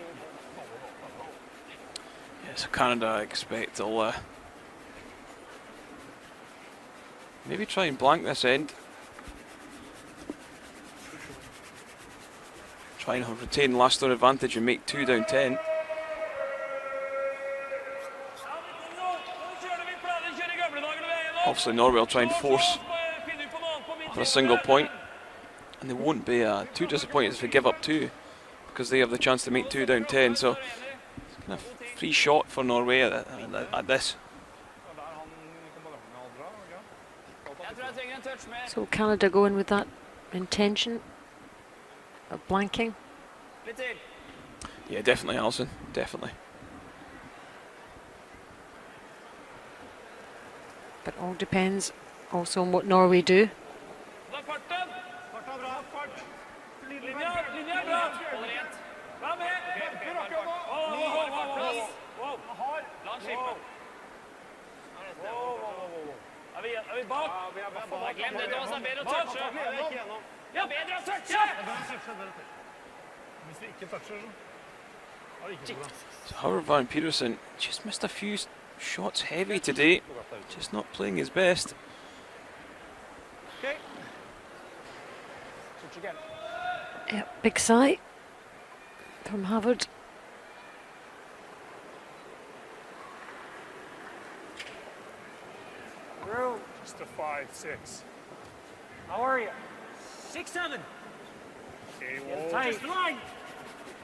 Yeah, so Canada, I expect, will maybe try and blank this end. Try and retain last throw advantage and make 2 down 10. Obviously Norway will try and force for a single point, and they won't be too disappointed if they give up 2, because they have the chance to make 2 down 10. So it's kind of free shot for Norway at this. So Canada going with that intention of blanking. Yeah, definitely, Alison, definitely. But all depends also on what Norway do. So Howard Van Peterson just missed a few shots heavy today, just not playing his best. Okay. Switch again. Yeah, big sigh from Havard. Through. Just a 5-6. How are you? 6-7. Okay, Get whoa. tight. Just line.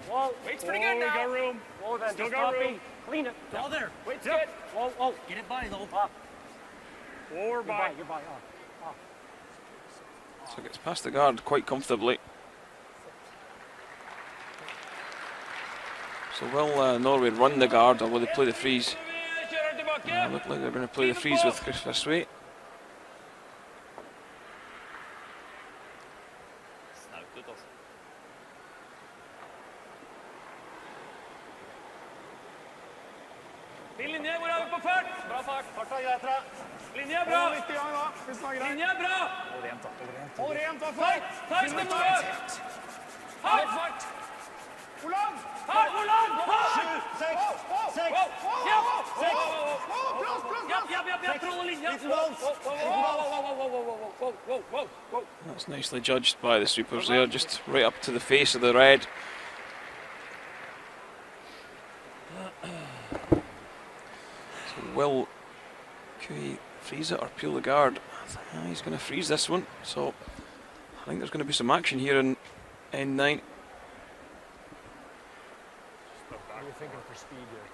Whoa. Weight's pretty good We now. got room. Whoa, then Still just got copy. room. Clean it. All there. Weight's Yep. good. Whoa, whoa. Get it by though. Forward You're by. by. You're by. So gets past the guard quite comfortably. So will Norway run the guard, or will they play the freeze? Look like they're going to play the freeze with Christopher Sway. Linje, hvor er vi på fart? Bra fart. Farta greit, tror jeg. Linje er bra. Litt i gang da, hvis den er grei. Linje er bra. Hold rent, da, fart! Fart, det må du. Fart. Olan! Fart, Olan. Fart. 6! Ja. Plass, plass, plass! Jeg tror linje. That's nicely judged by the sweepers there, just right up to the face of the red. So will QE freeze it or peel the guard? He's going to freeze this one, so I think there's going to be some action here in N9. thinking for speed here.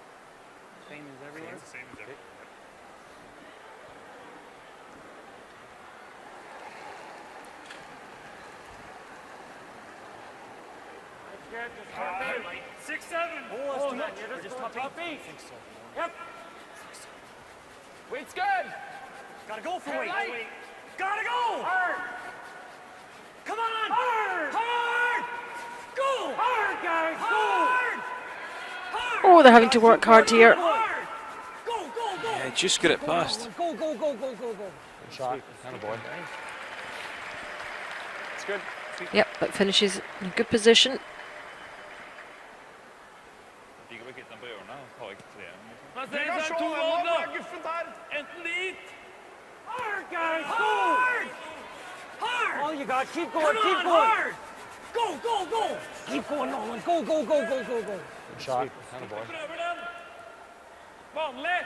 Same as everywhere. It's the same as everywhere. Just 6, 7. Oh, no, you're just top eight. Yep. Weight's good. Gotta go for weight. Light. Gotta go. Hard. Come on. Hard. Hard. Go. Hard, guys. Hard. Hard. Oh, they're having to work hard here. Hard. Go, go, go. Yeah, just get it past. Go, go, go, go, go, go. Good shot. Attaboy. It's good. Yep, but finishes in a good position. De går ikke hit på hjørnet, og tar ikke treen. Plasserer seg 2 valg, da. Enten dit. Hard, guys. Hard. Hard. All you got. Keep going. Keep going. Hard. Go, go, go. Keep going, Nolan. Go, go, go, go, go, go. Good shot. Attaboy. Prøver den. Vanlig.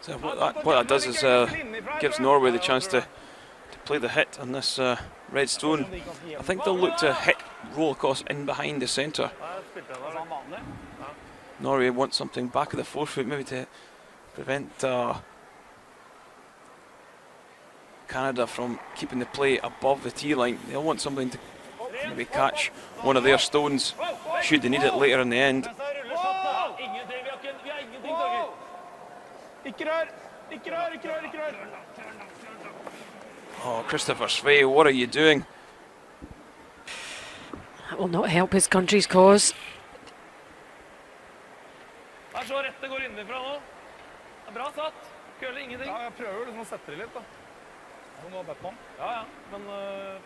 So what that does is gives Norway the chance to play the hit on this red stone. I think they'll look to hit roll across in behind the centre. Norway want something back of the forefoot, maybe to prevent Canada from keeping the play above the tee line. They'll want something to maybe catch one of their stones should they need it later in the end. Oh, Christopher Svei, what are you doing? That will not help his country's cause. Her så rett det går innifra nå. Det er bra satt. Køler ingenting. Ja, jeg prøver liksom å sette det litt, da. Som du har bedt meg om. Ja, ja. Men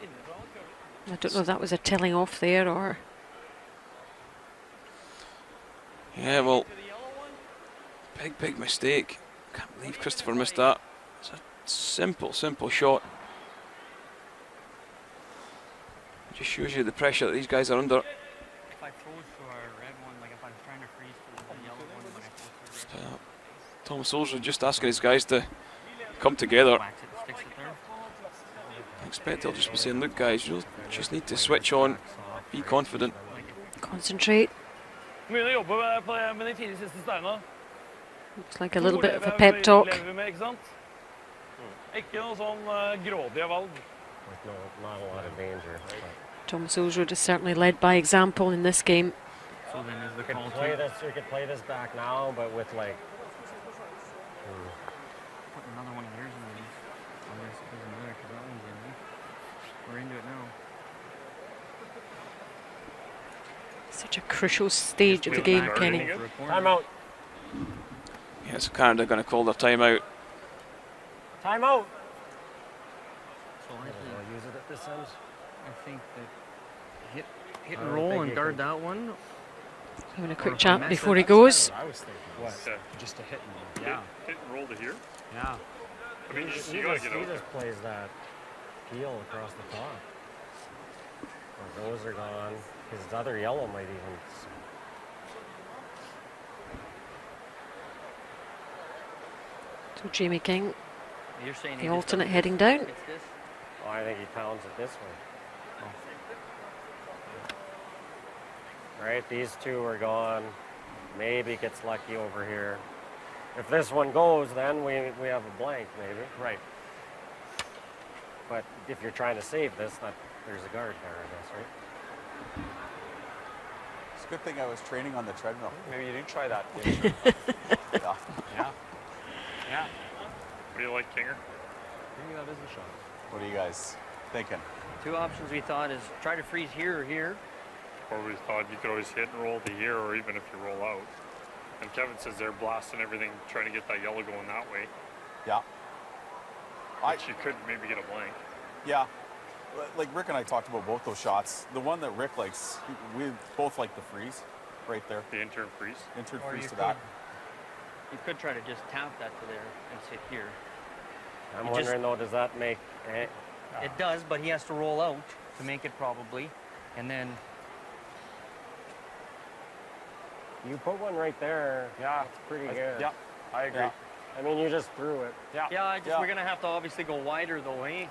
innifra køler. I don't know if that was a telling off there or... Yeah, well, big mistake. Can't believe Christopher missed that. It's a simple shot. Just shows you the pressure that these guys are under. If I froze for a red one, like if I was trying to freeze for the yellow one when I froze for red, Tom Solskjaer just asking his guys to come together. wax it, sticks it there. I expect they'll just be saying, look guys, you'll just need to switch on, be confident. Concentrate. Mye å jobbe med de 4 siste steinene. Looks like a little bit of a pep talk. Lever med, ikke sant? Ikke noe sånn grådige valg. Not a lot of danger. Tom Solskjaer is certainly led by example in this game. So then is the You call could play to this. You could play this back now, but with like. put another one of theirs in there. Unless it doesn't matter because that one's in there. We're into it now. Such a crucial stage of the game, Kenny. Time out. Yeah, so Canada going to call their time out. Time out. So We'll use it at this end. I think that hit I and don't roll think and you guard can- that one. Having a Or quick if I chat mess before it, he that's goes. I was thinking. What? Okay. Just to hit and Yeah. Hit and roll to here. Yeah. I mean, He you gotta just, get he out there. just plays that heel across the top. Well, those are gone. His other yellow might even. So Jamie King, You're saying the he just alternate doesn't heading down. hits this? Oh, I think he pounds it this way. Right, these two are gone. Maybe gets lucky over here. If this one goes, then we have a blank, maybe. Right. But if you're trying to save this, there's a guard there, I guess, right? It's a good thing I was training on the treadmill. Maybe you do try that. Yeah. Yeah. Yeah. What do you like, Kinger? Maybe that is a shot. What are you guys thinking? Two options we thought is try to freeze here or here. Or we thought you could always hit and roll to here, or even if you roll out. And Kevin says they're blasting everything, trying to get that yellow going that way. Yeah. Which you could maybe get a blank. Yeah. Like Rick and I talked about both those shots. The one that Rick likes, we both like the freeze right there. The intern freeze. Intern Or freeze you to that. You could try to just tap that to there and sit here. I'm You just- wondering though, does that make? It does, but he has to roll out to make it probably. And then You put one right there. Yeah. It's pretty good. Yeah, I agree. Yeah. I mean, you just threw it. yeah, we're gonna have to obviously go wider though, eh?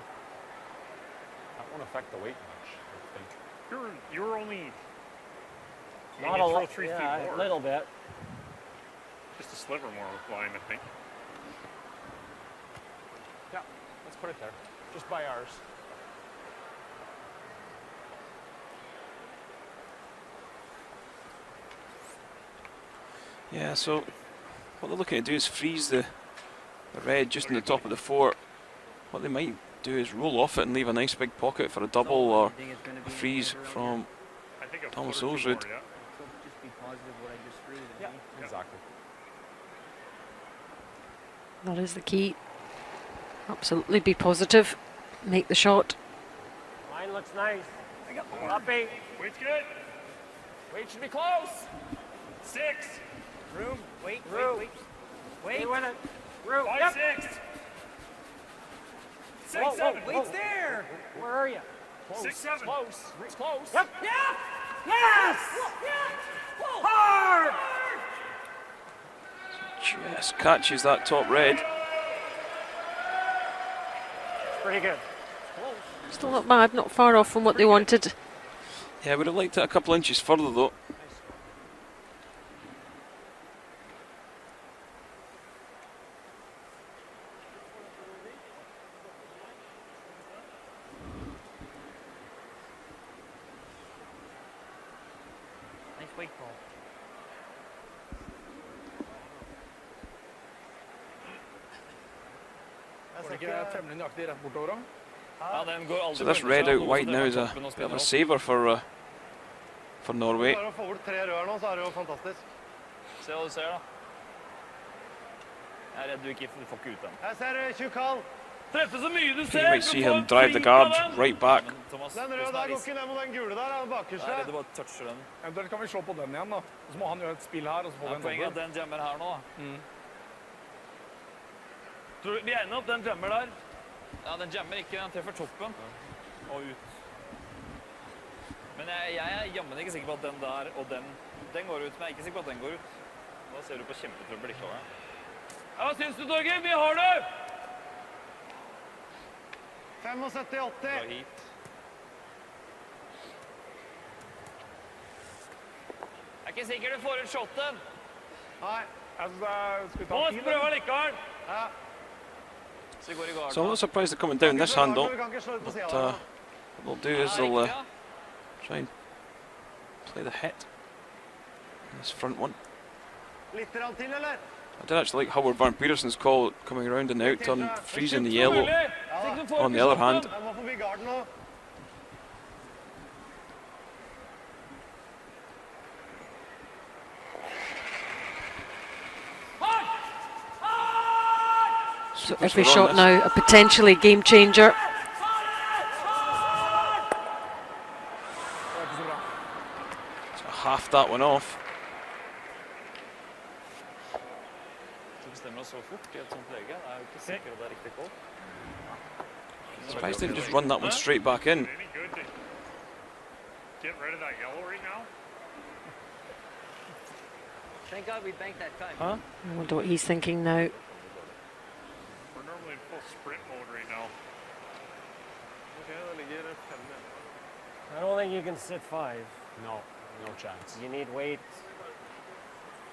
That won't affect the weight much, I think. You're only Not a lot. Yeah, a little bit. Just a sliver more line, I think. Yeah, let's put it there. Just by ours. Yeah, so what they're looking to do is freeze the red just in the top of the fort. What they might do is roll off it and leave a nice big pocket for a double or a freeze from Thomas Olsrud. Just be positive what I just threw. Yeah, exactly. That is the key. Absolutely be positive. Make the shot. Line looks nice. Up 8. Weight's good. Weight should be close. 6. Room. Wait. Stay with it. Room. 5, Yep. 6. 6, Whoa, 7. whoa. Wait's there. Where are you? 6, 7. Close. It's close. Yep. Yeah. Yes. Hard. Just catches that top red. Pretty good. Still not bad, not far off from what they wanted. Yeah, would have liked it a couple inches further though. Nice weight ball. Var det ikke temmelig nøyaktig rett bortover da? Ja, den går aldri So this mellom red seg, out noe white som now det is var a toppen og bit of a spinner opp. saver for Norway. Klarer å få bort 3 rør nå, så er det jo fantastisk. Se hva du ser, da. Jeg er redd du ikke får ikke ut den. Jeg ser Tjukkal. Treffe så mye du You ser! might see him drive the guard right back. Men Thomas, Den det røde som der er går risk- ikke ned mot den gule der, den Jeg er bakerste. redd du bare toucher den. Eventuelt kan vi slå på den igjen da. Og så må han gjøre et spill her, og så får Ja, vi en poenget er at dobbelt. den jammer her nå. Tror du, vi er enige om den jammer der? Ja, den jammer ikke, den treffer toppen. Og ut. Men jeg er jammen ikke sikker på at den der og den går ut, men jeg er ikke sikker på at den går ut. Da ser du på kjempetrøbbel likevel. Ja, hva syns du, Torgeir? Vi har det! 75-80. Dra hit. Jeg er ikke sikker du får ut shoten. Nei. Jeg synes det skal vi ta Nå en tid, prøver eller? likevel. Ja. Så vi går i garden. So I'm not surprised they're coming down this hand though. Vi kan ikke slå ut på But siden av den. what they'll do is they'll try and play the hit in this front one. Litt grann til, eller? I did actually like Howard Van Peterson's call coming around and out turn, freezing the yellow on the other hand. Jeg må forbi garden nå. So every shot now a potentially game changer. So half that one off. Så bestemmer oss så fort i et sånt lege. Jeg er jo ikke sikker at det er riktig call. Surprised they didn't just run that one straight back in. Maybe good to get rid of that yellow right now. Thank God we banked that time. I wonder what he's thinking now. We're normally in full sprint mode right now. Ok, da ligger 5 igjen. I don't think you can sit 5. No, no chance. You need weight.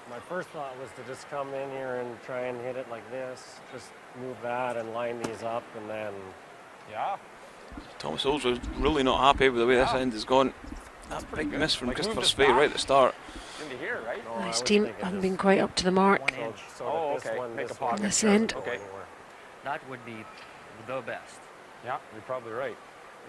My first thought was to just come in here and try and hit it like this. Just move that and line these up and then... Yeah. Thomas Olsrud's really not happy with the way this end has gone. That big miss from Christopher Spey right at the start. Into here, right? No, I Nice was team, thinking haven't just been quite up to the mark. One inch. So Oh, that this okay. one, Make a this pocket. one This doesn't end. go Okay. anywhere. That would be the best. Yeah, you're probably right.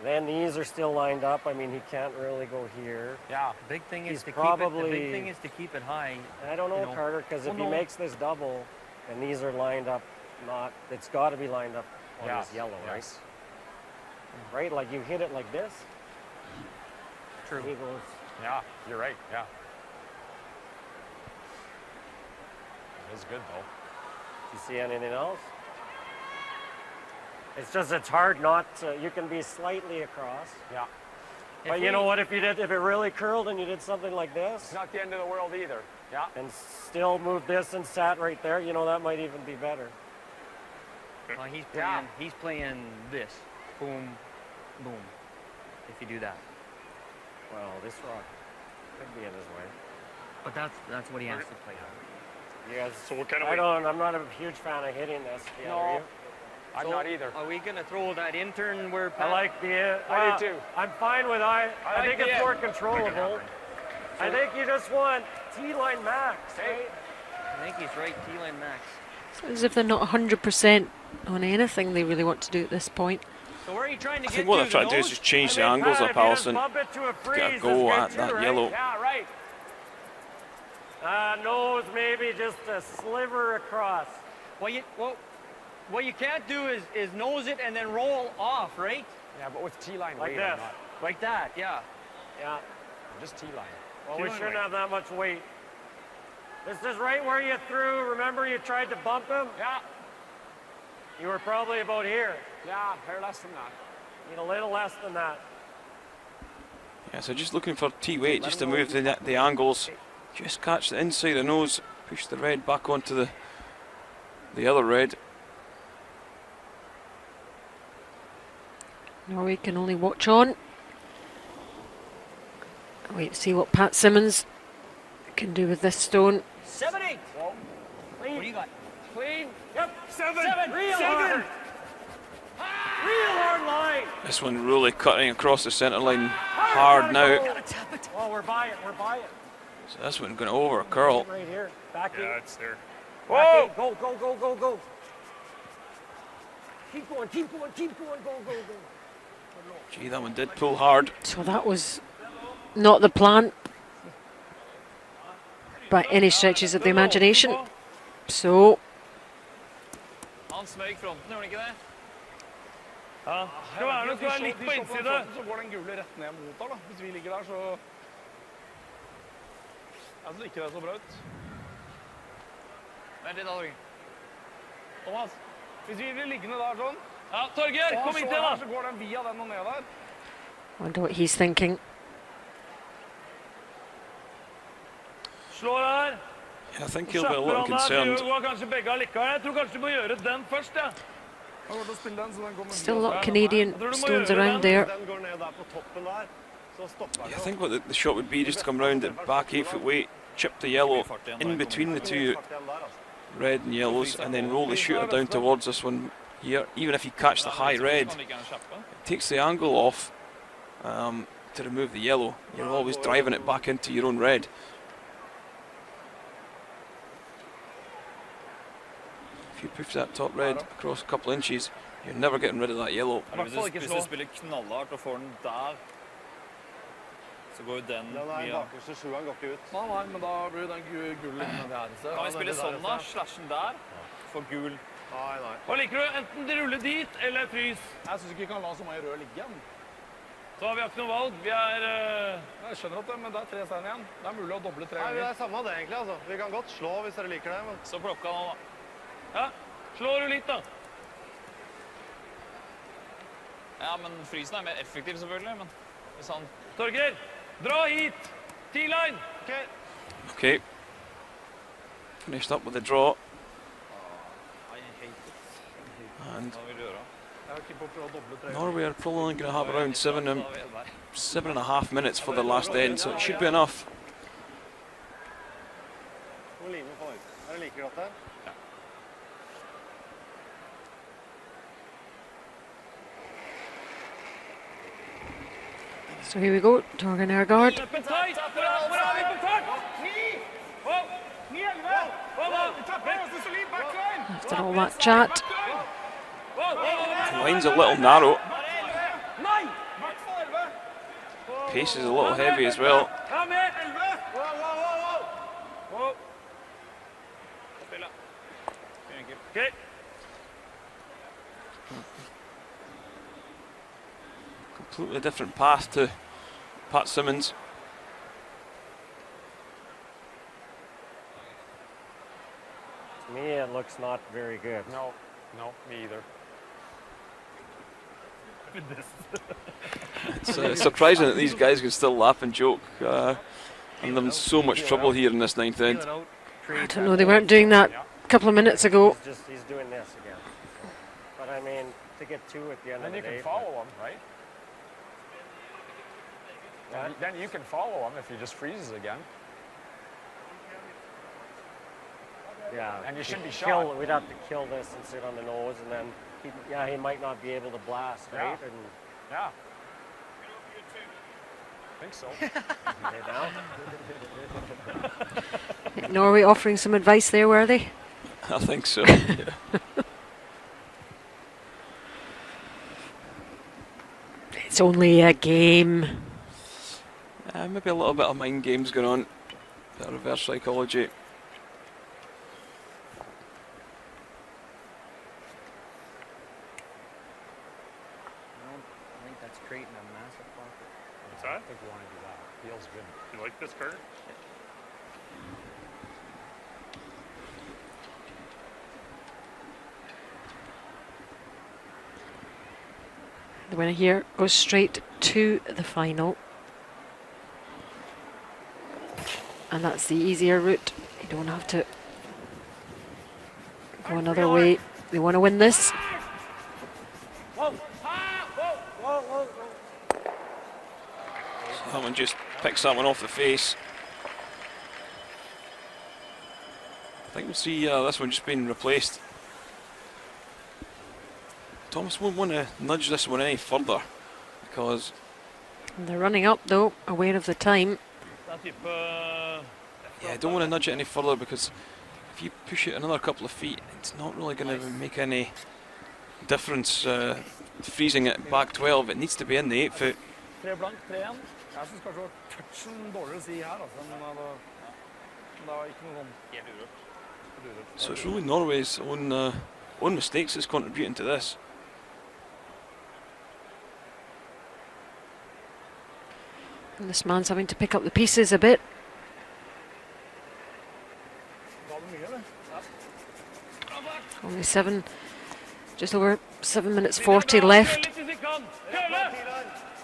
Then these are still lined up. I mean, he can't really go here. Yeah. Big thing He's is to probably- keep it. The big thing is to keep it high. I don't know, You know, Carter, because if well, he no. makes this double and these are lined up, it's got to be lined up on Yeah. this yellow, right? Yes. Right? Like you hit it like this. True. He goes, Yeah, you're right. Yeah. It is good though. do you see anything else? It's just, it's hard not to, you can be slightly across. Yeah. But you know what, if it really curled and you did something like this It's not the end of the world either. Yeah. and still moved this and sat right there, you know, that might even be better. Well, he's playing. Yeah. He's playing this. Boom, boom. If you do that. Well, this rock could be in his way. But that's what he has to play on. Yes. So what kind of I'm not a huge fan of hitting this. Yeah, are you? I'm not either. Are we gonna throw that intern where I like the. I do too. I'm fine with I like think the it's more controllable. I think you just want T-line max, right? I think he's right, T-line max. It's as if they're not 100% on anything they really want to do at this point. So where are you trying to I get think what to? they're trying to do is just change the angles up, Alison. Get a go at that yellow. Yeah, right. Nose maybe just a sliver across. What you can't do is nose it and then roll off, right? Yeah, but with T-line Like weight, this. Like that, yeah. Yeah. just T-line. Well, we shouldn't have that much weight. This is right where you threw. Remember you tried to bump him? Yeah, You were probably about here. yeah, hair less than that. Need a little less than that. Yeah, so just looking for T-weight just to move the angles. Just catch the inside of the nose, push the red back onto the other red. Norway can only watch on. Wait to see what Pat Simmons can do with this stone. 7-8. What do you got? Clean. Yep. 7. Real Hard. Real hard line. This one really cutting across the centre line hard now. Oh, we're by it. We're by it. So this one going over a curl. Right here. Back in. Yeah, it's there. Whoa! Go, go, go, go, go. Keep going, keep going, keep going. Go, go, go. Gee, that one did pull hard. So that was not the plan by any stretches of the imagination. So Han smøg fronten, gjorde han ikke det? Ja. Skal være litt på innside. Så går den gule rett ned mot der, da. Hvis vi ligger der, så altså, ikke det er så bra ut. Vent litt, Torgeir. Thomas, hvis vi blir liggende der sånn, Ja, Torgeir, og kom så inn til her, da. så går den via den og ned der. wonder what he's thinking. Slå der. I think he'll be a little concerned. Du går kanskje begge allikevel. Jeg tror kanskje du må gjøre den først, ja. Han går til å spille den, så den kommer Still a via. lot of Canadian stones around there. Den går ned der på toppen der, så stopper den. I think what the shot would be just to come round at back 8 foot weight, chip the yellow in between the two red and yellows, and then roll the shooter down towards this one here. Even if you catch the high red, it takes the angle off to remove the yellow. You're always driving it back into your own red. If you push that top red across a couple inches, you're never getting rid of that yellow. Hvis du spiller knallhardt og får den der, så går jo den Den er via. bakerste sjueren går ikke ut. Nei, men da blir den gule liggende der. Så Kan vi spille sånn da? Slashen der, for gul. Nei, nei. Hva liker du? Enten de ruller dit, eller frys. jeg synes ikke vi kan la så mye rød ligge igjen. Så har vi ikke noe valg. Vi er... Jeg skjønner at det, men det er 3 stein igjen. Det er mulig å doble 3 Nei, det ganger. er samme det egentlig, altså. Vi kan godt slå hvis dere liker det, men... Så plukka han da. Ja, slår du litt da. Ja, men frysen er mer effektiv selvfølgelig, men hvis han... Torgeir, dra hit! T-line! Okay. Finished up with the draw. And Jeg er ikke på å prøve å doble 3 ganger. Norway are probably only going to have around 7.5 minutes for the last end, so it should be enough. Hvor limer på høyt. Er det like godt der? So here we go, Torgen Ergaard. Hvor er vi på tart? 9! After all that chat, The line's a little narrow. Pace is a little heavy as well. Kom med! Okay. Completely different path to Pat Simmons. To me, it looks not very good. No, no, me either. It's surprising that these guys can still laugh and joke. And they're in so much trouble here in this ninth end. I don't know, they weren't doing that a couple of minutes ago. He's doing this again. But I mean, to get 2 at the end Then of you the can day. follow them, right? Then you can follow them if he just freezes again. Yeah. And you shouldn't be kill- shot. We'd have to kill this and sit on the nose, and then he might not be able to blast, Yeah. right? And Yeah. I think so. Norway offering some advice there, were they? I think so. It's only a game. Maybe a little bit of mind games going on. Bit of reverse psychology. I think that's creating a massive pocket. What's I that? think we want to do that. Feels good. You like this card? The winner here goes straight to the final. And that's the easier route. You don't have to go another way. They want to win this. Whoa! Whoa! Whoa! Whoa! Whoa! That one just picks that one off the face. I think we'll see this one just being replaced. Thomas won't want to nudge this one any further because They're running up though, aware of the time. yeah, I don't want to nudge it any further because if you push it another couple of feet, it's not really going to make any difference freezing it back 12. It needs to be in the 8 foot. 3 blank, 3-1. Jeg synes kanskje det var touchen dårlig å si her, altså. Men det var ikke noe sånn helt urørt. So it's really Norway's own mistakes that's contributing to this. And this man's having to pick up the pieces a bit. Var det mye, eller? Only just over 7 minutes 40 left.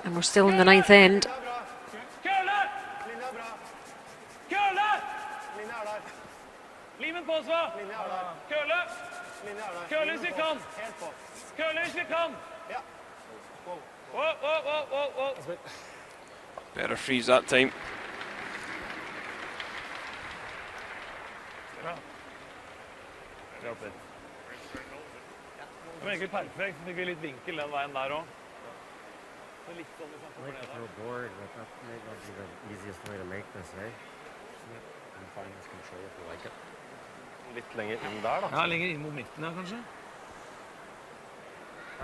And we're still in the ninth end. Limen på så! Køle! Køle hvis vi kan! Køle hvis vi kan! Whoa. Better freeze that time. Det var egentlig perfekt, så fikk vi litt vinkel den veien der også. Så litt sånn vi I'd snakker like to på throw det board, but that might not be the easiest way to make this, eh? And find this control if you like it. Litt lenger inn der, da. Ja, lenger inn mot midten her, kanskje.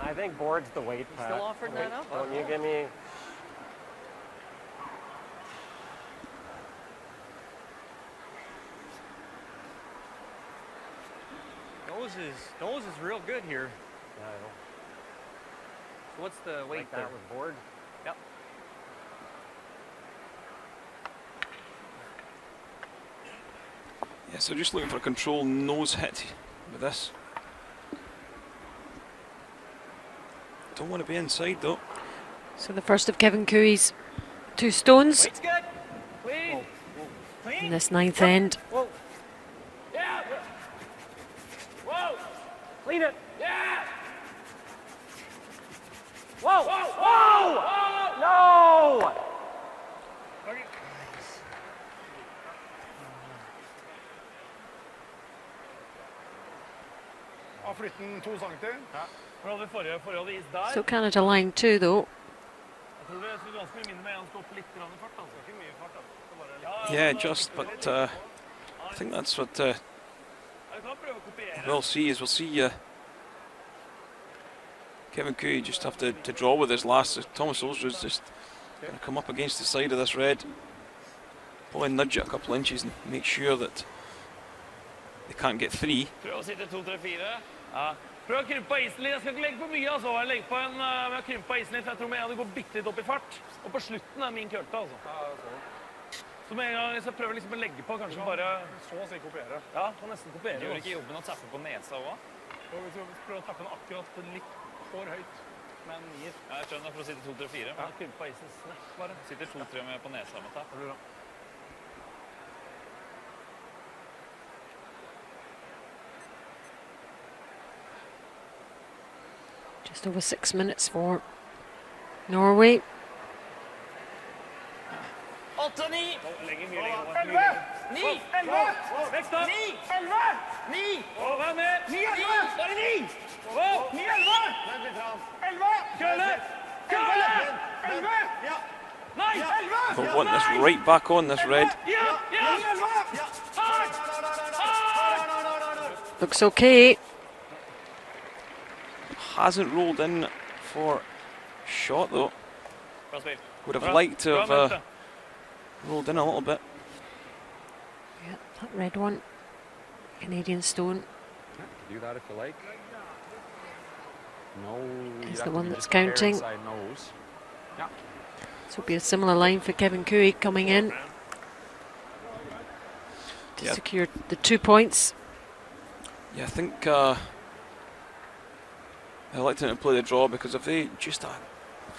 I think board's the weight, Pat. Still offering that up? Don't you give me... Nose is real good here. Yeah, I know. So what's the weight Like there? that with board. Yep. Yeah, so just looking for a control nose hit with this. Don't want to be inside though. So the first of Kevin Cooey's 2 stones Weight's good. Clean. in this ninth end. Whoa. Yeah. Whoa. Clean it. Yeah. Whoa. Whoa. Whoa. No. Har flytten 2 centimeter. Hvor hadde vi forrige is der? So Canada line 2 though. Jeg tror det er ganske mye mindre med en skal opp litt grann i fart, altså. Ikke mye fart, altså. Yeah, just, but I think that's what Ja, vi kan prøve å kopiere. we'll see is we'll see Kevin Cooey just have to draw with his last. Thomas Olsrud's just going to come up against the side of this red, probably nudge it a couple inches and make sure that they can't get 3. Prøv å sitte 2, 3, 4. Ja. Prøv å krympe isen litt. Jeg skal ikke legge på mye, altså. Jeg legger på med å krympe isen litt, for jeg tror med en gang det går bitte litt opp i fart. Og på slutten er min kølte, altså. Så med en gang jeg skal prøve liksom å legge på, kanskje bare... Så å si kopiere. Ja, kan nesten kopiere. Gjør ikke jobben å tappe på nesa også? Og vi skal prøve å tappe den akkurat litt for høyt. Med en 9. Ja, jeg skjønner, for å sitte 2, 3, 4. Ja, krympe isen snett, bare. Sitter 2, 3 med på nesa med tapp. Just over 6 minutes for Norway. Alt 8-9. Lenger, mye lenger. 9. 11! Vekst opp. 9! 11! 9! Og vær med. 9! 11! Bare 9! Opp. 9! 11! 11! Kølle. 11! 11! Nei. 11! But want this right back on this red. Ja, ja. Hard. Looks okay. Hasn't rolled in for shot though. Bra spill. Would have Bra. liked to Bra have møte. rolled in a little bit. Yeah, that red one. Canadian stone Do that if you like. No. is you'd the have to one be that's just a hair counting. inside nose. Yeah. So it'll be a similar line for Kevin Cooey coming in to Yeah. secure the 2 points. Yeah, I think I like to play the draw because if they just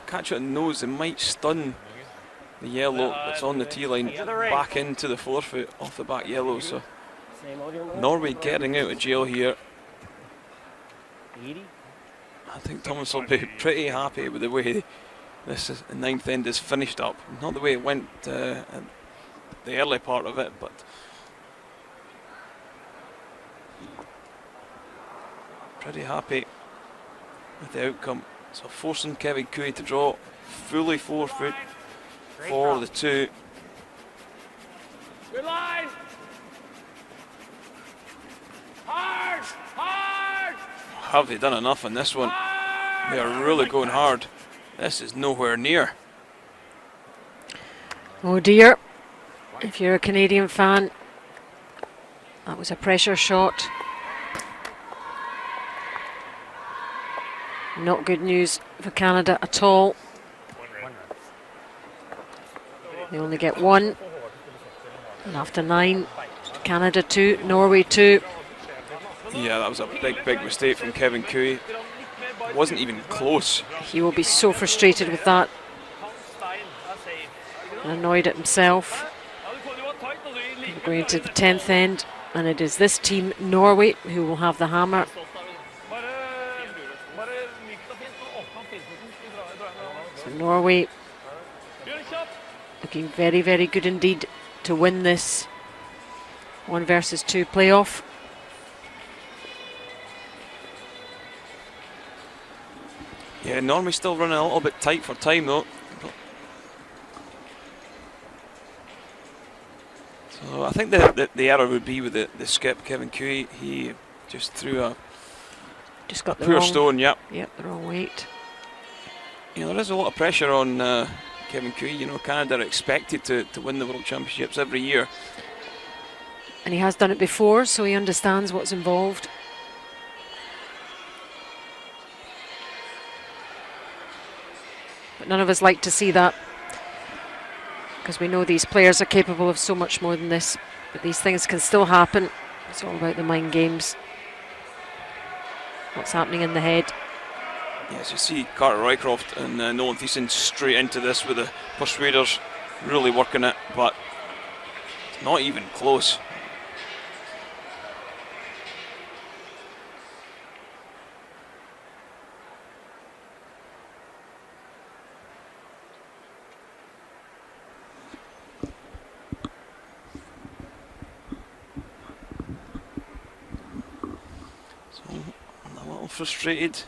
catch it on the nose, it might stun the yellow that's on the tee line back into the forefoot off the back yellow. So Norway getting out of jail here. 80. I think Thomas will be pretty happy with the way this ninth end is finished up. Not the way it went at the early part of it, but pretty happy with the outcome. So forcing Kevin Cooey to draw fully 4 foot for the 2. Good line. Hard. Hard. Have they done enough on this one? They are really going hard. This is nowhere near. Oh dear. If you're a Canadian fan, that was a pressure shot. Not good news for Canada at all. They only get 1. And after 9, Canada 2, Norway 2. Yeah, that was a big mistake from Kevin Cooey. It wasn't even close. He will be so frustrated with that and annoyed at himself. We're going to the 10th end, and it is this team, Norway, who will have the hammer. So Norway looking very good indeed to win this 1 versus 2 playoff. Yeah, Norway still running a little bit tight for time though. So I think the error would be with the skip, Kevin Cooey. He just threw a Just got the poor wrong stone, yep. Yep, the wrong weight. You know, there is a lot of pressure on Kevin Cooey. You know, Canada are expected to win the World Championships every year. And he has done it before, so he understands what's involved. But none of us like to see that, because we know these players are capable of so much more than this. But these things can still happen. It's all about the mind games. What's happening in the head. Yes, you see Carter Roycroft and Nolan Thiessen straight into this with the Persuaders really working it, but it's not even close. So I'm a little frustrated.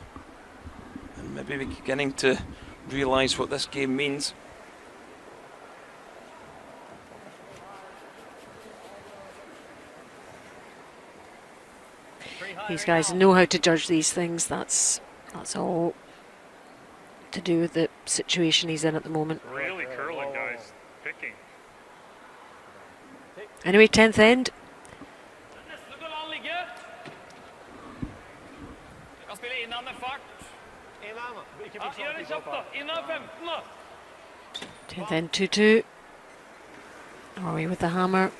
Maybe we're beginning to realise what this game means. These guys know how to judge these things. That's all to do with the situation he's in at the moment. Really curling, guys. Picking. Anyway, 10th end. Neste skal han ligge. Jeg kan spille innan med fart. Ja, gjør det kjapt da. Innan 15 da. 10th end 2-2. Norway with the hammer.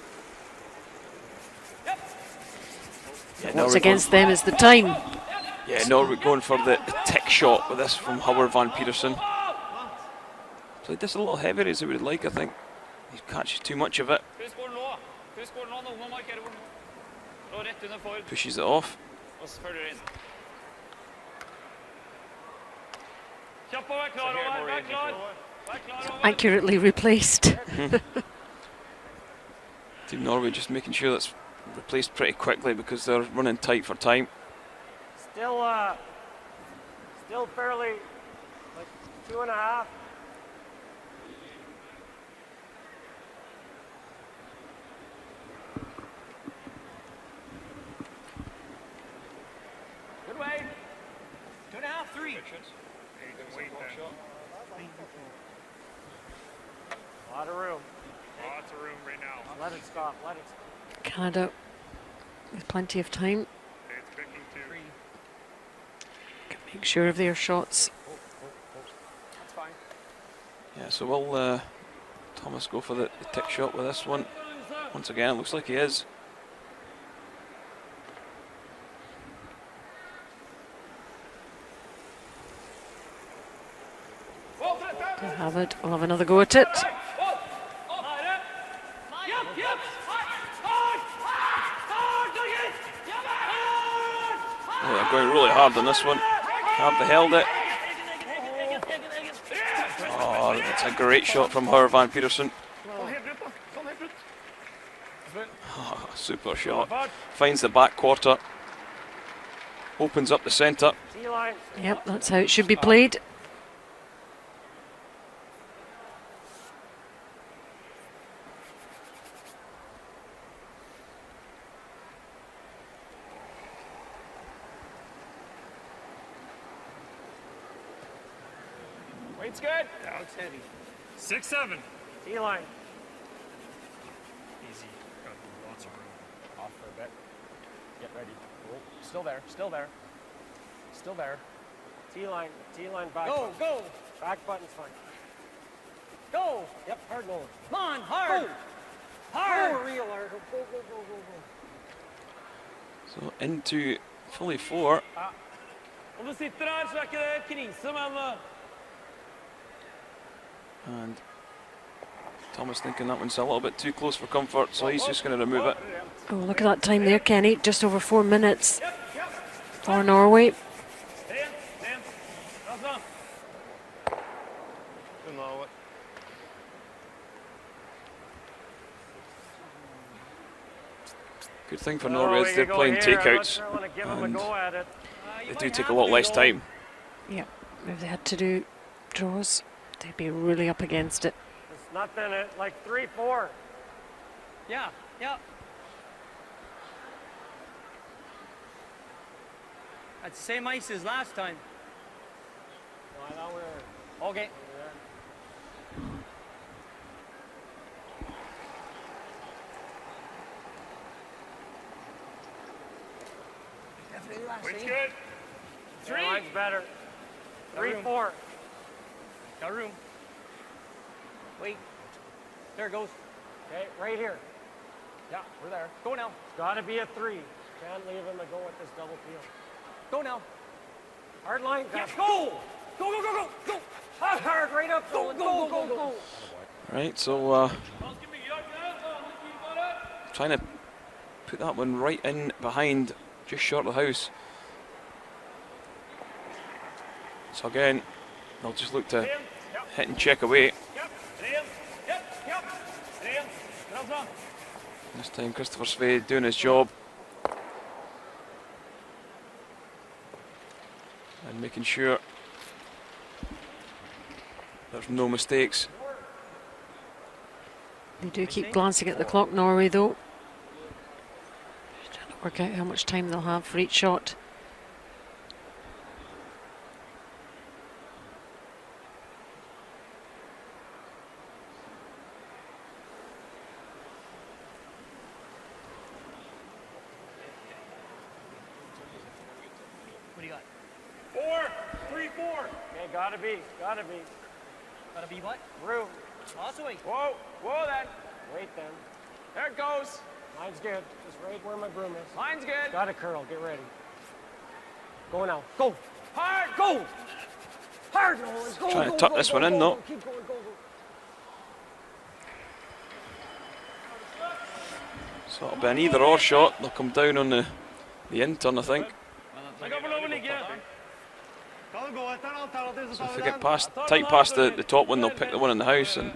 Yeah, What's against them is the time. Yeah, Norway going for the tick shot with this from Howard Van Peterson. Played this a little heavier as he would like, I think. He catches too much of it. Husk hvor nå. Husk hvor nå. Noen må markere hvor nå. Og rett under Ford. Pushes it off. Og så følger inn. Kjapp og vær klar over. Vær klar. Vær klar over. Accurately replaced. Team Norway just making sure that's replaced pretty quickly because they're running tight for time. Still fairly, like 2.5. Good way. 2.5, 3. A lot of room. Lots of room right now. Let it stop. Let it stop. Canada with plenty of time. It's picking 2. Can make sure of their shots. That's fine. Yeah, so will Thomas go for the tick shot with this one? Once again, it looks like he is. They'll have it. We'll have another go at it. Oh, they're going really hard on this one. Have they held it? Oh, that's a great shot from her, Van Petersen. Oh, super shot. Finds the back quarter. Opens up the centre. Yep, that's how it should be played. Weight's good. Yeah, it's heavy. 6-7. T-line. Easy. Got lots of room. Off for a bit. Get ready. Oh, still there. Still there. Still there. T-line. T-line back. Go, button. go. Back button's fine. Go. Yep, hard Nolan. Come on, hard. Go. Hard. Go, real hard. Go, go, go, go, go. So into fully 4. Om du sitter her, så ikke det krise, men And Thomas thinking that one's a little bit too close for comfort, so he's just going to remove it. Oh, look at that time there, Kenny. Just over 4 minutes for Norway. Good thing for Norway is they're playing takeouts, and they do take a lot less time. Yeah, if they had to do draws, they'd be really up against it. It's nothing, like 3-4. Yeah, yeah. That's the same ice as last time. No, I thought we were... Okay. Weight's good. Yeah, line's better. 3-4. Got room. Wait. There it goes. Okay, right here. Yeah, we're there. Go now. Gotta be a 3. Can't leave him to go with this double peel. Go now. Hard line. Yeah, go! Go, go, go, go, go! Hard, right up. Go, go, go, go. Right, so trying to put that one right in behind, just short of the house. So again, they'll just look to hit and check away. This time Christopher Svei doing his job and making sure there's no mistakes. They do keep glancing at the clock, Norway, though. Trying to work out how much time they'll have for each shot. What do you got? 4, 3, 4. Okay, gotta be. Gotta be what? Room. Also wait. Whoa, whoa then. Wait then. There it goes. Line's good. Just right where my broom is. Line's good. Got a curl. Get ready. Go now. Go. Hard. Go. Hard, Nolan. Go, Trying to go, tuck go, this go, one in, go, though. go. Keep going. Go, go. So it'll be an either or shot. They'll come down on the in turn, I think. So if they get past, tight past the top one, they'll pick the one in the house, and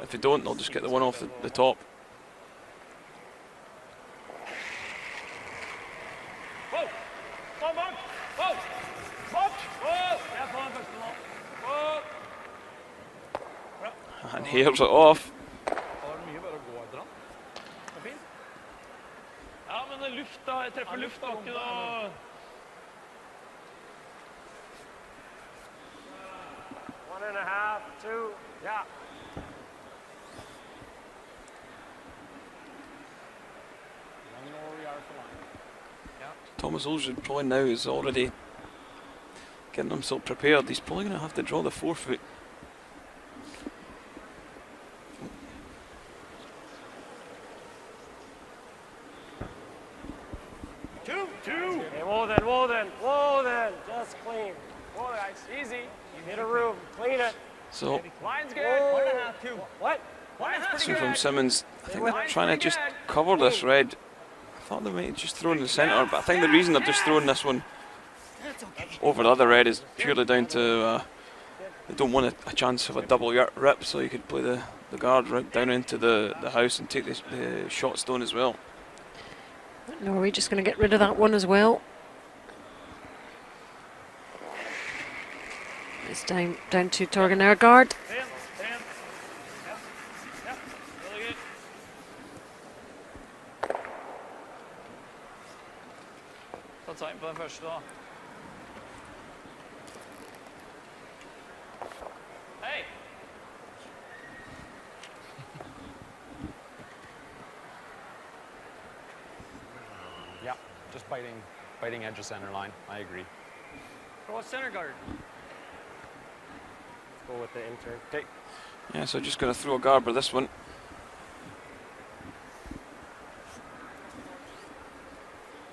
if they don't, they'll just get the one off the top. bak! Bak! Bak! Jeg får den første nå. And here's it off. Da er det mye bare å gå etter han. Det er fint. Ja, men lufta, jeg treffer lufta ikke da. 1.5, 2, yeah. Thomas Olsrud probably now is already getting himself prepared. He's probably going to have to draw the 4 foot. Two. Okay, whoa then, just clean. Oh, that's easy. Hit a room, clean it. So, Line's good. Whoa. 1.5, 2. What? Line's pretty so from good. Simmons, I think they're trying to just cover this red. I thought they might have just thrown in the centre, but I think the reason they're just throwing this one over the other red is purely down to they don't want a chance of a double rip, so you could play the guard right down into the house and take the shot stone as well. Norway just going to get rid of that one as well. It's down to Torgen Ergaard. 10. Yep. Really good. Ta tegn på den første da. Hey. Yeah, just biting edge of center line. I agree. Throw a center guard. Go with the intern. Okay. Yeah, so just going to throw a Garber this one.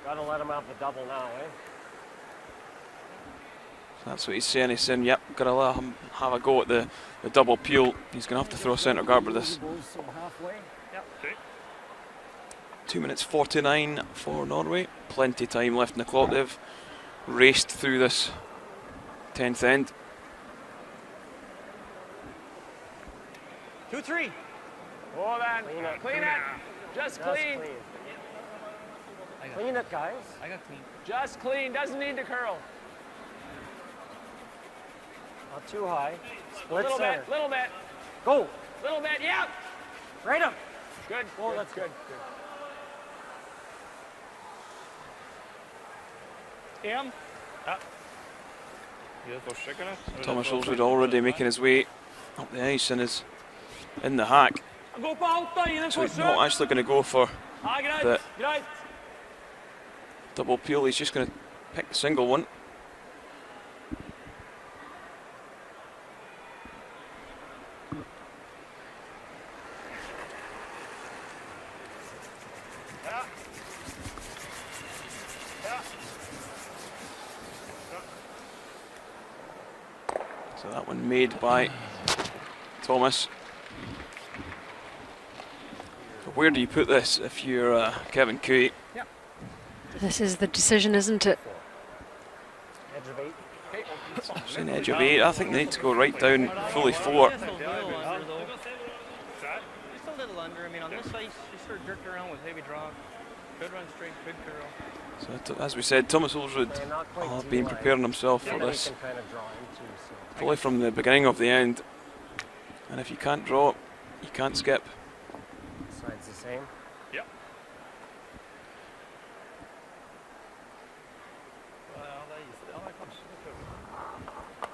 Gotta let him have the double now, eh? So that's what he's saying. He's saying, yep, got to let him have a go at the double peel. He's going to have to throw a centre Garber this. So halfway. Yep. 2 minutes 49 for Norway. Plenty of time left in the clock. They've raced through this 10th end. 2-3. Oh, then. Clean it. Just clean. Clean it, guys. I got clean. Just clean. Doesn't need to curl. Not too high. Split Little center. bit. Little bit. Go. Little bit. Yeah. Right up. Good. Oh, that's good. En. Ja. Gi det forsøk, eller? Thomas Olsrud already making his way up the ice and is in the hack. Gå på alt da. Gi den So he's forsøk. not actually going to go for Ja, greit. the Greit. double peel. He's just going to pick the single one. So that one made by Thomas. So where do you put this if you're Kevin Cooey? This is the decision, isn't it? Edge of 8. It's an edge of 8. I think they need to go right down fully 4. Just a little under, though. Just a little under. I mean, on this ice, you sort of jerked around with heavy drop. Could run straight, could curl. So as we said, Thomas Olsrud will have been preparing himself for this Kind of draw into, so. probably from the beginning of the end. And if you can't draw, you can't skip. Side's the same. Ja, det er is. Ja, det er kanskje det prøver.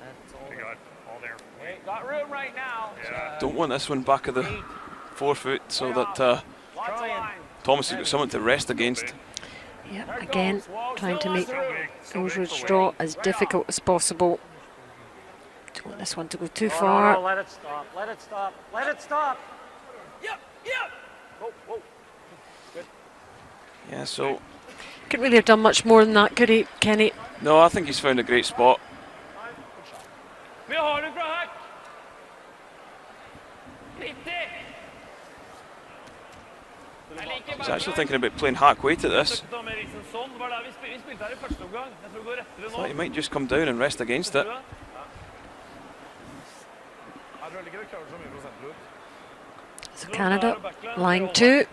That's all. We got all there. Hey, got room right now. Yeah. Don't want this one back of the 4 foot so that Lots of line. Thomas has got something to rest against. Yeah, again, trying to make Olsrud's draw as difficult as possible. Don't want this one to go too No, far. let it stop. Let it stop. Let it stop. Yep. Whoa, whoa. Yeah, so Couldn't really have done much more than that, could he, Kenny? no, I think he's found a great spot. Vi har den fra her. 90. He's actually thinking about playing hack weight at this. Vi spilte her i første omgang. Jeg tror vi går rettere Thought he nå. might just come down and rest against it. Jeg tror ikke det klarer så mye prosentbruk. So Canada, line 2.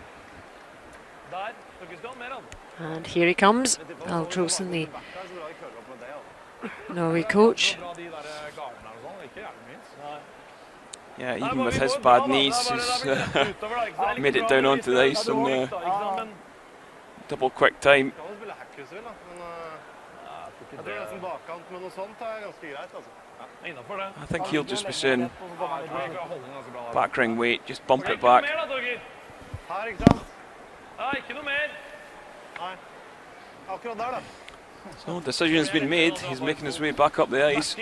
And here he comes, Altrosen, the Norway coach. Yeah, even with his bad knees, he's made it down onto the ice in double quick time. I think he'll just be saying back ring weight, just bump it back. So decision's been made, he's making his way back up the ice.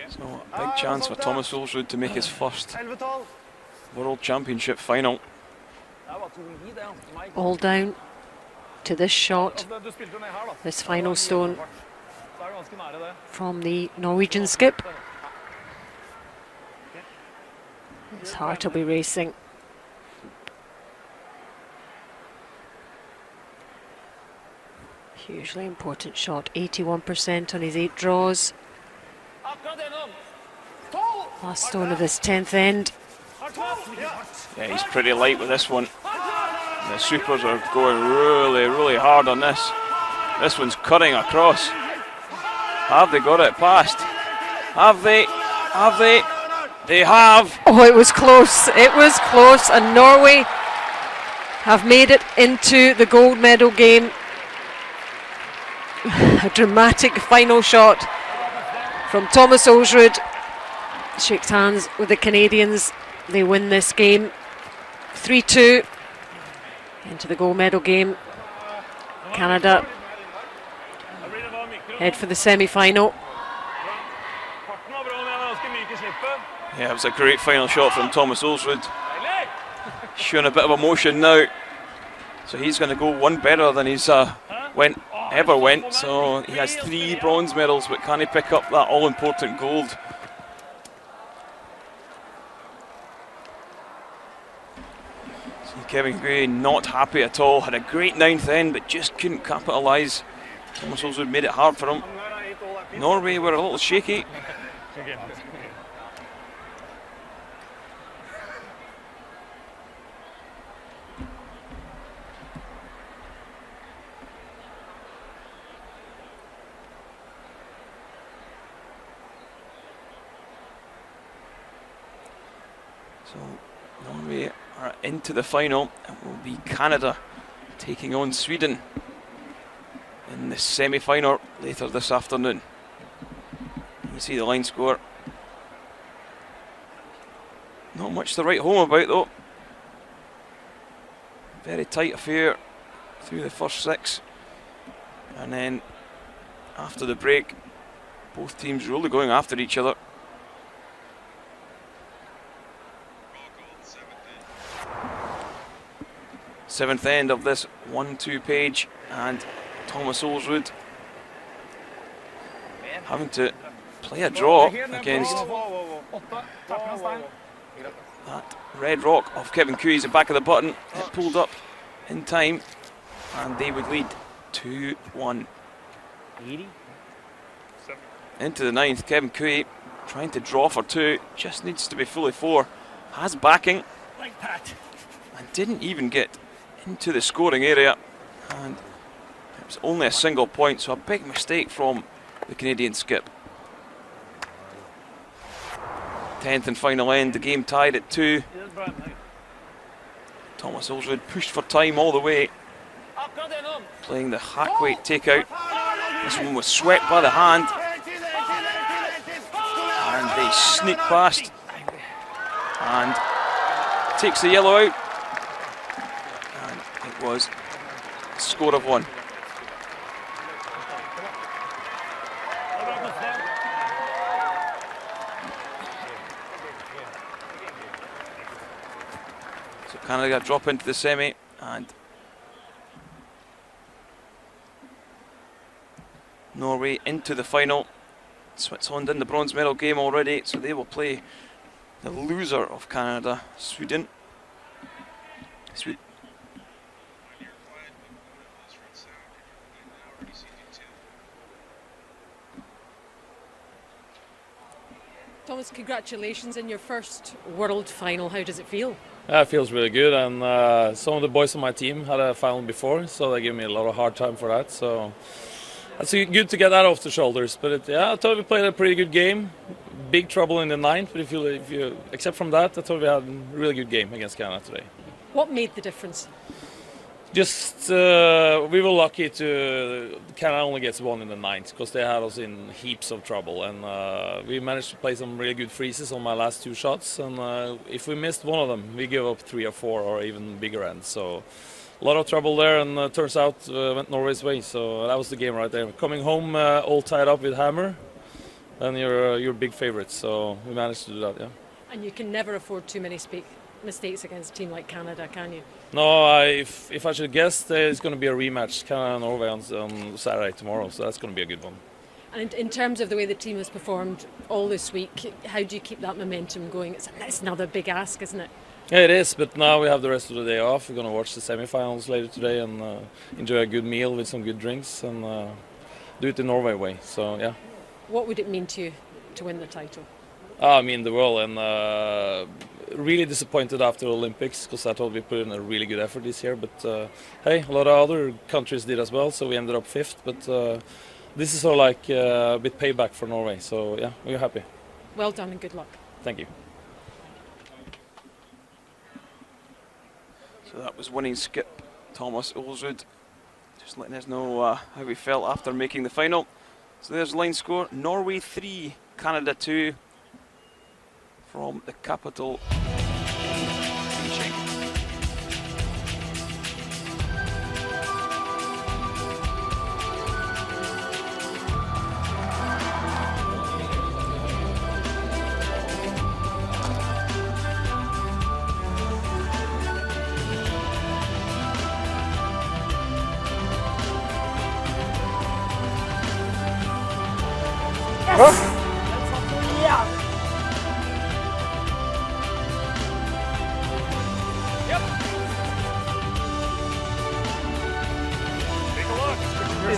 So a big chance for Thomas Olsrud to make his first World Championship final. All down to this shot, this final stone from the Norwegian skip. His heart will be racing. Hugely important shot, 81% on his 8 draws. Last stone of this 10th end. Yeah, he's pretty light with this one. The supers are going really hard on this. This one's cutting across. Have they got it past? Have they? Have they? They have. Oh, it was close. It was close, and Norway have made it into the gold medal game. A dramatic final shot from Thomas Olsrud. Shakes hands with the Canadians. They win this game 3-2 into the gold medal game. Canada head for the semi-final. Yeah, it was a great final shot from Thomas Olsrud. Showing a bit of emotion now. So he's going to go one better than he's ever went. So he has 3 bronze medals, but can he pick up that all-important gold? So Kevin Gray not happy at all. Had a great 9th end, but just couldn't capitalise. Thomas Olsrud made it hard for him. Norway were a little shaky. So Norway are into the final. It will be Canada taking on Sweden in the semi-final later this afternoon. You see the line score. Not much to write home about though. Very tight affair through the first 6. And then after the break, both teams really going after each other. Seventh end of this 1-2 page, and Thomas Olsrud having to play a draw against that red rock of Kevin Cooey's the back of the button. It pulled up in time, and they would lead 2-1. Into the 9th, Kevin Cooey trying to draw for 2, just needs to be fully 4, has backing, and didn't even get into the scoring area, and it was only a single point, so a big mistake from the Canadian skip. 10th and final end, the game tied at 2. Thomas Olsrud pushed for time all the way, playing the hack weight takeout. This one was swept by the hand, and they sneak past and takes the yellow out. It was a score of 1. So Canada drop into the semi, and Norway into the final. Switzerland in the bronze medal game already, so they will play the loser of Canada, Sweden. Thomas, congratulations in your first World Final. How does it feel? It feels really good, and some of the boys on my team had a final before, so they gave me a lot of hard time for that. So it's good to get that off the shoulders. But I thought we played a pretty good game. Big trouble in the ninth, but if you except from that, I thought we had a really good game against Canada today. What made the difference? Just we were lucky to Canada only gets one in the ninth because they had us in heaps of trouble, and we managed to play some really good freezes on my last 2 shots, and if we missed one of them, we give up 3 or 4 or even bigger ends. So a lot of trouble there, and turns out went Norway's way. So that was the game right there. Coming home all tied up with hammer, and you're big favourites. So we managed to do that, yeah. And you can never afford too many mistakes against a team like Canada, can you? No, if I should guess, there's going to be a rematch, Canada and Norway on Saturday tomorrow, so that's going to be a good one. And in terms of the way the team has performed all this week, how do you keep that momentum going? It's another big ask, isn't it? Yeah, it is, but now we have the rest of the day off. We're going to watch the semi-finals later today and enjoy a good meal with some good drinks and do it the Norway way, so yeah. What would it mean to you to win the title? I mean the world, and really disappointed after the Olympics because I thought we put in a really good effort this year, but hey, a lot of other countries did as well, so we ended up 5th, but this is sort of like a bit payback for Norway, so yeah, we're happy. Well done and good luck. Thank you. So that was winning skip Thomas Olsrud, just letting us know how we felt after making the final. So there's the line score: Norway 3, Canada 2, from the capital, Beijing.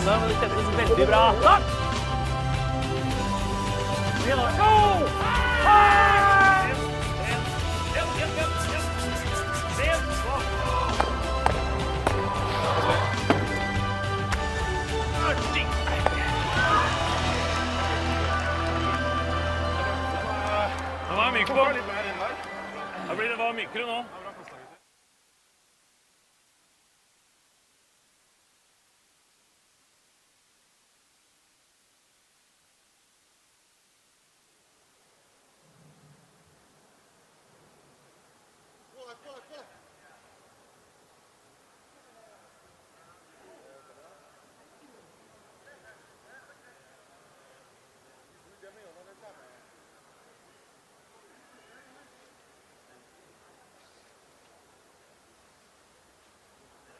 Men det kändes väldigt bra. Tack! Go! Det var mykere nå.